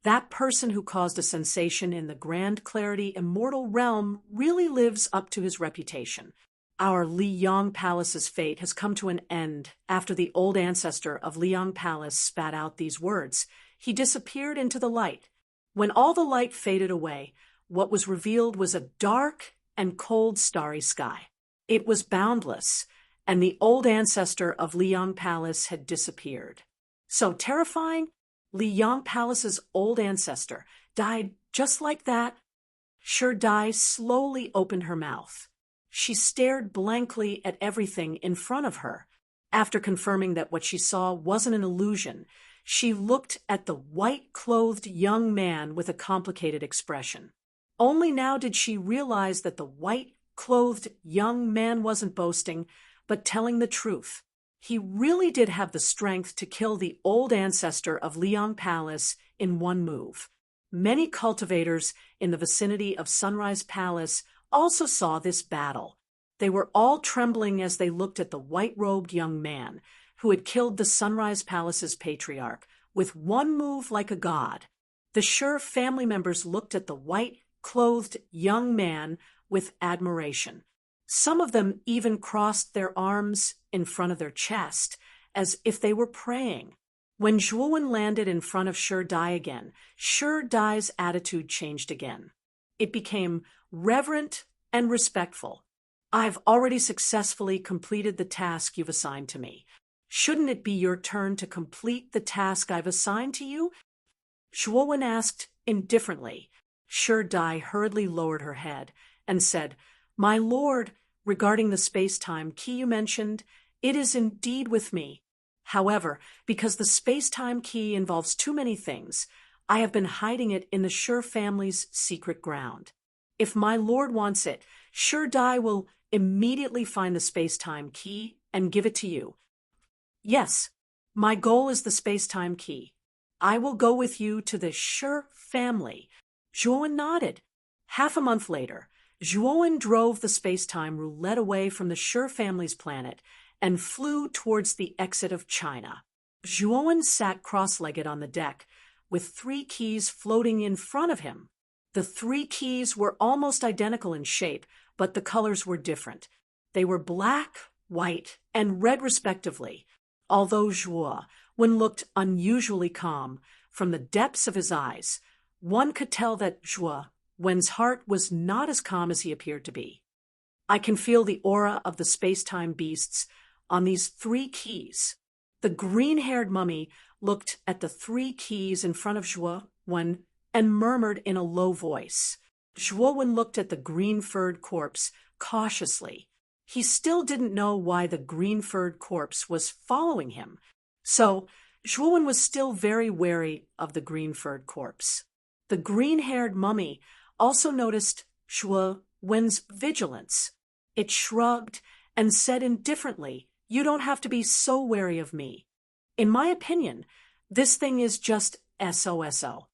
That person who caused a sensation in the grand clarity immortal realm really lives up to his reputation. Our Liyang Palace's fate has come to an end after the old ancestor of Liyang Palace spat out these words. He disappeared into the light. When all the light faded away, what was revealed was a dark and cold starry sky. It was boundless, and the old ancestor of Liyang Palace had disappeared. So terrifying, Liyang Palace's old ancestor died just like that. Dai slowly opened her mouth. She stared blankly at everything in front of her. After confirming that what she saw wasn't an illusion, she looked at the white-clothed young man with a complicated expression. Only now did she realize that the white-clothed young man wasn't boasting, but telling the truth. He really did have the strength to kill the old ancestor of Liyang Palace in one move. Many cultivators in the vicinity of Sunrise Palace also saw this battle. They were all trembling as they looked at the white-robed young man who had killed the Sunrise Palace's patriarch with one move like a god. The Sure family members looked at the white-clothed young man with admiration. Some of them even crossed their arms in front of their chest as if they were praying. When Zhuowen landed in front of Dai again, Dai's attitude changed again. It became reverent and respectful. I've already successfully completed the task you've assigned to me. Shouldn't it be your turn to complete the task I've assigned to you? Zhuowen asked indifferently. Dai hurriedly lowered her head and said, My lord, regarding the space-time key you mentioned, it is indeed with me. However, because the space-time key involves too many things, I have been hiding it in the Sure family's secret ground. If my lord wants it, Dai will immediately find the space-time key and give it to you. Yes, my goal is the space-time key. I will go with you to the Sure family. Zhuowen nodded. Half a month later, Zhuowen drove the space-time roulette away from the Sure family's planet and flew towards the exit of China. Zhuowen sat cross-legged on the deck, with 3 keys floating in front of him. The 3 keys were almost identical in shape, but the colors were different. They were black, white, and red respectively. Although Zhuowen looked unusually calm, from the depths of his eyes, one could tell that Zhuowen's heart was not as calm as he appeared to be. I can feel the aura of the space-time beasts on these 3 keys. The green-haired mummy looked at the 3 keys in front of Zhuowen and murmured in a low voice. Zhuowen looked at the green-furred corpse cautiously. He still didn't know why the green-furred corpse was following him, so Zhuowen was still very wary of the green-furred corpse. The green-haired mummy also noticed Zhuowen's vigilance. It shrugged and said indifferently, You don't have to be so wary of me. In my opinion, this thing is just SOSO.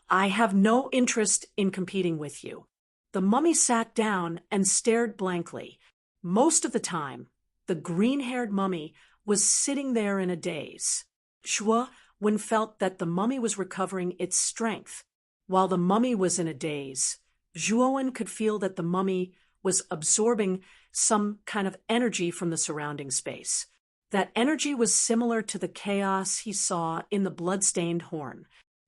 I have no interest in competing with you. The mummy sat down and stared blankly. Most of the time, the green-haired mummy was sitting there in a daze. Zhuowen felt that the mummy was recovering its strength. While the mummy was in a daze, Zhuowen could feel that the mummy was absorbing some kind of energy from the surrounding space. That energy was similar to the chaos he saw in the blood-stained horn.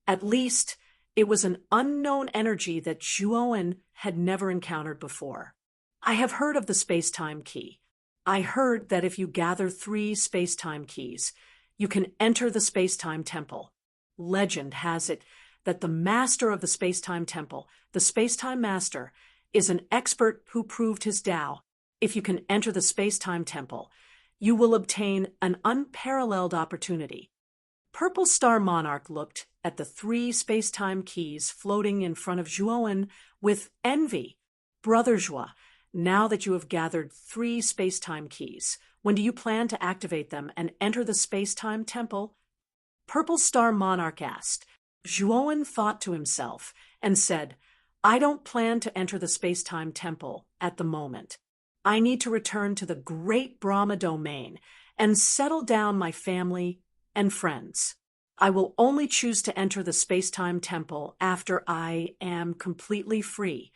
At least, it was an unknown energy that Zhuowen had never encountered before. I have heard of the space-time key. I heard that if you gather 3 space-time keys, you can enter the space-time temple. Legend has it that the master of the space-time temple, the space-time master, is an expert who proved his Tao. If you can enter the space-time temple, you will obtain an unparalleled opportunity. Purple Star Monarch looked at the 3 space-time keys floating in front of Zhuowen with envy. Brother Zhuo, now that you have gathered 3 space-time keys, when do you plan to activate them and enter the space-time temple? Purple Star Monarch asked. Zhuowen thought to himself and said, I don't plan to enter the space-time temple at the moment. I need to return to the great Brahma domain and settle down my family and friends. I will only choose to enter the space-time temple after I am completely free,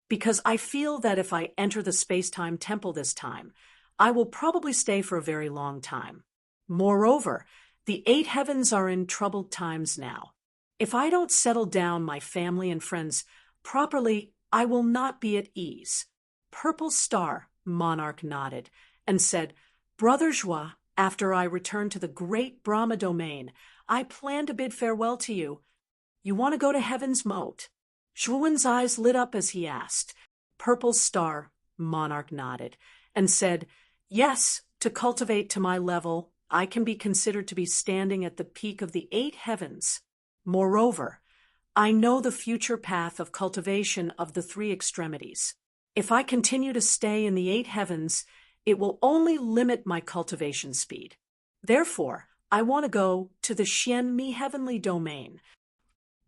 because I feel that if I enter the space-time temple this time, I will probably stay for a very long time. Moreover, the 8 heavens are in troubled times now. If I don't settle down my family and friends properly, I will not be at ease. Purple Star Monarch nodded and said, Brother Joie, after I return to the great Brahma domain, I plan to bid farewell to you. You want to go to Heaven's Moat? Zhuowen's eyes lit up as he asked. Purple Star Monarch nodded and said, Yes, to cultivate to my level, I can be considered to be standing at the peak of the 8 heavens. Moreover, I know the future path of cultivation of the 3 extremities. If I continue to stay in the 8 heavens, it will only limit my cultivation speed. Therefore, I want to go to the Xian Mi heavenly domain.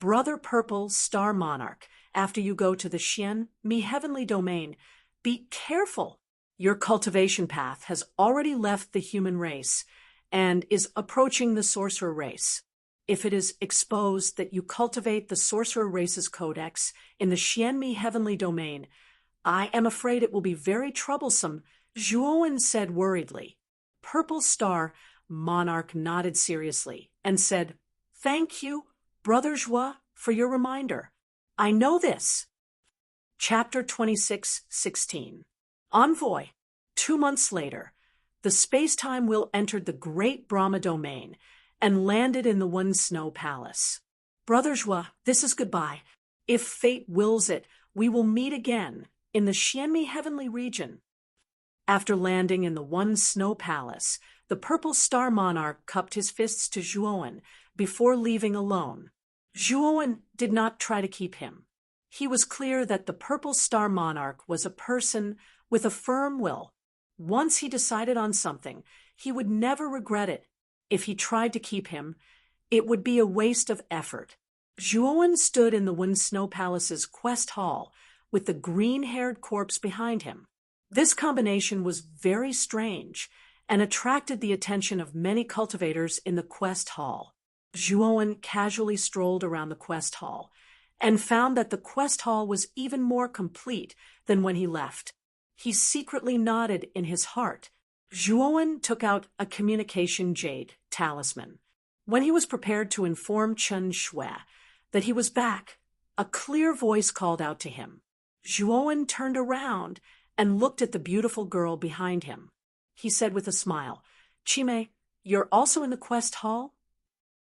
Brother Purple Star Monarch, after you go to the Xian Mi heavenly domain, be careful. Your cultivation path has already left the human race and is approaching the sorcerer race. If it is exposed that you cultivate the sorcerer race's codex in the Xian Mi heavenly domain, I am afraid it will be very troublesome, Zhuowen said worriedly. Purple Star Monarch nodded seriously and said, Thank you, Brother Joie, for your reminder. I know this. Chapter 26:16. Envoy. 2 months later, the space-time wheel entered the great Brahma domain and landed in the One Snow Palace. Brother Joie, this is goodbye. If fate wills it, we will meet again in the Xianmi heavenly region. After landing in the One Snow Palace, the Purple Star Monarch cupped his fists to Zhuowen before leaving alone. Zhuowen did not try to keep him. He was clear that the Purple Star Monarch was a person with a firm will. Once he decided on something, he would never regret it. If he tried to keep him, it would be a waste of effort. Zhuowen stood in the One Snow Palace's quest hall with the green-haired corpse behind him. This combination was very strange and attracted the attention of many cultivators in the quest hall. Zhuowen casually strolled around the quest hall and found that the quest hall was even more complete than when he left. He secretly nodded in his heart. Zhuowen took out a communication jade talisman. When he was prepared to inform Chen Shui that he was back, a clear voice called out to him. Zhuowen turned around and looked at the beautiful girl behind him. He said with a smile, Chime, you're also in the quest hall?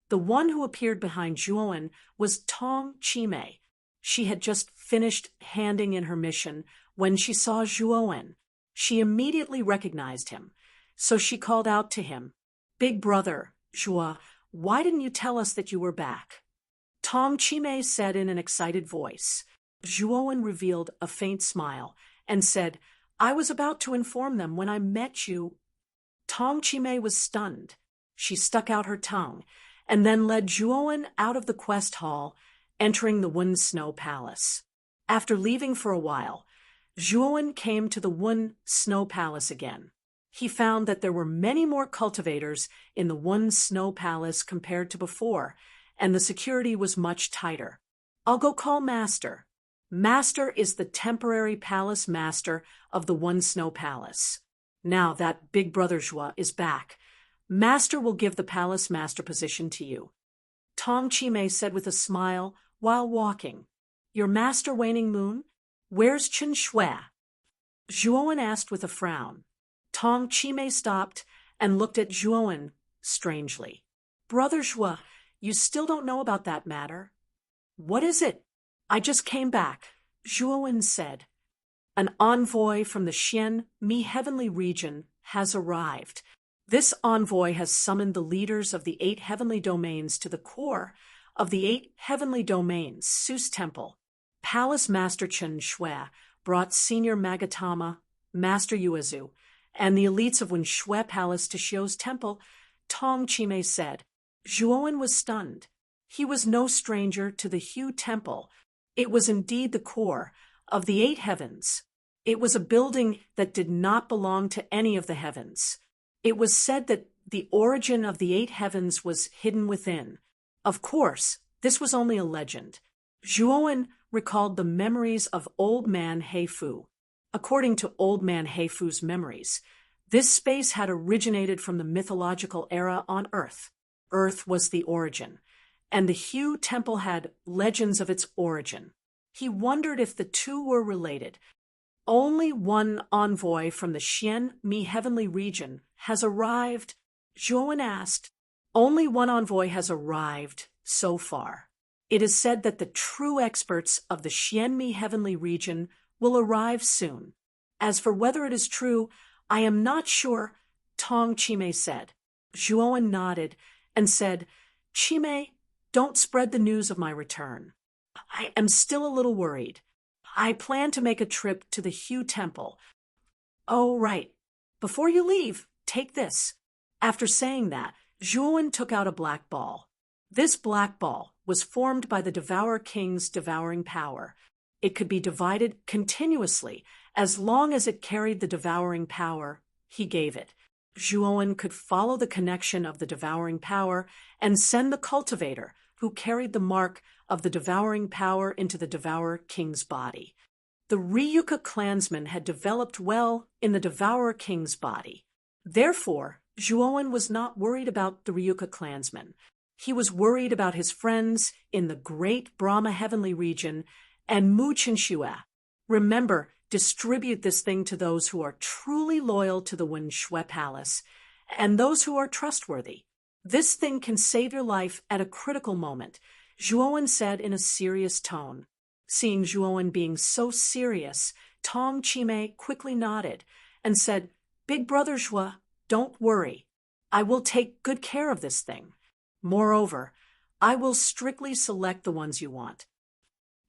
The one who appeared behind Zhuowen was Tong Chime. She had just finished handing in her mission when she saw Zhuowen. She immediately recognized him, so she called out to him, Big brother, Joie, why didn't you tell us that you were back? Tong Chime said in an excited voice. Zhuowen revealed a faint smile and said, I was about to inform them when I met you. Tong Chime was stunned. She stuck out her tongue and then led Zhuowen out of the quest hall, entering the One Snow Palace. After leaving for a while, Zhuowen came to the One Snow Palace again. He found that there were many more cultivators in the One Snow Palace compared to before, and the security was much tighter. I'll go call Master. Master is the temporary palace master of the One Snow Palace. Now that Big Brother Joie is back, Master will give the palace master position to you. Tong Chime said with a smile while walking. Your master Waning Moon? Where's Chen Shui? Zhuowen asked with a frown. Tong Chime stopped and looked at Zhuowen strangely. Brother Joie, you still don't know about that matter? What is it? I just came back, Zhuowen said. An envoy from the Xian Mi heavenly region has arrived. This envoy has summoned the leaders of the 8 heavenly domains to the core of the 8 heavenly domains, Seuss Temple. Palace Master Chen Shui brought Senior Magatama, Master Yuezu, and the elites of Wen Shui Palace to Xiu's temple, Tong Chime said. Zhuowen was stunned. He was no stranger to the Hu Temple, It was indeed the core of the eight heavens. It was a building that did not belong to any of the heavens. It was said that the origin of the eight heavens was hidden within. Of course, this was only a legend. Zhuowen recalled the memories of Old Man Heifu. According to Old Man Heifu's memories, this space had originated from the mythological era on Earth. Earth was the origin, and the Hu Temple had legends of its origin. He wondered if the two were related. Only one envoy from the Xian Mi heavenly region has arrived, Zhuowen asked. Only one envoy has arrived so far. It is said that the true experts of the Xian Mi heavenly region will arrive soon. As for whether it is true, I am not sure, Tong Chimei said. Zhuowen nodded and said, Chimei, don't spread the news of my return. I am still a little worried. I plan to make a trip to the Hu Temple. Oh, right. Before you leave, take this. After saying that, Zhuowen took out a black ball. This black ball was formed by the Devourer King's devouring power. It could be divided continuously as long as it carried the devouring power he gave it. Zhuowen could follow the connection of the devouring power and send the cultivator who carried the mark of the devouring power into the Devourer King's body. The Ryuka clansmen had developed well in the Devourer King's body. Therefore, Zhuowen was not worried about the Ryuka clansmen. He was worried about his friends in the great Brahma heavenly region and Mu Qinshue. Remember, distribute this thing to those who are truly loyal to the Wenxue Palace and those who are trustworthy. This thing can save your life at a critical moment, Zhuowen said in a serious tone. Seeing Zhuowen being so serious, Tong Chimei quickly nodded and said, Big Brother Zhuo, don't worry. I will take good care of this thing. Moreover, I will strictly select the ones you want.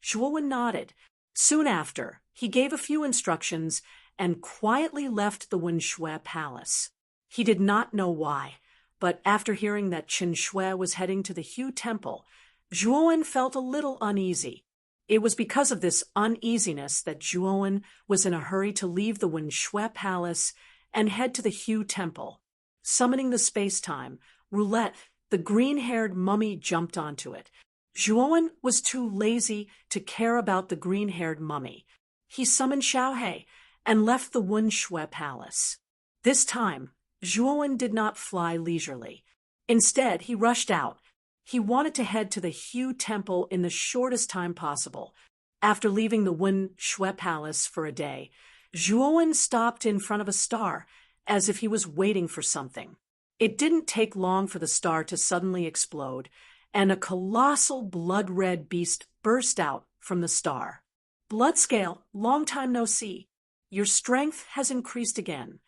Zhuowen nodded. Soon after, he gave a few instructions and quietly left the Wenxue Palace. He did not know why, but after hearing that Qinshue was heading to the Hu Temple, Zhuowen felt a little uneasy. It was because of this uneasiness that Zhuowen was in a hurry to leave the Wenxue Palace and head to the Hu Temple. Summoning the space-time, Roulette, the green-haired mummy, jumped onto it. Zhuowen was too lazy to care about the green-haired mummy. He summoned Xiaohe and left the Wenxue Palace. This time, Zhuowen did not fly leisurely. Instead, he rushed out. He wanted to head to the Hu Temple in the shortest time possible. After leaving the Wenxue Palace for a day, Zhuowen stopped in front of a star, as if he was waiting for something. It didn't take long for the star to suddenly explode, and a colossal blood-red beast burst out from the star. Bloodscale, long time no see. Your strength has increased again.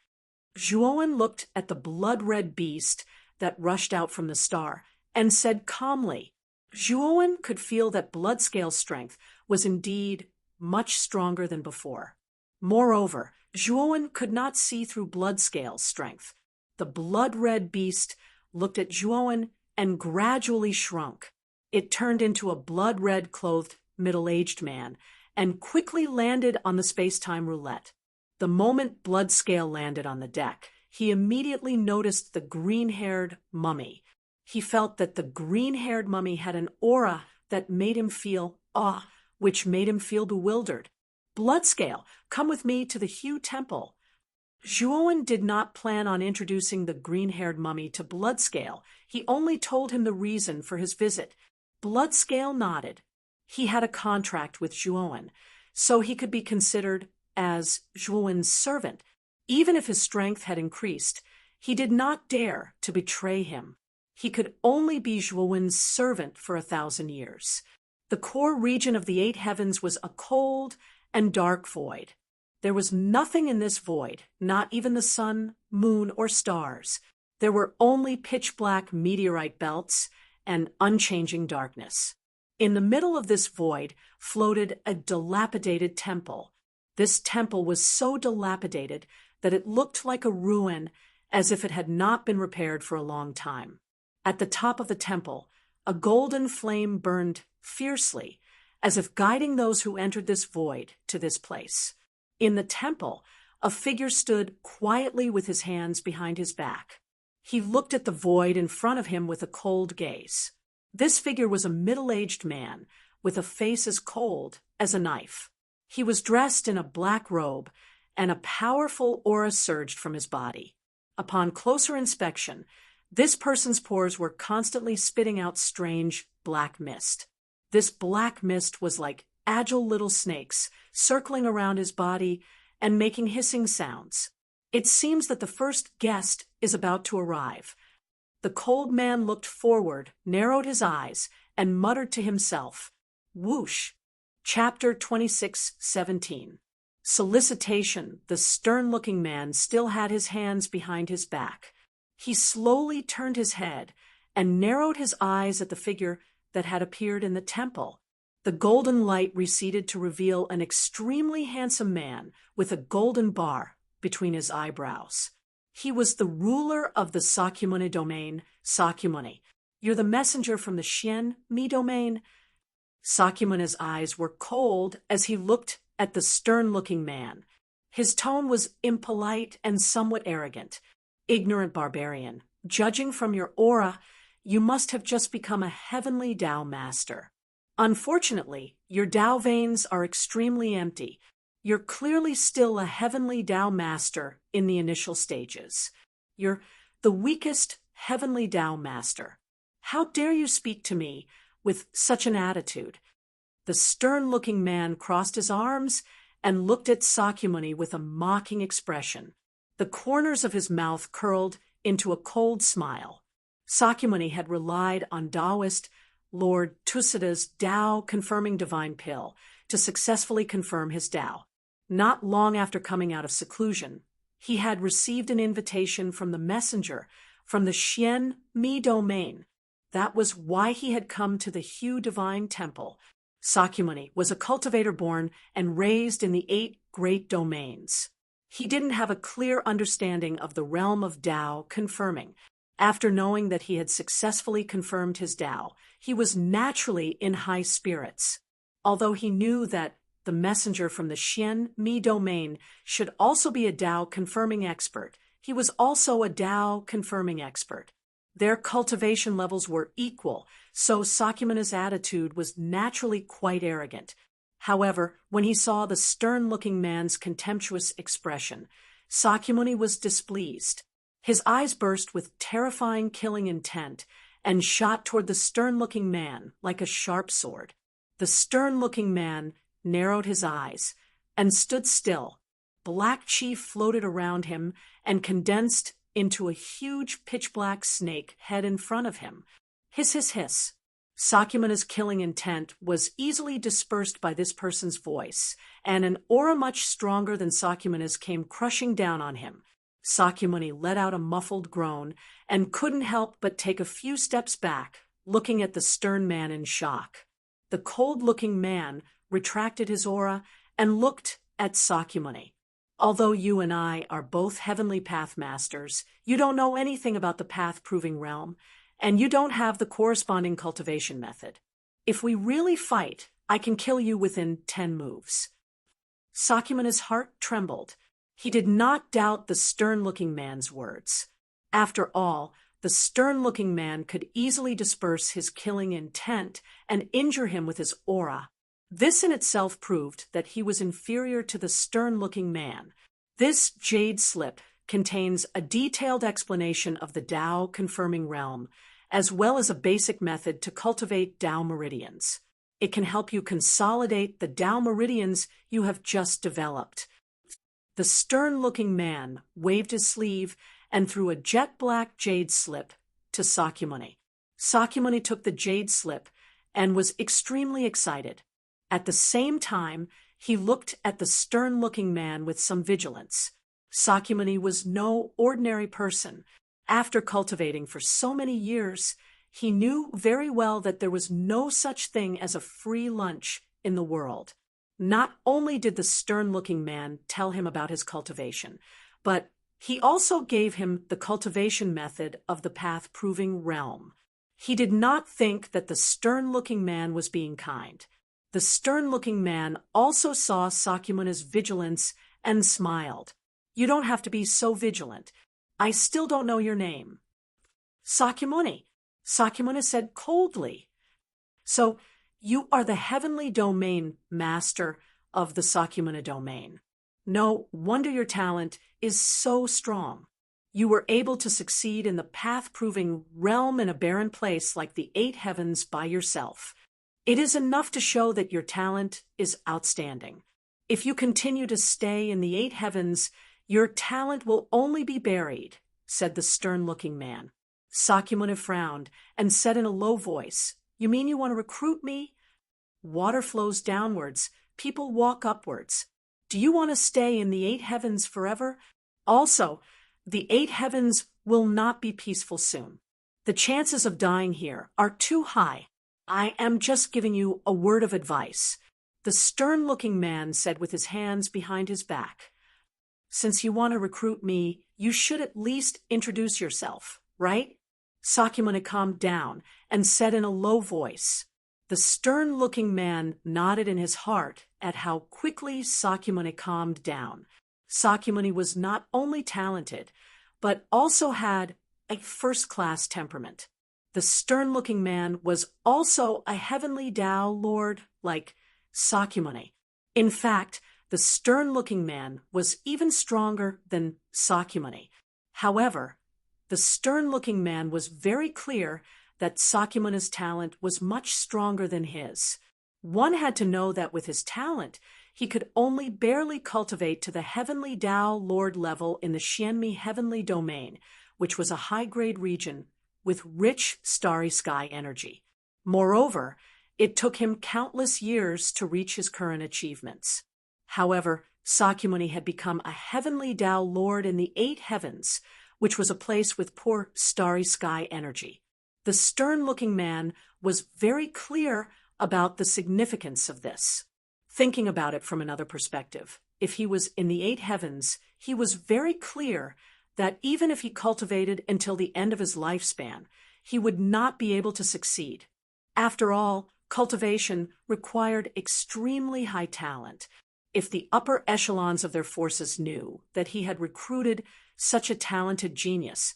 Zhuowen looked at the blood-red beast that rushed out from the star and said calmly. Zhuowen could feel that Bloodscale's strength was indeed much stronger than before. Moreover, Zhuowen could not see through Bloodscale's strength. The blood-red beast looked at Zhuowen and gradually shrunk. It turned into a blood-red clothed middle-aged man and quickly landed on the space-time roulette. The moment Bloodscale landed on the deck, he immediately noticed the green-haired mummy. He felt that the green-haired mummy had an aura that made him feel awe, which made him feel bewildered. Bloodscale, come with me to the Hu Temple. Zhuowen did not plan on introducing the green-haired mummy to Bloodscale. He only told him the reason for his visit. Bloodscale nodded. He had a contract with Zhuowen, so he could be considered as Zhuowen's servant. Even if his strength had increased, he did not dare to betray him. He could only be Zhuowen's servant for 1,000 years. The core region of the eight heavens was a cold and dark void. There was nothing in this void, not even the sun, moon, or stars. There were only pitch-black meteorite belts and unchanging darkness. In the middle of this void floated a dilapidated temple. This temple was so dilapidated that it looked like a ruin, as if it had not been repaired for a long time. At the top of the temple, a golden flame burned fiercely, as if guiding those who entered this void to this place. In the temple, a figure stood quietly with his hands behind his back. He looked at the void in front of him with a cold gaze. This figure was a middle-aged man with a face as cold as a knife. He was dressed in a black robe, and a powerful aura surged from his body. Upon closer inspection, this person's pores were constantly spitting out strange black mist. This black mist was like agile little snakes circling around his body and making hissing sounds. It seems that the first guest is about to arrive. The cold man looked forward, narrowed his eyes, and muttered to himself, "Whoosh." Chapter 26:17. Solicitation. The stern-looking man still had his hands behind his back. He slowly turned his head and narrowed his eyes at the figure that had appeared in the temple. The golden light receded to reveal an extremely handsome man with a golden bar between his eyebrows. He was the ruler of the Sakyamuni domain. Sakyamuni, you're the messenger from the Xian-Mi domain? Sakyamuni's eyes were cold as he looked at the stern-looking man. His tone was impolite and somewhat arrogant. "Ignorant barbarian, judging from your aura, you must have just become a heavenly Tao master. Unfortunately, your Tao veins are extremely empty. You're clearly still a heavenly Tao master in the initial stages. You're the weakest heavenly Tao master. How dare you speak to me with such an attitude?" The stern-looking man crossed his arms and looked at Sakyamuni with a mocking expression. The corners of his mouth curled into a cold smile. Sakyamuni had relied on Taoist Lord Tusida's Tao-confirming divine pill to successfully confirm his Tao. Not long after coming out of seclusion, he had received an invitation from the messenger from the Xian-Mi domain. That was why he had come to the Hu Divine Temple. Sakyamuni was a cultivator born and raised in the 8 great domains. He didn't have a clear understanding of the realm of Tao confirming. After knowing that he had successfully confirmed his Tao, he was naturally in high spirits. Although he knew that the messenger from the Xian-Mi domain should also be a Tao confirming expert, he was also a Tao confirming expert. Their cultivation levels were equal, so Sakyamuni's attitude was naturally quite arrogant. However, when he saw the stern-looking man's contemptuous expression, Sakyamuni was displeased. His eyes burst with terrifying killing intent and shot toward the stern-looking man like a sharp sword. The stern-looking man narrowed his eyes and stood still. Black chi floated around him and condensed into a huge pitch-black snake head in front of him. Hiss, hiss, hiss. Sakyamuni's killing intent was easily dispersed by this person's voice, and an aura much stronger than Sakyamuni's came crushing down on him. Sakyamuni let out a muffled groan and couldn't help but take a few steps back, looking at the stern man in shock. The cold-looking man retracted his aura and looked at Sakyamuni. "Although you and I are both heavenly path masters, you don't know anything about the path-proving realm, and you don't have the corresponding cultivation method. If we really fight, I can kill you within 10 moves." Sakyamuni's heart trembled. He did not doubt the stern-looking man's words. After all, the stern-looking man could easily disperse his killing intent and injure him with his aura. This in itself proved that he was inferior to the stern-looking man. This jade slip contains a detailed explanation of the Tao-confirming realm, as well as a basic method to cultivate Tao meridians. It can help you consolidate the Tao meridians you have just developed. The stern-looking man waved his sleeve and threw a jet-black jade slip to Sakyamuni. Sakyamuni took the jade slip and was extremely excited. At the same time, he looked at the stern-looking man with some vigilance. Sakyamuni was no ordinary person. After cultivating for so many years, he knew very well that there was no such thing as a free lunch in the world. Not only did the stern-looking man tell him about his cultivation, but he also gave him the cultivation method of the path-proving realm. He did not think that the stern-looking man was being kind. The The stern-looking man also saw Sakyamuni's vigilance and smiled. "You don't have to be so vigilant. I still don't know your name." "Sakyamuni," Sakyamuni said coldly. "So, you are the heavenly domain master of the Sakyamuni domain. No wonder your talent is so strong. You were able to succeed in the path-proving realm in a barren place like the 8 heavens by yourself. It is enough to show that your talent is outstanding. If you continue to stay in the 8 heavens, your talent will only be buried," said the stern-looking man. Sakyamuni frowned and said in a low voice, "You mean you want to recruit me? Water flows downwards, people walk upwards. Do you want to stay in the 8 heavens forever? Also, the 8 heavens will not be peaceful soon. The chances of dying here are too high. I am just giving you a word of advice," the stern-looking man said with his hands behind his back. "Since you want to recruit me, you should at least introduce yourself, right?" Sakyamuni calmed down and said in a low voice. The stern-looking man nodded in his heart at how quickly Sakyamuni calmed down. Sakyamuni was not only talented, but also had a first-class temperament. The stern-looking man was also a heavenly Tao lord like Sakyamuni. In fact, the stern-looking man was even stronger than Sakyamuni. However, the stern-looking man was very clear that Sakyamuni's talent was much stronger than his. One had to know that with his talent, he could only barely cultivate to the heavenly Tao Lord level in the Xianmi heavenly domain, which was a high-grade region with rich starry sky energy. Moreover, it took him countless years to reach his current achievements. However, Sakyamuni had become a heavenly Tao Lord in the 8 heavens, which was a place with poor starry sky energy. The stern-looking man was very clear about the significance of this. Thinking about it from another perspective, if he was in the 8 heavens, he was very clear that even if he cultivated until the end of his lifespan, he would not be able to succeed. After all, cultivation required extremely high talent. If the upper echelons of their forces knew that he had recruited such a talented genius,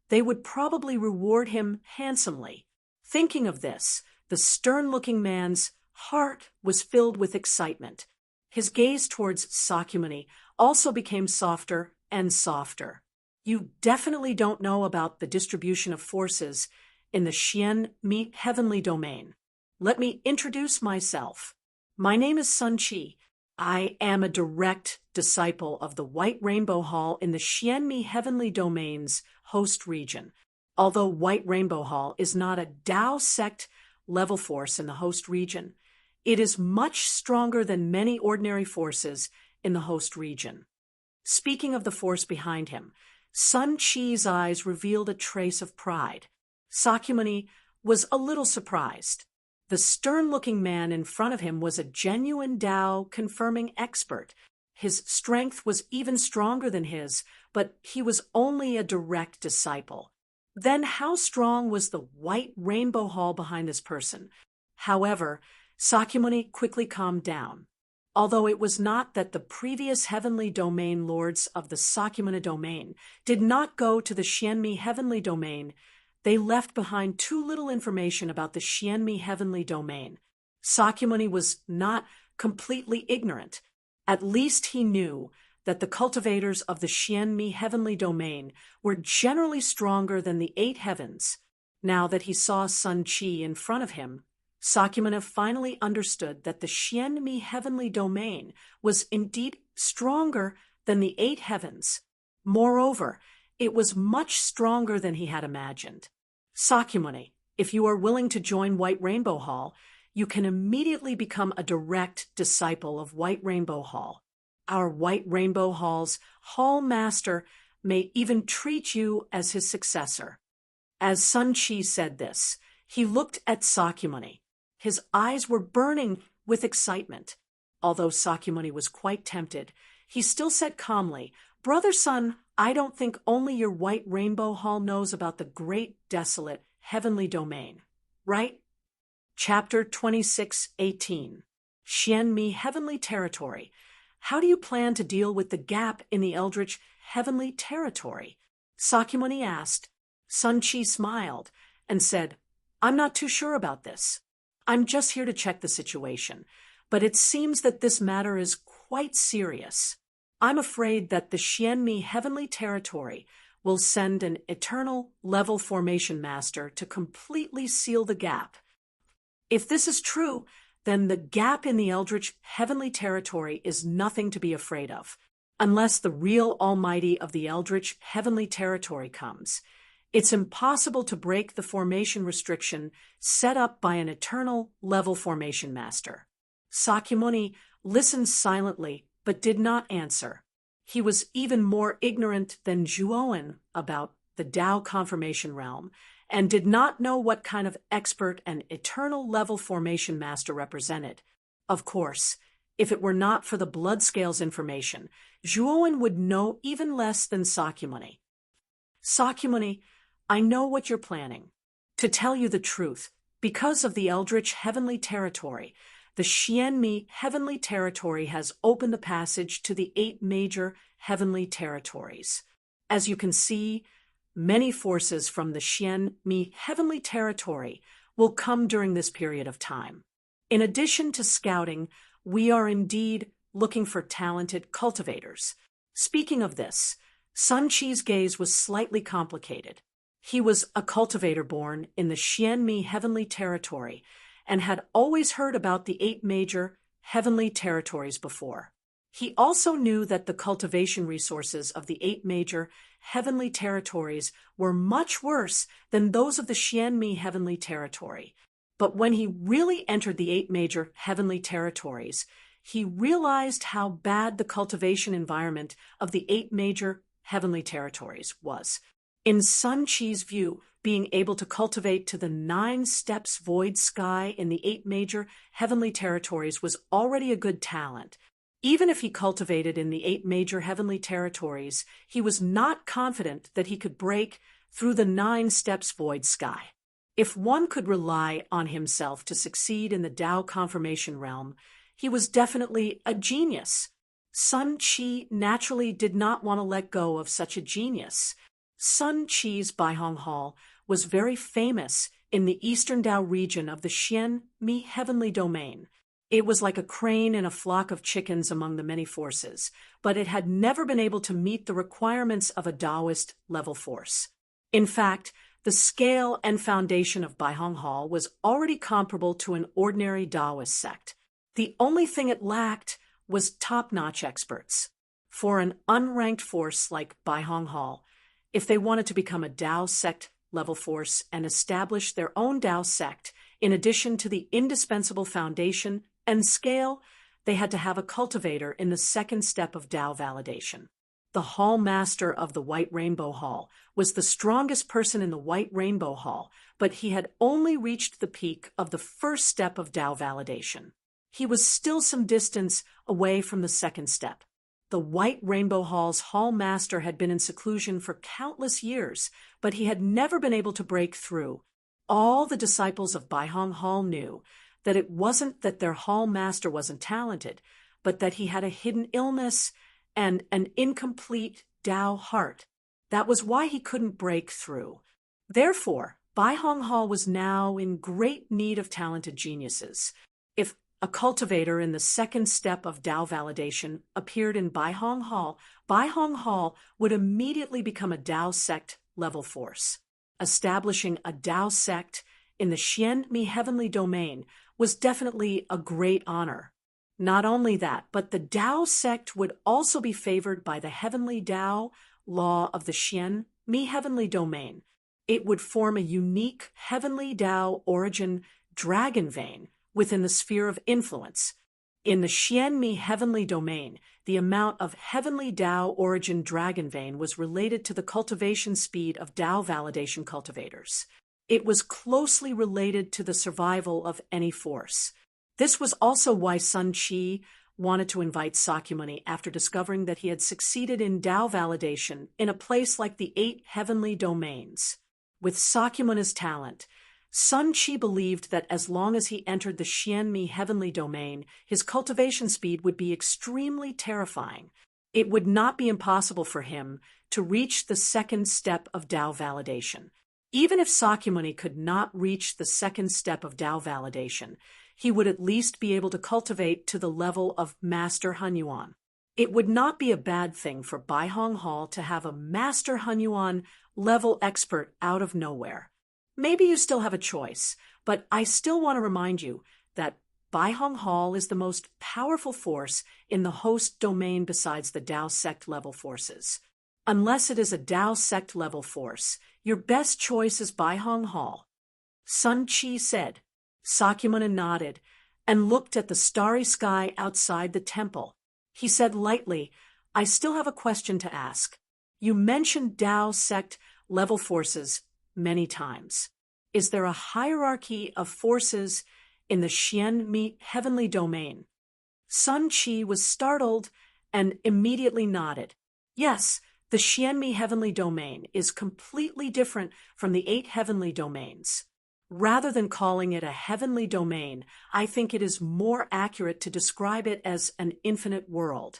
they would probably reward him handsomely. Thinking of this, the stern-looking man's heart was filled with excitement. His gaze towards Sakyamuni also became softer and softer. "You definitely don't know about the distribution of forces in the Xianmi heavenly domain. Let me introduce myself. My name is Sun Qi. I am a direct disciple of the White Rainbow Hall in the Xianmi heavenly domain's host region. Although White Rainbow Hall is not a Tao sect level force in the host region, it is much stronger than many ordinary forces in the host region." Speaking of the force behind him, Sun Qi's eyes revealed a trace of pride. Sakyamuni was a little surprised. The stern-looking man in front of him was a genuine Tao-confirming expert. His strength was even stronger than his, but he was only a direct disciple. Then how strong was the White Rainbow Hall behind this person? However, Sakyamuni quickly calmed down. Although it was not that the previous heavenly domain lords of the Sakyamuni domain did not go to the Xianmi heavenly domain, they left behind too little information about the Xianmi heavenly domain. Sakyamuni was not completely ignorant. At least he knew that the cultivators of the Xianmi heavenly domain were generally stronger than the 8 heavens. Now that he saw Sun Qi in front of him, Sakyamuni finally understood that the Xianmi heavenly domain was indeed stronger than the 8 heavens. Moreover, it was much stronger than he had imagined. "Sakyamuni, if you are willing to join White Rainbow Hall, you can immediately become a direct disciple of White Rainbow Hall. Our White Rainbow Hall's Hall Master may even treat you as his successor." As Sun Qi said this, he looked at Sakyamuni. His eyes were burning with excitement. Although Sakyamuni was quite tempted, he still said calmly, "Brother Sun, I don't think only your White Rainbow Hall knows about the great desolate heavenly domain, right?" Chapter 26:18 Xianmi Heavenly Territory. How do you plan to deal with the gap in the Eldritch Heavenly Territory? Sakyamuni asked. Sun Chi smiled and said, I'm not too sure about this. I'm just here to check the situation, but it seems that this matter is quite serious. I'm afraid that the Xianmi Heavenly Territory will send an eternal level formation master to completely seal the gap. If this is true, then the gap in the Eldritch Heavenly Territory is nothing to be afraid of. Unless the real Almighty of the Eldritch Heavenly Territory comes, it's impossible to break the formation restriction set up by an eternal level formation master. Sakyamuni listened silently but did not answer. He was even more ignorant than Zhuowen about the Tao confirmation realm and did not know what kind of expert an eternal level formation master represented. Of course, if it were not for the blood scales information, Zhuowen would know even less than Sakyamuni. Sakyamuni, I know what you're planning. To tell you the truth, because of the Eldritch Heavenly Territory, the Xianmi Heavenly Territory has opened the passage to the 8 major heavenly territories. As you can see, many forces from the Xianmi Heavenly Territory will come during this period of time. In addition to scouting, we are indeed looking for talented cultivators. Speaking of this, Sun Chi's gaze was slightly complicated. He was a cultivator born in the Xianmi Heavenly Territory and had always heard about the 8 major heavenly territories before. He also knew that the cultivation resources of the 8 major heavenly territories were much worse than those of the Xianmi Heavenly Territory. But when he really entered the 8 major heavenly territories, he realized how bad the cultivation environment of the 8 major heavenly territories was. In Sun Chi's view, being able to cultivate to the 9 steps void sky in the 8 major heavenly territories was already a good talent. Even if he cultivated in the 8 major heavenly territories, he was not confident that he could break through the 9 steps void sky. If one could rely on himself to succeed in the Tao confirmation realm, he was definitely a genius. Sun Chi naturally did not want to let go of such a genius. Sun Chi's Baihong Hall was very famous in the Eastern Tao region of the Xianmi Heavenly Domain. It was like a crane in a flock of chickens among the many forces, but it had never been able to meet the requirements of a Taoist level force. In fact, the scale and foundation of Baihong Hall was already comparable to an ordinary Taoist sect. The only thing it lacked was top-notch experts. For an unranked force like Baihong Hall, if they wanted to become a Tao sect level force and establish their own Tao sect, in addition to the indispensable foundation and scale, they had to have a cultivator in the 2nd step of Tao validation. The Hall Master of the White Rainbow Hall was the strongest person in the White Rainbow Hall, but he had only reached the peak of the 1st step of Tao validation. He was still some distance away from the 2nd step. The White Rainbow Hall's Hall Master had been in seclusion for countless years, but he had never been able to break through. All the disciples of Baihong Hall knew that it wasn't that their Hall Master wasn't talented, but that he had a hidden illness and an incomplete Tao heart. That was why he couldn't break through. Therefore, Baihong Hall was now in great need of talented geniuses. If a cultivator in the 2nd step of Tao validation appeared in Baihong Hall would immediately become a Tao sect level force. Establishing a Tao sect in the Xianmi Heavenly Domain was definitely a great honor. Not only that, but the Tao sect would also be favored by the Heavenly Tao law of the Xianmi Heavenly Domain. It would form a unique Heavenly Tao origin dragon vein within the sphere of influence. In the Xianmi Heavenly Domain, the amount of Heavenly Tao origin dragon vein was related to the cultivation speed of Tao validation cultivators. It was closely related to the survival of any force. This was also why Sun Chi wanted to invite Sakyamuni after discovering that he had succeeded in Tao validation in a place like the 8 heavenly domains. With Sakyamuni's talent, Sun Qi believed that as long as he entered the Xianmi heavenly domain, his cultivation speed would be extremely terrifying. It would not be impossible for him to reach the second step of Tao validation. Even if Sakyamuni could not reach the second step of Tao validation, he would at least be able to cultivate to the level of Master Hunyuan. It would not be a bad thing for Bai Hong Hall to have a Master Hunyuan level expert out of nowhere. Maybe you still have a choice, but I still want to remind you that Bai Hong Hall is the most powerful force in the host domain besides the Tao sect level forces. Unless it is a Tao sect level force, your best choice is Bai Hong Hall. Sun Qi said. Sakyamuni nodded and looked at the starry sky outside the temple. He said lightly, I still have a question to ask. You mentioned Tao sect level forces many times. Is there a hierarchy of forces in the Xianmi heavenly domain? Sun Qi was startled and immediately nodded. Yes, the Xianmi heavenly domain is completely different from the 8 heavenly domains. Rather than calling it a heavenly domain, I think it is more accurate to describe it as an infinite world.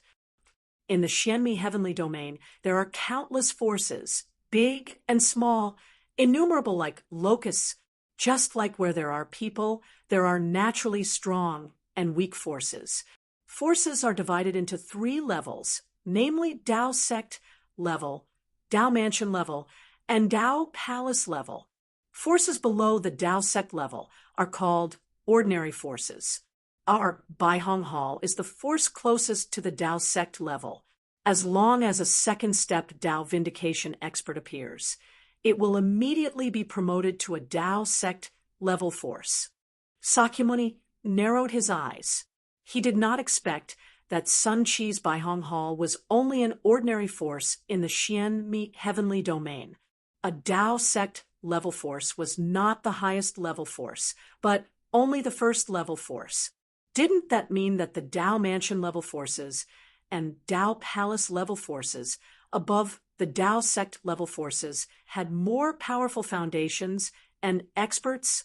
In the Xianmi heavenly domain, there are countless forces, big and small, innumerable like locusts. Just like where there are people, there are naturally strong and weak forces. Forces are divided into 3 levels, namely Tao sect level, Tao mansion level, and Tao palace level. Forces below the Tao sect level are called ordinary forces. Our Bai Hong Hall is the force closest to the Tao sect level. As long as a second step Tao vindication expert appears, it will immediately be promoted to a Tao sect level force. Sakyamuni narrowed his eyes. He did not expect that Sun Qi's Bai Hong Hall was only an ordinary force in the Xianmi heavenly domain. A Tao sect level force was not the highest level force, but only the first level force. Didn't that mean that the Tao mansion level forces and Tao palace level forces above the Tao sect level forces had more powerful foundations and experts?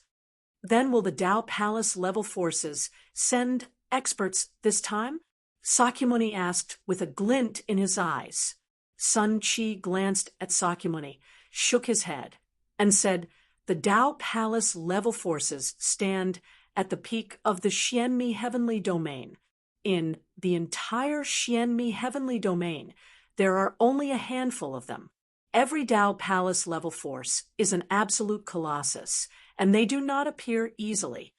Then will the Tao palace level forces send experts this time? Sakyamuni asked with a glint in his eyes. Sun Qi glanced at Sakyamuni, shook his head, and said, the Tao palace level forces stand at the peak of the Xianmi heavenly domain. In the entire Xianmi heavenly domain, there are only a handful of them. Every Tao palace level force is an absolute colossus, and they do not appear easily.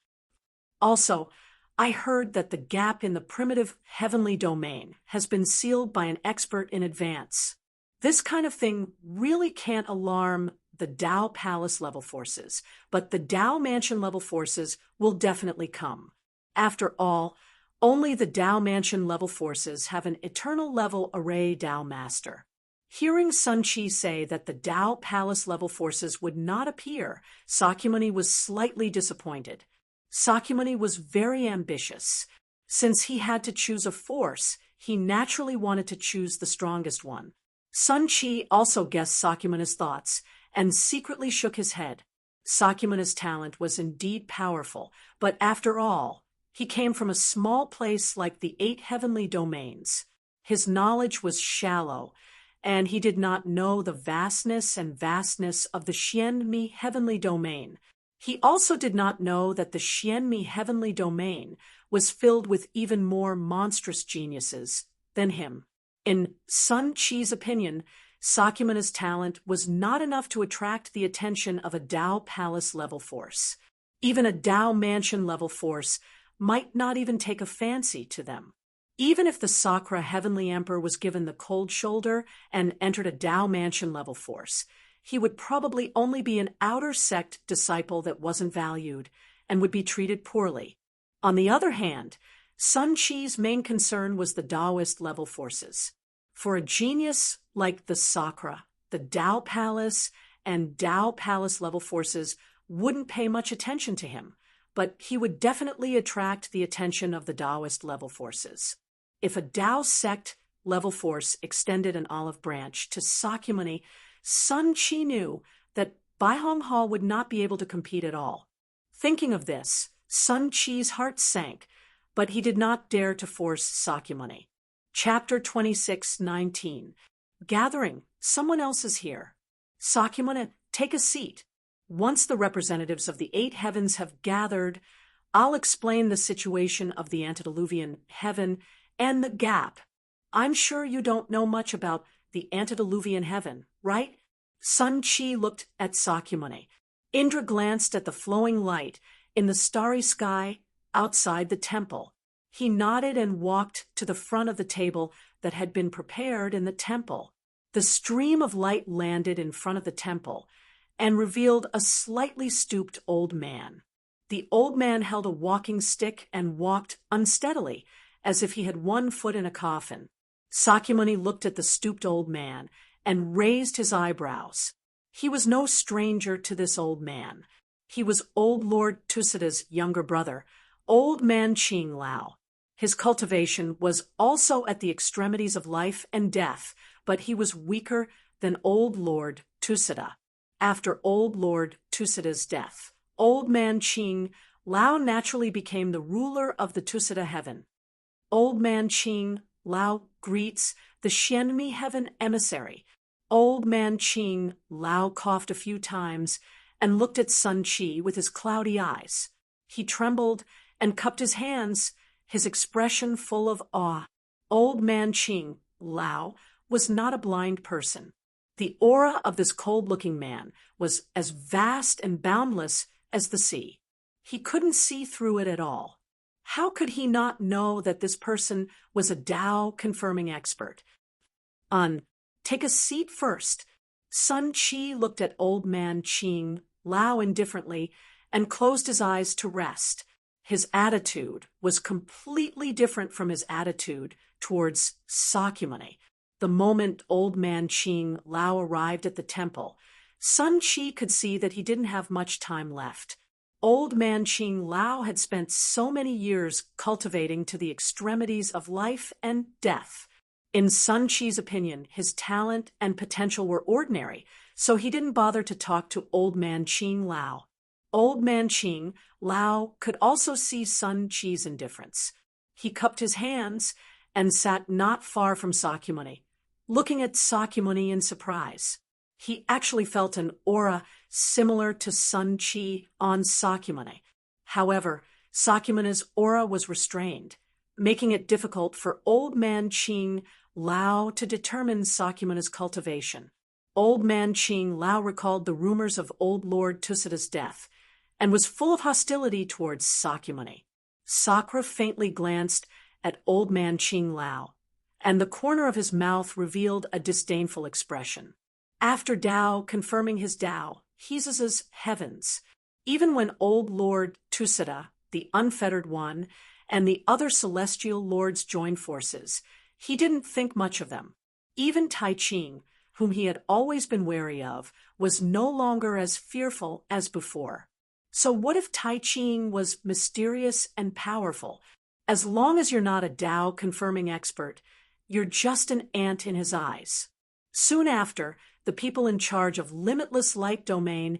Also, I heard that the gap in the primitive heavenly domain has been sealed by an expert in advance. This kind of thing really can't alarm the Tao palace level forces, but the Tao mansion level forces will definitely come. After all, only the Tao mansion level forces have an eternal level array Tao master. Hearing Sun Qi say that the Tao palace level forces would not appear, Sakyamuni was slightly disappointed. Sakyamuni was very ambitious. Since he had to choose a force, he naturally wanted to choose the strongest one. Sun Qi also guessed Sakyamuni's thoughts and secretly shook his head. Sakyamuni's talent was indeed powerful, but after all, he came from a small place like the 8 heavenly domains. His knowledge was shallow, and he did not know the vastness of the Xianmi heavenly domain. He also did not know that the Xianmi heavenly domain was filled with even more monstrous geniuses than him. In Sun Qi's opinion, Sakyamuni's talent was not enough to attract the attention of a Tao palace level force. Even a Tao mansion level force might not even take a fancy to them. Even if the Sakra heavenly emperor was given the cold shoulder and entered a Tao mansion level force, he would probably only be an outer sect disciple that wasn't valued and would be treated poorly. On the other hand, Sun Qi's main concern was the Taoist level forces. For a genius like the Sakra, the Tao Palace and Tao Palace level forces wouldn't pay much attention to him, but he would definitely attract the attention of the Taoist level forces. If a Tao sect level force extended an olive branch to Sakyamuni, Sun Qi knew that Bai Honghe would not be able to compete at all. Thinking of this, Sun Qi's heart sank, but he did not dare to force Sakyamuni. Chapter 26:19. Gathering, someone else is here. Sakyamuni, take a seat. Once the representatives of the 8 heavens have gathered, I'll explain the situation of the antediluvian heaven and the gap. I'm sure you don't know much about the antediluvian heaven, right? Sun Qi looked at Sakyamuni. Indra glanced at the flowing light in the starry sky outside the temple. He nodded and walked to the front of the table that had been prepared in the temple. The stream of light landed in front of the temple and revealed a slightly stooped old man. The old man held a walking stick and walked unsteadily, as if he had one foot in a coffin. Sakyamuni looked at the stooped old man and raised his eyebrows. He was no stranger to this old man. He was old Lord Tusida's younger brother, Old Man Qing Lao. His cultivation was also at the extremities of life and death, but he was weaker than Old Lord Tusida. After Old Lord Tusida's death, Old Man Qing Lao naturally became the ruler of the Tusida heaven. Old Man Qing Lao greets the Xianmi heaven emissary. Old Man Qing Lao coughed a few times and looked at Sun Qi with his cloudy eyes. He trembled and cupped his hands, his expression full of awe. Old Man Qing Lao was not a blind person. The aura of this cold-looking man was as vast and boundless as the sea. He couldn't see through it at all. How could he not know that this person was a Tao-confirming expert? Take a seat first. Sun Qi looked at Old Man Qing Lao indifferently and closed his eyes to rest. His attitude was completely different from his attitude towards Sakyamuni. The moment Old Man Qing Lao arrived at the temple, Sun Qi could see that he didn't have much time left. Old Man Qing Lao had spent so many years cultivating to the extremities of life and death. In Sun Qi's opinion, his talent and potential were ordinary, so he didn't bother to talk to Old Man Qing Lao. Old Man Qing Lao could also see Sun Qi's indifference. He cupped his hands and sat not far from Sakyamuni, looking at Sakyamuni in surprise. He actually felt an aura similar to Sun Qi on Sakyamuni. However, Sakyamuni's aura was restrained, making it difficult for Old Man Qing Lao to determine Sakyamuni's cultivation. Old Man Qing Lao recalled the rumors of Old Lord Tusida's death and was full of hostility towards Sakyamuni. Sakra faintly glanced at Old Man Qing Lao, and the corner of his mouth revealed a disdainful expression. After Tao confirming his Tao, Hesus' heavens, even when Old Lord Tusida, the unfettered one, and the other celestial lords joined forces, he didn't think much of them. Even Tai Ching, whom he had always been wary of, was no longer as fearful as before. So what if Tai Ching was mysterious and powerful? As long as you're not a Tao-confirming expert, you're just an ant in his eyes. Soon after, the people in charge of Limitless Light Domain,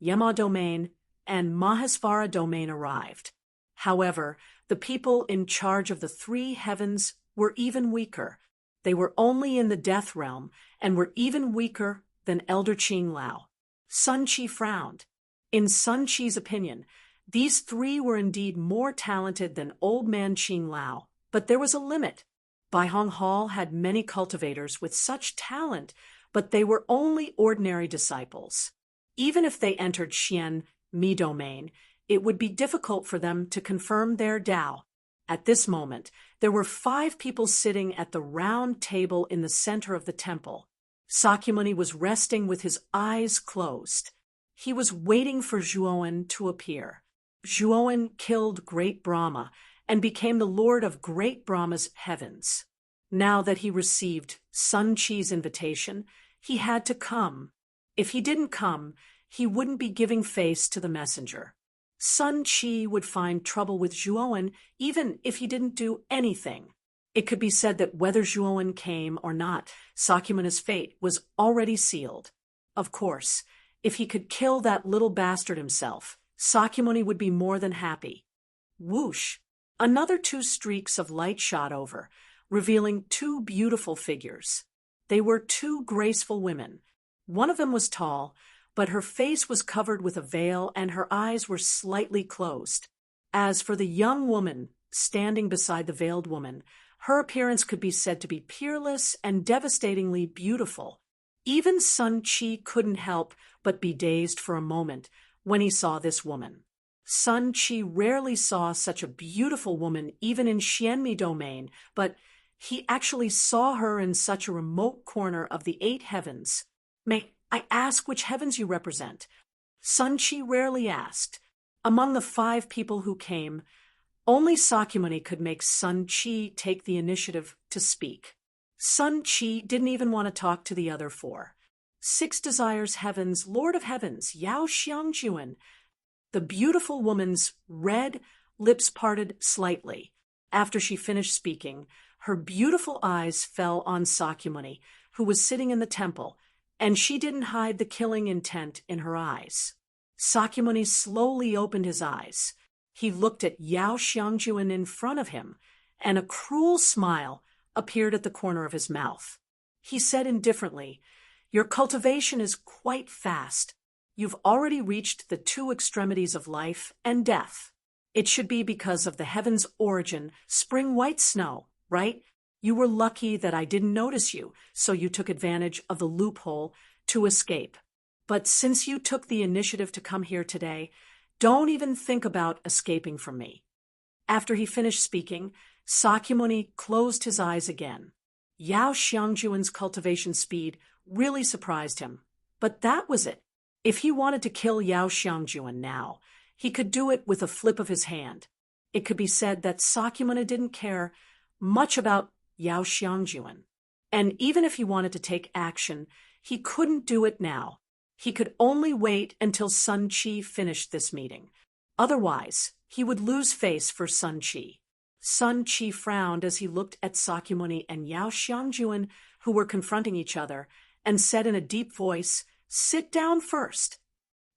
Yema Domain, and Mahesvara Domain arrived. However, the people in charge of the 3 heavens were even weaker. They were only in the death realm and were even weaker than Elder Qing Lao. Sun Qi frowned. In Sun Qi's opinion, these 3 were indeed more talented than Old Man Qing Lao, but there was a limit. Bai Honghe had many cultivators with such talent, but they were only ordinary disciples. Even if they entered Xian Mi domain, it would be difficult for them to confirm their Tao. At this moment, there were 5 people sitting at the round table in the center of the temple. Sakyamuni was resting with his eyes closed. He was waiting for Zhuowen to appear. Zhuowen killed Great Brahma and became the lord of Great Brahma's heavens. Now that he received Sun Qi's invitation, he had to come. If he didn't come, he wouldn't be giving face to the messenger. Sun Qi would find trouble with Zhuowen even if he didn't do anything. It could be said that whether Zhuowen came or not, Sakyamuni's fate was already sealed. Of course, If he could kill that little bastard himself, Sakyamuni would be more than happy. Whoosh! Another 2 streaks of light shot over, revealing 2 beautiful figures. They were 2 graceful women. One of them was tall, but her face was covered with a veil and her eyes were slightly closed. As for the young woman standing beside the veiled woman, her appearance could be said to be peerless and devastatingly beautiful. Even Sun Chi couldn't help but be dazed for a moment when he saw this woman. Sun Chi rarely saw such a beautiful woman even in Xianmi domain, but he actually saw her in such a remote corner of the 8 heavens. May I ask which heavens you represent? Sun Chi rarely asked. Among the 5 people who came, only Sakyamuni could make Sun Chi take the initiative to speak. Sun Chi didn't even want to talk to the other 4. 6 Desires Heavens, Lord of Heavens, Yao Xiangjuan. The beautiful woman's red lips parted slightly. After she finished speaking, her beautiful eyes fell on Sakyamuni, who was sitting in the temple, and she didn't hide the killing intent in her eyes. Sakyamuni slowly opened his eyes. He looked at Yao Xiangjuan in front of him, and a cruel smile appeared at the corner of his mouth. He said indifferently, "Your cultivation is quite fast. You've already reached the 2 extremities of life and death. It should be because of the heaven's origin, spring white snow, right? You were lucky that I didn't notice you, so you took advantage of the loophole to escape. But since you took the initiative to come here today, don't even think about escaping from me." After he finished speaking, Sakyamuni closed his eyes again. Yao Xiangjuan's cultivation speed really surprised him. But that was it. If he wanted to kill Yao Xiangjuan now, he could do it with a flip of his hand. It could be said that Sakyamuni didn't care much about Yao Xiangjuan. And even if he wanted to take action, he couldn't do it now. He could only wait until Sun Chi finished this meeting. Otherwise, he would lose face for Sun Chi. Sun Chi frowned as he looked at Sakyamuni and Yao Xiangjuan, who were confronting each other, and said in a deep voice, "Sit down first."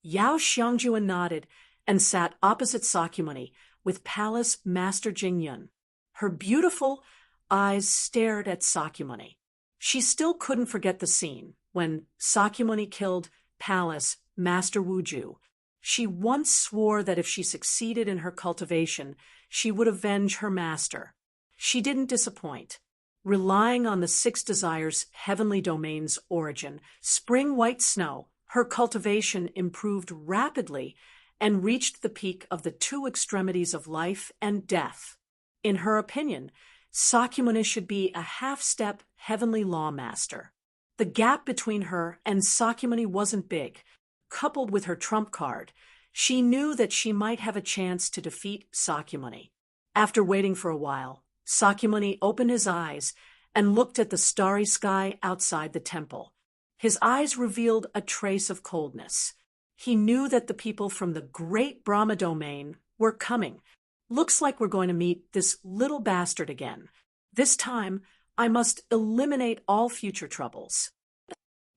Yao Xiangjuan nodded and sat opposite Sakyamuni with Palace Master Jingyun. Her beautiful eyes stared at Sakyamuni. She still couldn't forget the scene when Sakyamuni killed Palace Master Wuju. She once swore that if she succeeded in her cultivation, she would avenge her master. She didn't disappoint. Relying on the 6 Desires heavenly domain's origin, spring white snow, her cultivation improved rapidly and reached the peak of the 2 extremities of life and death. In her opinion, Sakyamuni should be a half-step heavenly lawmaster. The gap between her and Sakyamuni wasn't big. Coupled with her trump card, she knew that she might have a chance to defeat Sakyamuni. After waiting for a while, Sakyamuni opened his eyes and looked at the starry sky outside the temple. His eyes revealed a trace of coldness. He knew that the people from the great Brahma domain were coming. "Looks like we're going to meet this little bastard again. This time, I must eliminate all future troubles."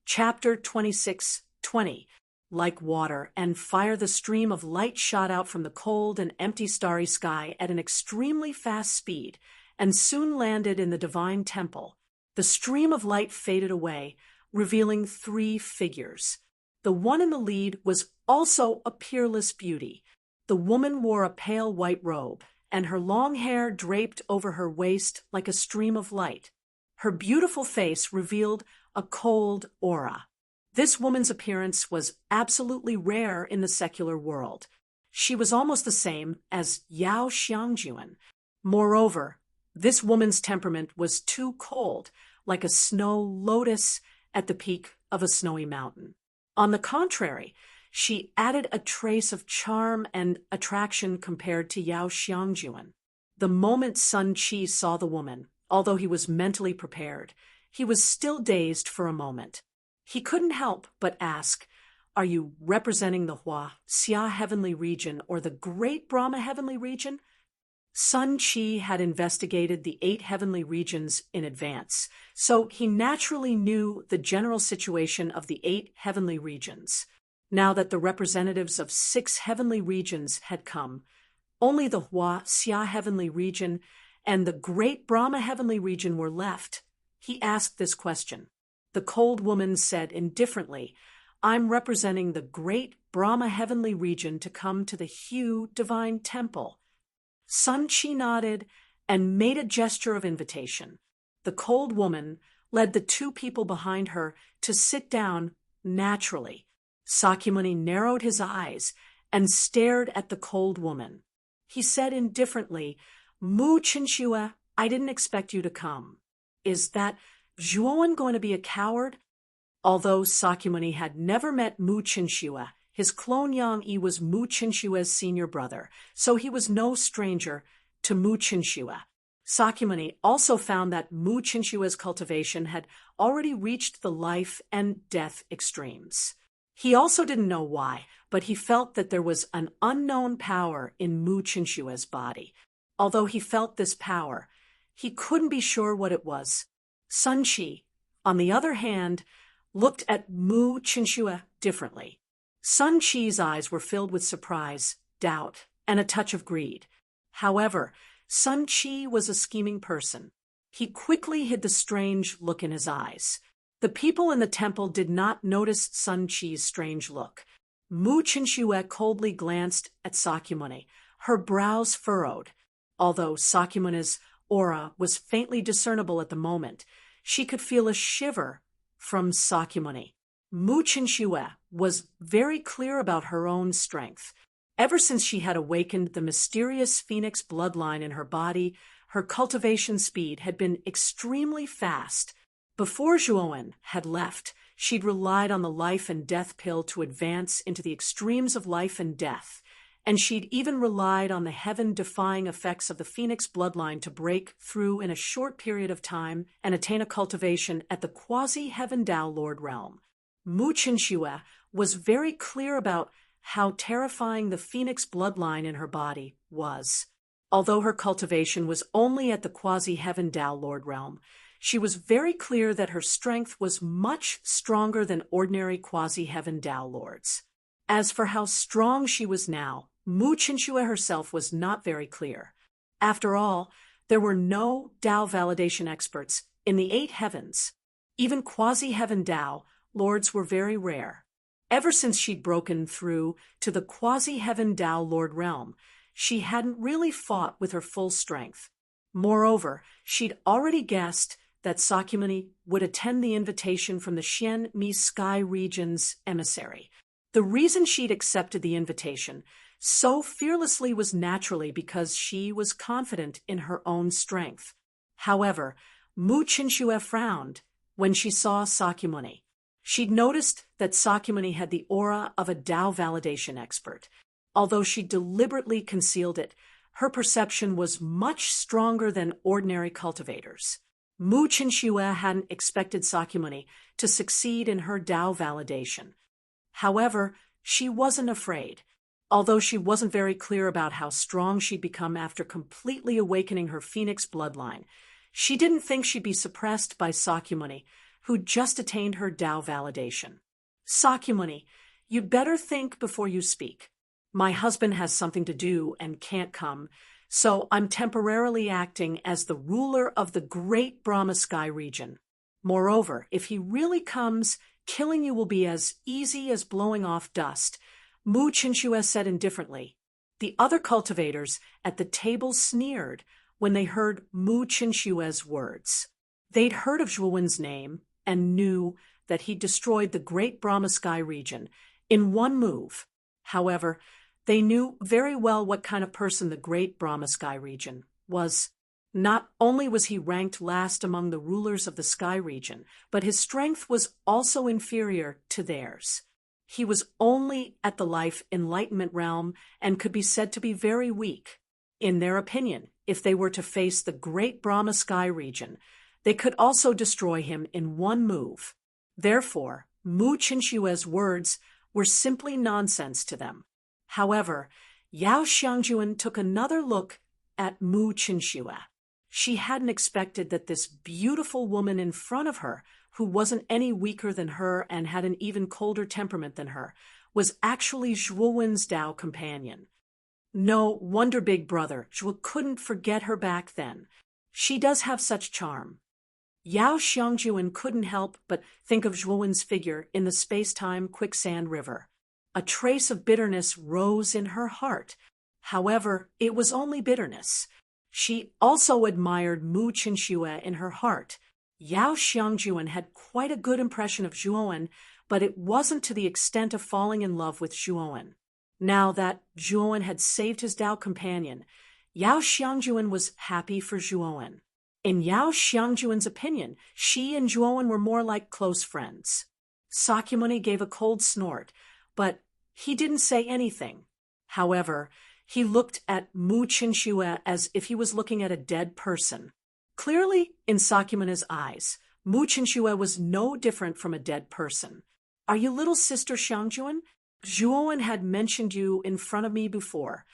Chapter 26:20. Like water and fire, the stream of light shot out from the cold and empty starry sky at an extremely fast speed and soon landed in the divine temple. The stream of light faded away, revealing 3 figures. The one in the lead was also a peerless beauty. The woman wore a pale white robe, and her long hair draped over her waist like a stream of light. Her beautiful face revealed a cold aura. This woman's appearance was absolutely rare in the secular world. She was almost the same as Yao Xiangjuan. Moreover, this woman's temperament was too cold, like a snow lotus at the peak of a snowy mountain. On the contrary, she added a trace of charm and attraction compared to Yao Xiangjuan. The moment Sun Chi saw the woman, although he was mentally prepared, he was still dazed for a moment. He couldn't help but ask, "Are you representing the Hua Xia heavenly region or the Great Brahma heavenly region?" Sun Chi had investigated the 8 heavenly regions in advance, so he naturally knew the general situation of the 8 heavenly regions. Now that the representatives of 6 heavenly regions had come, only the Hua Xia heavenly region and the great Brahma heavenly region were left. He asked this question. The cold woman said indifferently, "I'm representing the great Brahma heavenly region to come to the Hu divine temple." Sun Chi nodded and made a gesture of invitation. The cold woman led the 2 people behind her to sit down naturally. Sakyamuni narrowed his eyes and stared at the cold woman. He said indifferently, "Mu Chinshua, I didn't expect you to come. Is that Zhuowen going to be a coward?" Although Sakyamuni had never met Mu Chinshua, his clone Yang Yi was Mu Chinshua's senior brother, so he was no stranger to Mu Chinshua. Sakyamuni also found that Mu Chinshua's cultivation had already reached the life and death extremes. He also didn't know why, but he felt that there was an unknown power in Mu Chinshua's body. Although he felt this power, he couldn't be sure what it was. Sun Chi, on the other hand, looked at Mu Chinshua differently. Sun Chi's eyes were filled with surprise, doubt, and a touch of greed. However, Sun Chi was a scheming person. He quickly hid the strange look in his eyes. The people in the temple did not notice Sun Chi's strange look. Mu Chinshua coldly glanced at Sakyamuni, her brows furrowed. Although Sakyamuni's aura was faintly discernible at the moment, she could feel a shiver from Sakyamuni. Mu Chinshua was very clear about her own strength. Ever since she had awakened the mysterious phoenix bloodline in her body, her cultivation speed had been extremely fast. Before Zhuowen had left, she'd relied on the life and death pill to advance into the extremes of life and death, and she'd even relied on the heaven-defying effects of the phoenix bloodline to break through in a short period of time and attain a cultivation at the quasi-heaven Tao Lord realm. Mu Chinshua was very clear about how terrifying the phoenix bloodline in her body was. Although her cultivation was only at the quasi-heaven Tao Lord realm, she was very clear that her strength was much stronger than ordinary quasi-heaven Tao Lords. As for how strong she was now, Mu Chinshua herself was not very clear. After all, there were no Tao validation experts in the 8 heavens. Even quasi-heaven Tao Lords were very rare. Ever since she'd broken through to the quasi-heaven Tao Lord realm, she hadn't really fought with her full strength. Moreover, she'd already guessed that Sakyamuni would attend the invitation from the Xian Mi Sky region's emissary. The reason she'd accepted the invitation so fearlessly was naturally because she was confident in her own strength. However, Mu Chinshua frowned when she saw Sakyamuni. She'd noticed that Sakyamuni had the aura of a Tao validation expert. Although she deliberately concealed it, her perception was much stronger than ordinary cultivators. Mu Chinshua hadn't expected Sakyamuni to succeed in her Tao validation. However, she wasn't afraid. Although she wasn't very clear about how strong she'd become after completely awakening her phoenix bloodline, she didn't think she'd be suppressed by Sakyamuni, who'd just attained her Tao validation. "Sakyamuni, you'd better think before you speak. My husband has something to do and can't come, so I'm temporarily acting as the ruler of the great Brahma Sky region. Moreover, if he really comes, killing you will be as easy as blowing off dust," Mu Chinshua said indifferently. The other cultivators at the table sneered when they heard Mu Chinshua's words. They'd heard of Zhuowen's name and knew that he destroyed the great Brahma Sky region in one move. However, they knew very well what kind of person the great Brahma Sky region was. Not only was he ranked last among the rulers of the Sky region, but his strength was also inferior to theirs. He was only at the life enlightenment realm and could be said to be very weak. In their opinion, if they were to face the great Brahma Sky region, they could also destroy him in one move. Therefore, Mu Chinshua's words were simply nonsense to them. However, Yao Xiangjuan took another look at Mu Chinshua. She hadn't expected that this beautiful woman in front of her, who wasn't any weaker than her and had an even colder temperament than her, was actually Zhuowen's Tao companion. No wonder Big Brother Zhuo couldn't forget her back then. She does have such charm. Yao Xiangjuan couldn't help but think of Zhuowen's figure in the space-time quicksand river. A trace of bitterness rose in her heart. However, it was only bitterness. She also admired Mu Qinxue in her heart. Yao Xiangjuan had quite a good impression of Zhuowen, but it wasn't to the extent of falling in love with Zhuowen. Now that Zhuowen had saved his Tao companion, Yao Xiangjuan was happy for Zhuowen. In Yao Xiangjuan's opinion, she and Zhuowen were more like close friends. Sakyamuni gave a cold snort, but he didn't say anything. However, he looked at Mu Qinxue as if he was looking at a dead person. Clearly, in Sakyamuni's eyes, Mu Qinxue was no different from a dead person. "Are you little sister Xiangjuan? Zhuowen had mentioned you in front of me before."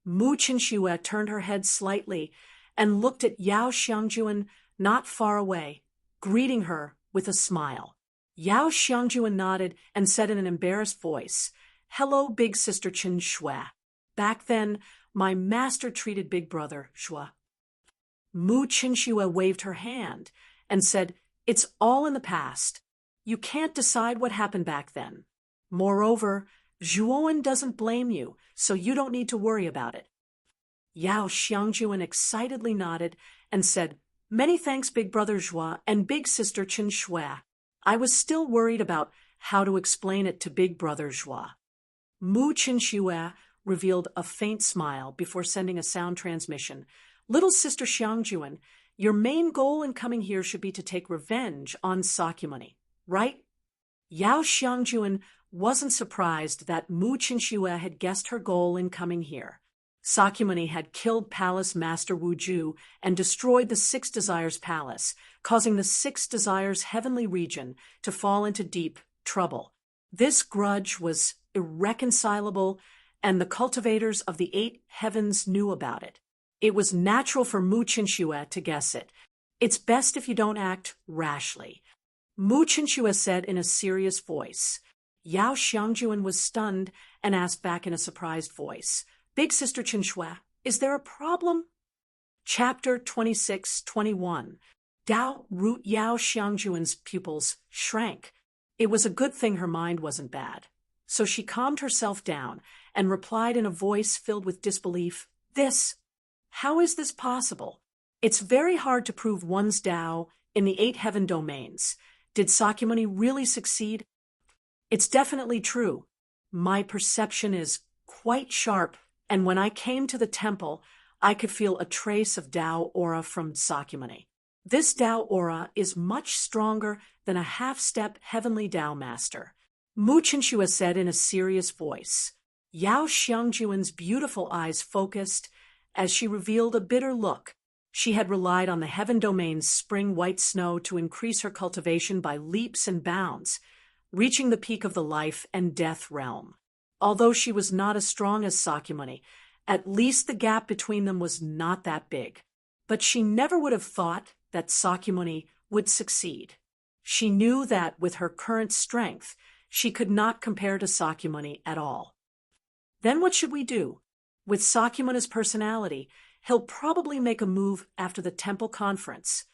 Mu Qinxue turned her head slightly and looked at Yao Xiangjuan not far away, greeting her with a smile. Yao Xiangjuan nodded and said in an embarrassed voice, "Hello, big sister Qin Shui. Back then, my master treated Big Brother Shui." Mu Qinxue waved her hand and said, "It's all in the past. You can't decide what happened back then. Moreover, Zhuowen doesn't blame you, so you don't need to worry about it." Yao Xiangjuan excitedly nodded and said, "Many thanks, Big Brother Zhua and Big Sister Qin Shui. I was still worried about how to explain it to Big Brother Zhua." Mu Qinxue revealed a faint smile before sending a sound transmission. "Little Sister Xiangjuan, your main goal in coming here should be to take revenge on Sakyamuni, right?" Yao Xiangjuan wasn't surprised that Mu Qinxue had guessed her goal in coming here. Sakyamuni had killed Palace Master Wu Ju and destroyed the Six Desires Palace, causing the Six Desires heavenly region to fall into deep trouble. This grudge was irreconcilable, and the cultivators of the Eight Heavens knew about it. It was natural for Mu Qinxue to guess it. "It's best if you don't act rashly," Mu Qinxue said in a serious voice. Yao Xiangjuan was stunned and asked back in a surprised voice, "Big Sister Qin Shui, is there a problem?" Chapter 26-21. Dao Root Yao Xiangjuan's pupils shrank. It was a good thing her mind wasn't bad. So she calmed herself down and replied in a voice filled with disbelief, How is this possible? It's very hard to prove one's Tao in the 8 heaven domains. Did Sakyamuni really succeed? It's definitely true. My perception is quite sharp, and when I came to the temple, I could feel a trace of Tao aura from Sakyamuni. This Tao aura is much stronger than a half-step heavenly Tao master, Mu Qinxue said in a serious voice. Yao Xiangjuan's beautiful eyes focused as she revealed a bitter look. She had relied on the heaven domain's spring white snow to increase her cultivation by leaps and bounds, reaching the peak of the life and death realm. Although she was not as strong as Sakyamuni, at least the gap between them was not that big. But she never would have thought that Sakyamuni would succeed. She knew that with her current strength, she could not compare to Sakyamuni at all. Then what should we do? With Sakyamuni's personality, he'll probably make a move after the temple conference.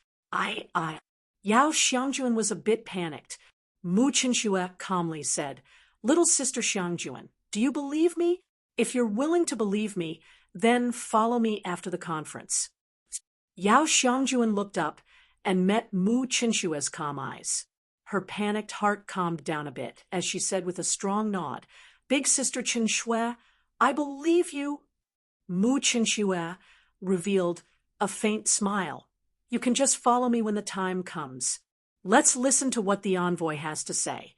Yao Xiangjuan was a bit panicked. Mu Qinxue calmly said, Little Sister Xiangjuan, do you believe me? If you're willing to believe me, then follow me after the conference. Yao Xiangjuan looked up and met Mu Qinxue's calm eyes. Her panicked heart calmed down a bit as she said with a strong nod, Big Sister Qin Shui, I believe you. Mu Qinxue revealed a faint smile. You can just follow me when the time comes. Let's listen to what the envoy has to say.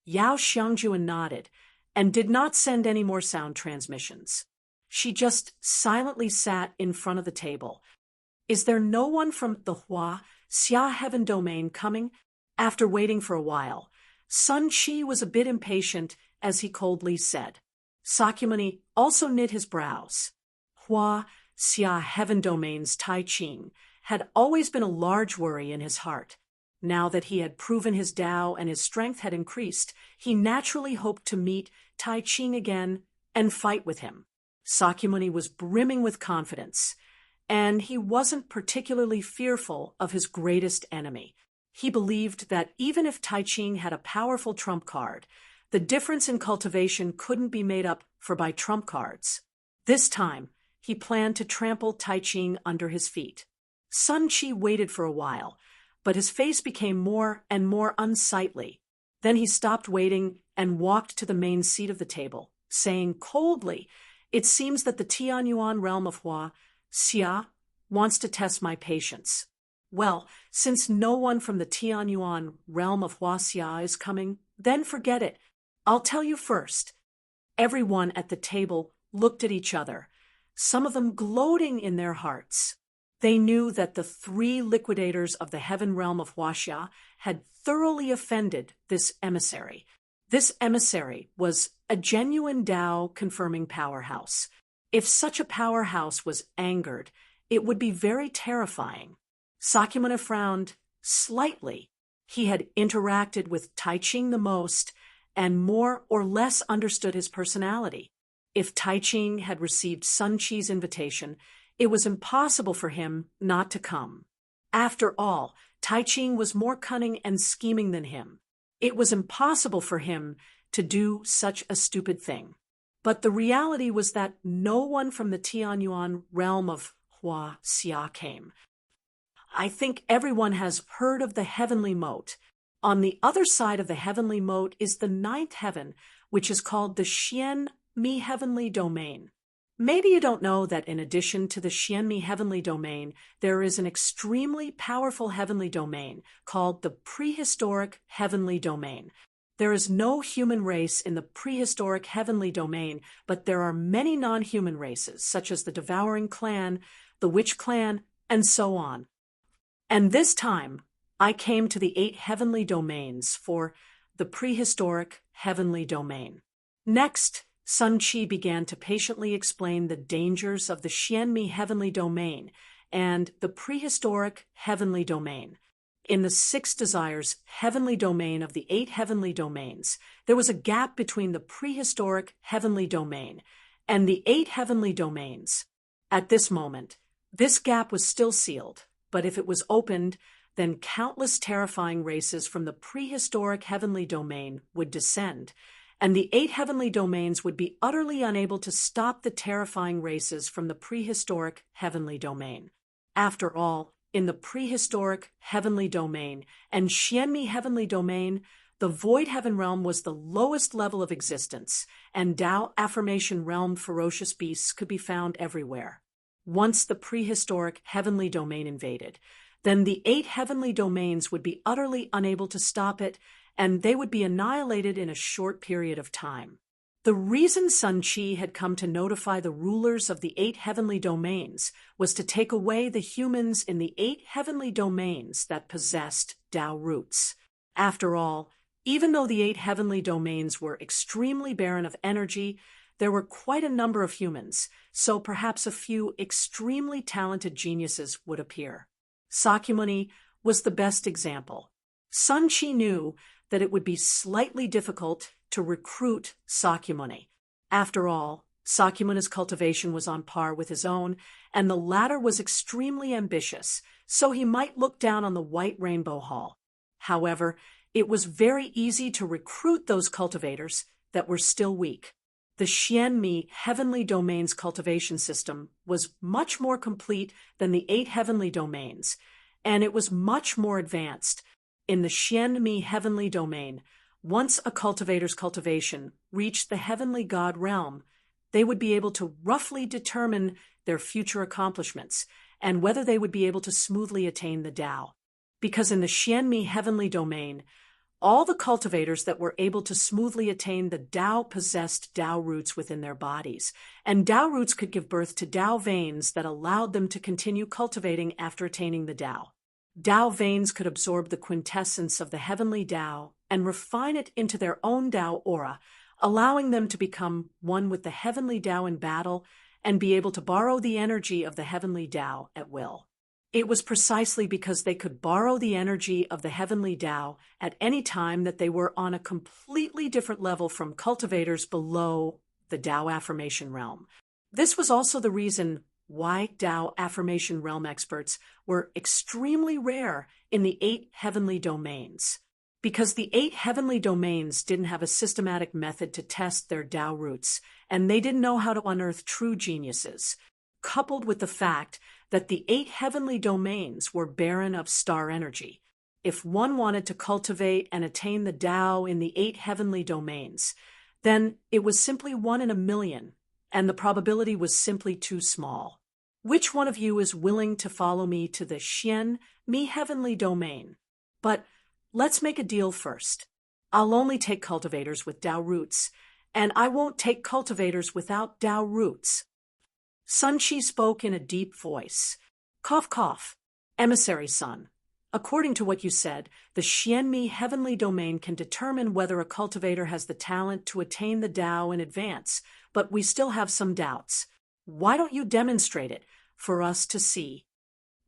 Yao Xiangjuan nodded and did not send any more sound transmissions. She just silently sat in front of the table. Is there no one from the Hua Xia Heaven domain coming? After waiting for a while, Sun Qi was a bit impatient as he coldly said. Sakyamuni also knit his brows. Hua Xia Heaven domain's Tai Ching had always been a large worry in his heart. Now that he had proven his Tao and his strength had increased, he naturally hoped to meet Tai Ching again and fight with him. Sakyamuni was brimming with confidence, and he wasn't particularly fearful of his greatest enemy. He believed that even if Tai Ching had a powerful trump card, the difference in cultivation couldn't be made up for by trump cards. This time, he planned to trample Tai Ching under his feet. Sun Chi waited for a while, but his face became more and more unsightly. Then he stopped waiting and walked to the main seat of the table, saying coldly, "It seems that the Tianyuan realm of Hua, Xia, wants to test my patience. Well, since no one from the Tianyuan realm of Hua Xia is coming, then forget it. I'll tell you first." Everyone at the table looked at each other, some of them gloating in their hearts. They knew that the 3 liquidators of the heaven realm of Huaxia had thoroughly offended this emissary. This emissary was a genuine Tao-confirming powerhouse. If such a powerhouse was angered, it would be very terrifying. Sakyamuni frowned slightly. He had interacted with Tai Ching the most and more or less understood his personality. If Tai Ching had received Sun Chi's invitation, it was impossible for him not to come. After all, Tai Ching was more cunning and scheming than him. It was impossible for him to do such a stupid thing. But the reality was that no one from the Tianyuan realm of Hua Xia came. I think everyone has heard of the heavenly moat. On the other side of the heavenly moat is the 9th heaven, which is called the Xian Mi heavenly domain. Maybe you don't know that in addition to the Xianmi heavenly domain, there is an extremely powerful heavenly domain called the prehistoric heavenly domain. There is no human race in the prehistoric heavenly domain, but there are many non-human races, such as the Devouring Clan, the Witch Clan, and so on. And this time, I came to the 8 heavenly domains for the prehistoric heavenly domain. Next, Sun Chi began to patiently explain the dangers of the Xianmi heavenly domain and the prehistoric heavenly domain. In the 6 desires heavenly domain of the 8 heavenly domains, there was a gap between the prehistoric heavenly domain and the 8 heavenly domains. At this moment, this gap was still sealed, but if it was opened, then countless terrifying races from the prehistoric heavenly domain would descend, and the 8 heavenly domains would be utterly unable to stop the terrifying races from the prehistoric heavenly domain. After all, in the prehistoric heavenly domain and Xianmi heavenly domain, the void heaven realm was the lowest level of existence, and Tao affirmation realm ferocious beasts could be found everywhere. Once the prehistoric heavenly domain invaded, then the 8 heavenly domains would be utterly unable to stop it, and they would be annihilated in a short period of time. The reason Sun Chi had come to notify the rulers of the 8 heavenly domains was to take away the humans in the 8 heavenly domains that possessed Tao roots. After all, even though the 8 heavenly domains were extremely barren of energy, there were quite a number of humans, so perhaps a few extremely talented geniuses would appear. Sakyamuni was the best example. Sun Chi knew that it would be slightly difficult to recruit Sakyamuni. After all, Sakyamuni's cultivation was on par with his own, and the latter was extremely ambitious, so he might look down on the White Rainbow Hall. However, it was very easy to recruit those cultivators that were still weak. The Xianmi heavenly domains cultivation system was much more complete than the 8 heavenly domains, and it was much more advanced. In the Xianmi heavenly domain, once a cultivator's cultivation reached the heavenly god realm, they would be able to roughly determine their future accomplishments and whether they would be able to smoothly attain the Tao. Because in the Xianmi heavenly domain, all the cultivators that were able to smoothly attain the Tao possessed Tao roots within their bodies, and Tao roots could give birth to Tao veins that allowed them to continue cultivating after attaining the Tao. Tao veins could absorb the quintessence of the heavenly Tao and refine it into their own Tao aura, allowing them to become one with the heavenly Tao in battle and be able to borrow the energy of the heavenly Tao at will. It was precisely because they could borrow the energy of the heavenly Tao at any time that they were on a completely different level from cultivators below the Tao affirmation realm. This was also the reason why Tao affirmation realm experts were extremely rare in the 8 heavenly domains. Because the 8 heavenly domains didn't have a systematic method to test their Tao roots, and they didn't know how to unearth true geniuses, coupled with the fact that the 8 heavenly domains were barren of star energy. If one wanted to cultivate and attain the Tao in the 8 heavenly domains, then it was simply 1 in a million, and the probability was simply too small. Which one of you is willing to follow me to the Xian, Mi heavenly domain? But let's make a deal first. I'll only take cultivators with Tao roots, and I won't take cultivators without Tao roots. Sun Qi spoke in a deep voice. Cough, cough. Emissary Sun, according to what you said, the Xianmi heavenly domain can determine whether a cultivator has the talent to attain the Tao in advance, but we still have some doubts. Why don't you demonstrate it for us to see?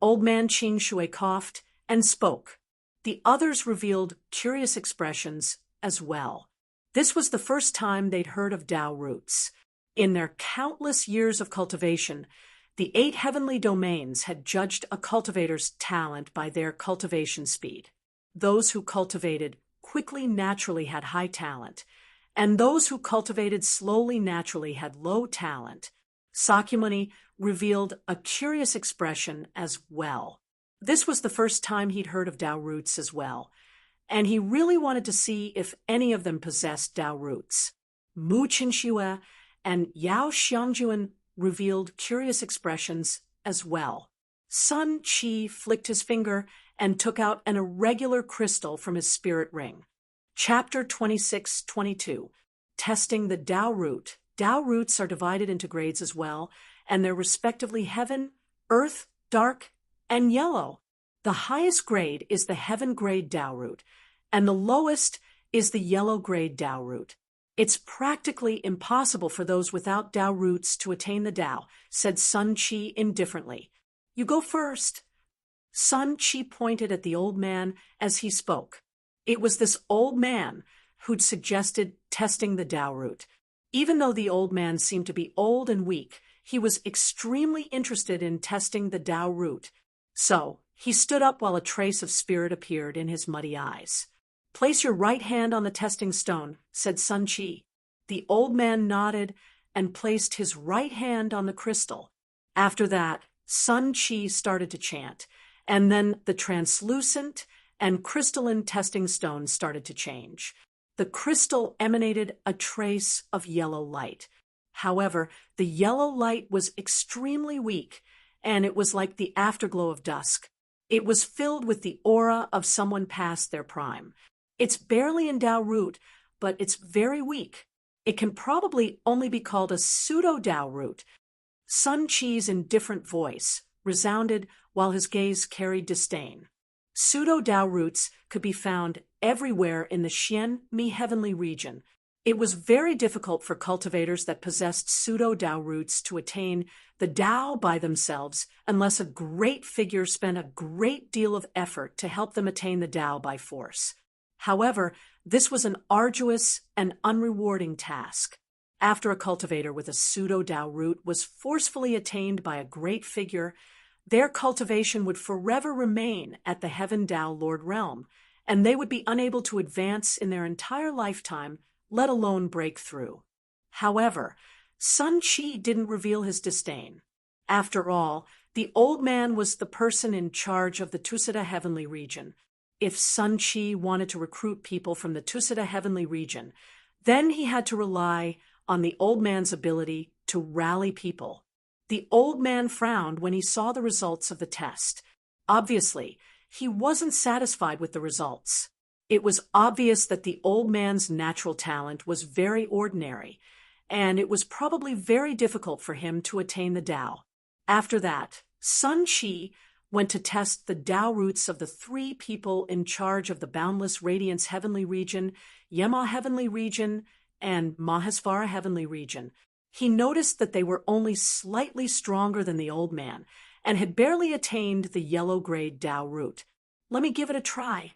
Old man Qing Shui coughed and spoke. The others revealed curious expressions as well. This was the first time they'd heard of Tao roots. In their countless years of cultivation, the 8 heavenly domains had judged a cultivator's talent by their cultivation speed. Those who cultivated quickly naturally had high talent, and those who cultivated slowly naturally had low talent. Sakyamuni revealed a curious expression as well. This was the first time he'd heard of Tao roots as well, and he really wanted to see if any of them possessed Tao roots. Mu Qinxue and Yao Xiangjuan revealed curious expressions as well. Sun Qi flicked his finger and took out an irregular crystal from his spirit ring. Chapter 26-22. Testing the Tao root. Tao roots are divided into grades as well, and they're respectively heaven, earth, dark, and yellow. The highest grade is the heaven grade Tao root, and the lowest is the yellow grade Tao root. It's practically impossible for those without Tao roots to attain the Tao, said Sun Qi indifferently. You go first. Sun Qi pointed at the old man as he spoke. It was this old man who'd suggested testing the Tao root. Even though the old man seemed to be old and weak, he was extremely interested in testing the Tao root. So, he stood up while a trace of spirit appeared in his muddy eyes. Place your right hand on the testing stone, said Sun Qi. The old man nodded and placed his right hand on the crystal. After that, Sun Qi started to chant, and then the translucent and crystalline testing stone started to change. The crystal emanated a trace of yellow light. However, the yellow light was extremely weak, and it was like the afterglow of dusk. It was filled with the aura of someone past their prime. It's barely in Tao root, but it's very weak. It can probably only be called a pseudo-Tao root. Sun Qi's indifferent voice resounded while his gaze carried disdain. Pseudo-Tao roots could be found everywhere in the Xian Mi heavenly region. It was very difficult for cultivators that possessed pseudo-Tao roots to attain the Tao by themselves unless a great figure spent a great deal of effort to help them attain the Tao by force. However, this was an arduous and unrewarding task. After a cultivator with a pseudo-Tao root was forcefully attained by a great figure, their cultivation would forever remain at the Heaven Tao Lord realm, and they would be unable to advance in their entire lifetime, let alone break through. However, Sun Qi didn't reveal his disdain. After all, the old man was the person in charge of the Tusita heavenly region. If Sun Qi wanted to recruit people from the Tusita heavenly region, then he had to rely on the old man's ability to rally people. The old man frowned when he saw the results of the test. Obviously, he wasn't satisfied with the results. It was obvious that the old man's natural talent was very ordinary, and it was probably very difficult for him to attain the Tao. After that, Sun Qi went to test the Tao roots of the 3 people in charge of the Boundless Radiance heavenly region, Yema heavenly region, and Mahesvara heavenly region. He noticed that they were only slightly stronger than the old man, and had barely attained the yellow-grade Dao root. Let me give it a try.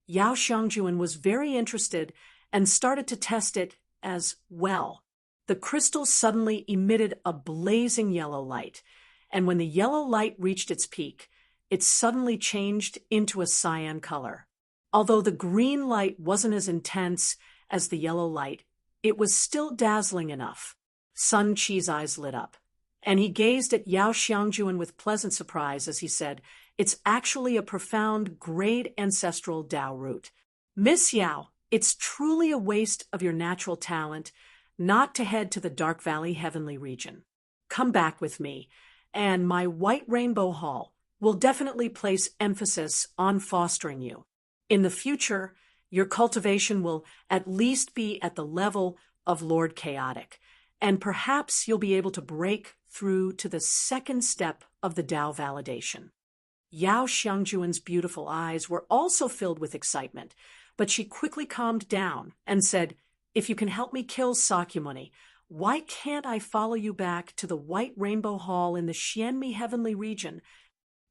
Yao Xiangjuan was very interested and started to test it as well. The crystal suddenly emitted a blazing yellow light, and when the yellow light reached its peak, it suddenly changed into a cyan color. Although the green light wasn't as intense as the yellow light, it was still dazzling enough. Sun Qi's eyes lit up, and he gazed at Yao Xiangjuan with pleasant surprise as he said, "It's actually a profound, great ancestral Dao root. Miss Yao, it's truly a waste of your natural talent not to head to the Dark Valley Heavenly region. Come back with me, and my White Rainbow Hall will definitely place emphasis on fostering you. In the future, your cultivation will at least be at the level of Lord Chaotic, and perhaps you'll be able to break through to the second step of the Dao validation." Yao Xiangjuan's beautiful eyes were also filled with excitement, but she quickly calmed down and said, "If you can help me kill Sakyamuni, why can't I follow you back to the White Rainbow Hall in the Xianmi Heavenly region?"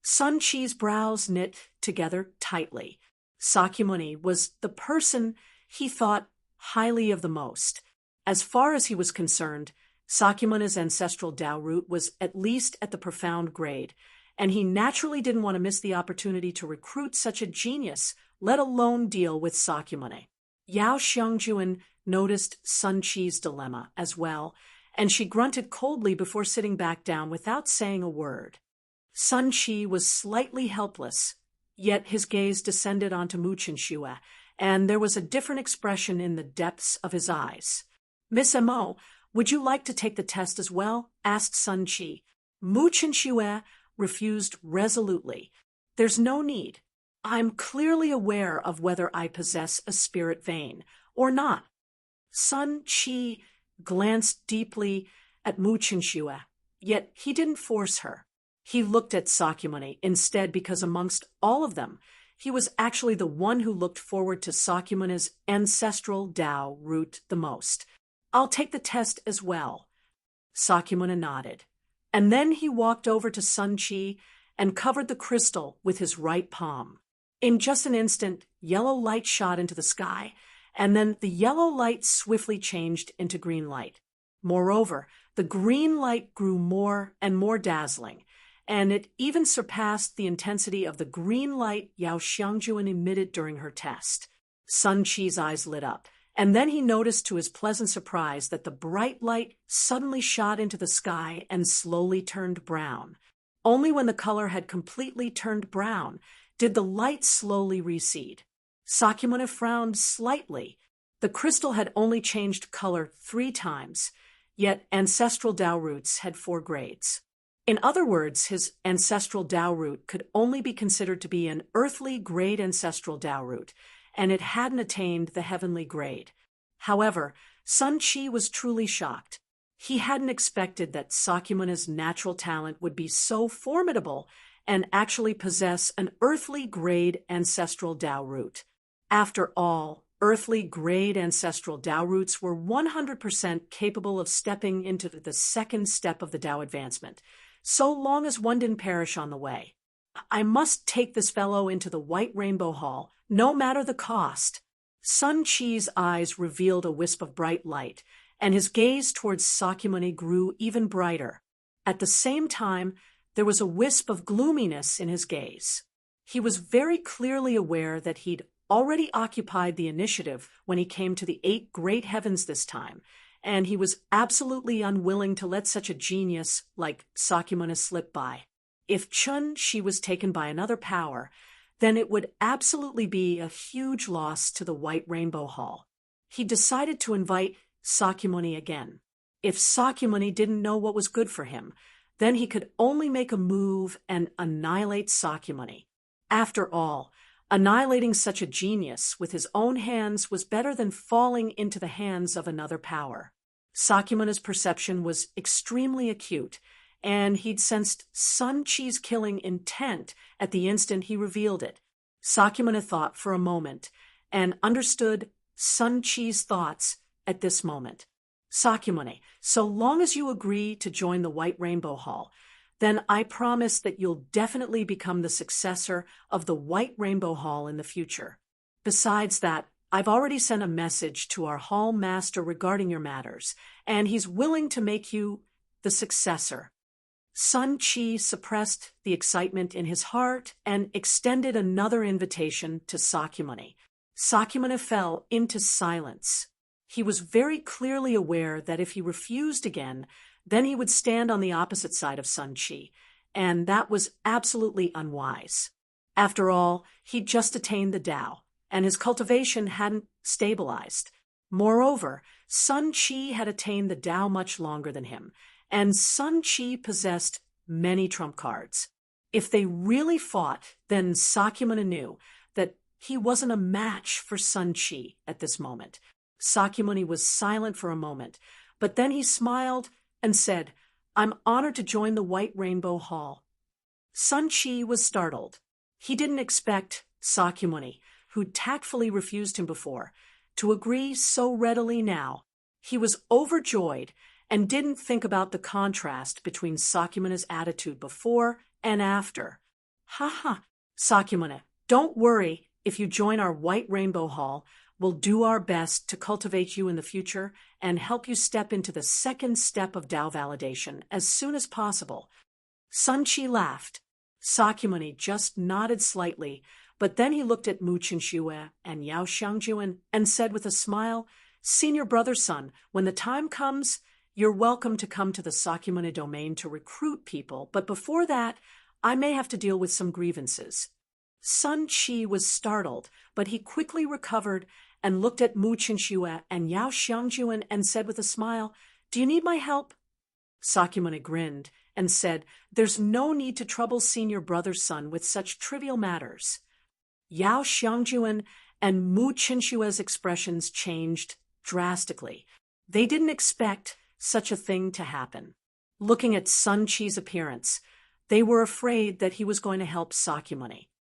Sun Qi's brows knit together tightly. Sakyamuni was the person he thought highly of the most. As far as he was concerned, Sakyamuni's ancestral Dao root was at least at the profound grade, and he naturally didn't want to miss the opportunity to recruit such a genius, let alone deal with Sakyamuni. Yao Xiangjuan noticed Sun Qi's dilemma as well, and she grunted coldly before sitting back down without saying a word. Sun Qi was slightly helpless, yet his gaze descended onto Mu Chenxue, and there was a different expression in the depths of his eyes. "Miss Mo, would you like to take the test as well?" asked Sun Qi. Mu Chenxue refused resolutely. "There's no need. I'm clearly aware of whether I possess a spirit vein or not." Sun Qi glanced deeply at Mu Chenxue, yet he didn't force her. He looked at Sakyamuni instead because amongst all of them, he was actually the one who looked forward to Sakyamuni's ancestral Dao root the most. "I'll take the test as well." Sakyamuni nodded, and then he walked over to Sun Qi and covered the crystal with his right palm. In just an instant, yellow light shot into the sky, and then the yellow light swiftly changed into green light. Moreover, the green light grew more and more dazzling, and it even surpassed the intensity of the green light Yao Xiangjuan emitted during her test. Sun Qi's eyes lit up, and then he noticed to his pleasant surprise that the bright light suddenly shot into the sky and slowly turned brown. Only when the color had completely turned brown did the light slowly recede. Sakyamuni frowned slightly. The crystal had only changed color 3 times, yet ancestral Dao roots had 4 grades. In other words, his ancestral Dao root could only be considered to be an earthly grade ancestral Dao root, and it hadn't attained the heavenly grade. However, Sun Qi was truly shocked. He hadn't expected that Sakyamuni's natural talent would be so formidable and actually possess an earthly grade ancestral Dao root. After all, earthly grade ancestral Dao roots were 100% capable of stepping into the second step of the Dao advancement, so long as one didn't perish on the way. "I must take this fellow into the White Rainbow Hall, no matter the cost." Sun Qi's eyes revealed a wisp of bright light, and his gaze towards Sakyamuni grew even brighter. At the same time, there was a wisp of gloominess in his gaze. He was very clearly aware that he'd already occupied the initiative when he came to the 8 great heavens this time, and he was absolutely unwilling to let such a genius like Sakyamuni slip by. If Chun Shi was taken by another power, then it would absolutely be a huge loss to the White Rainbow Hall. He decided to invite Sakyamuni again. If Sakyamuni didn't know what was good for him, then he could only make a move and annihilate Sakyamuni. After all, annihilating such a genius with his own hands was better than falling into the hands of another power. Sakyamuni's perception was extremely acute, and he'd sensed Sun Qi's killing intent at the instant he revealed it. Sakyamuni thought for a moment and understood Sun Qi's thoughts at this moment. "Sakyamuni, so long as you agree to join the White Rainbow Hall, then I promise that you'll definitely become the successor of the White Rainbow Hall in the future. Besides that, I've already sent a message to our hall master regarding your matters, and he's willing to make you the successor." Sun Chi suppressed the excitement in his heart and extended another invitation to Sakyamuni. Sakyamuni fell into silence. He was very clearly aware that if he refused again, then he would stand on the opposite side of Sun Chi, and that was absolutely unwise. After all, he'd just attained the Tao, and his cultivation hadn't stabilized. Moreover, Sun Chi had attained the Tao much longer than him, and Sun Chi possessed many trump cards. If they really fought, then Sakyamuni knew that he wasn't a match for Sun Chi at this moment. Sakyamuni was silent for a moment, but then he smiled and said, "I'm honored to join the White Rainbow Hall." Sun Chi was startled. He didn't expect Sakyamuni, who'd tactfully refused him before, to agree so readily now. He was overjoyed and didn't think about the contrast between Sakyamuni's attitude before and after. "Ha ha, Sakyamuni, don't worry if you join our White Rainbow Hall. We'll do our best to cultivate you in the future and help you step into the second step of Tao validation as soon as possible." Sun Chi laughed. Sakyamuni just nodded slightly, but then he looked at Mu Chinxue and Yao Xiangjuan and said with a smile, "Senior brother Sun, when the time comes, you're welcome to come to the Sakyamuni domain to recruit people, but before that, I may have to deal with some grievances." Sun Chi was startled, but he quickly recovered and looked at Mu Chinxue and Yao Xiangjuan and said with a smile, "Do you need my help?" Sakyamuni grinned and said, "There's no need to trouble senior brother Sun with such trivial matters." Yao Xiangjuan and Mu Chinxue's expressions changed drastically. They didn't expect such a thing to happen. Looking at Sun Chi's appearance, they were afraid that he was going to help Sakyamuni.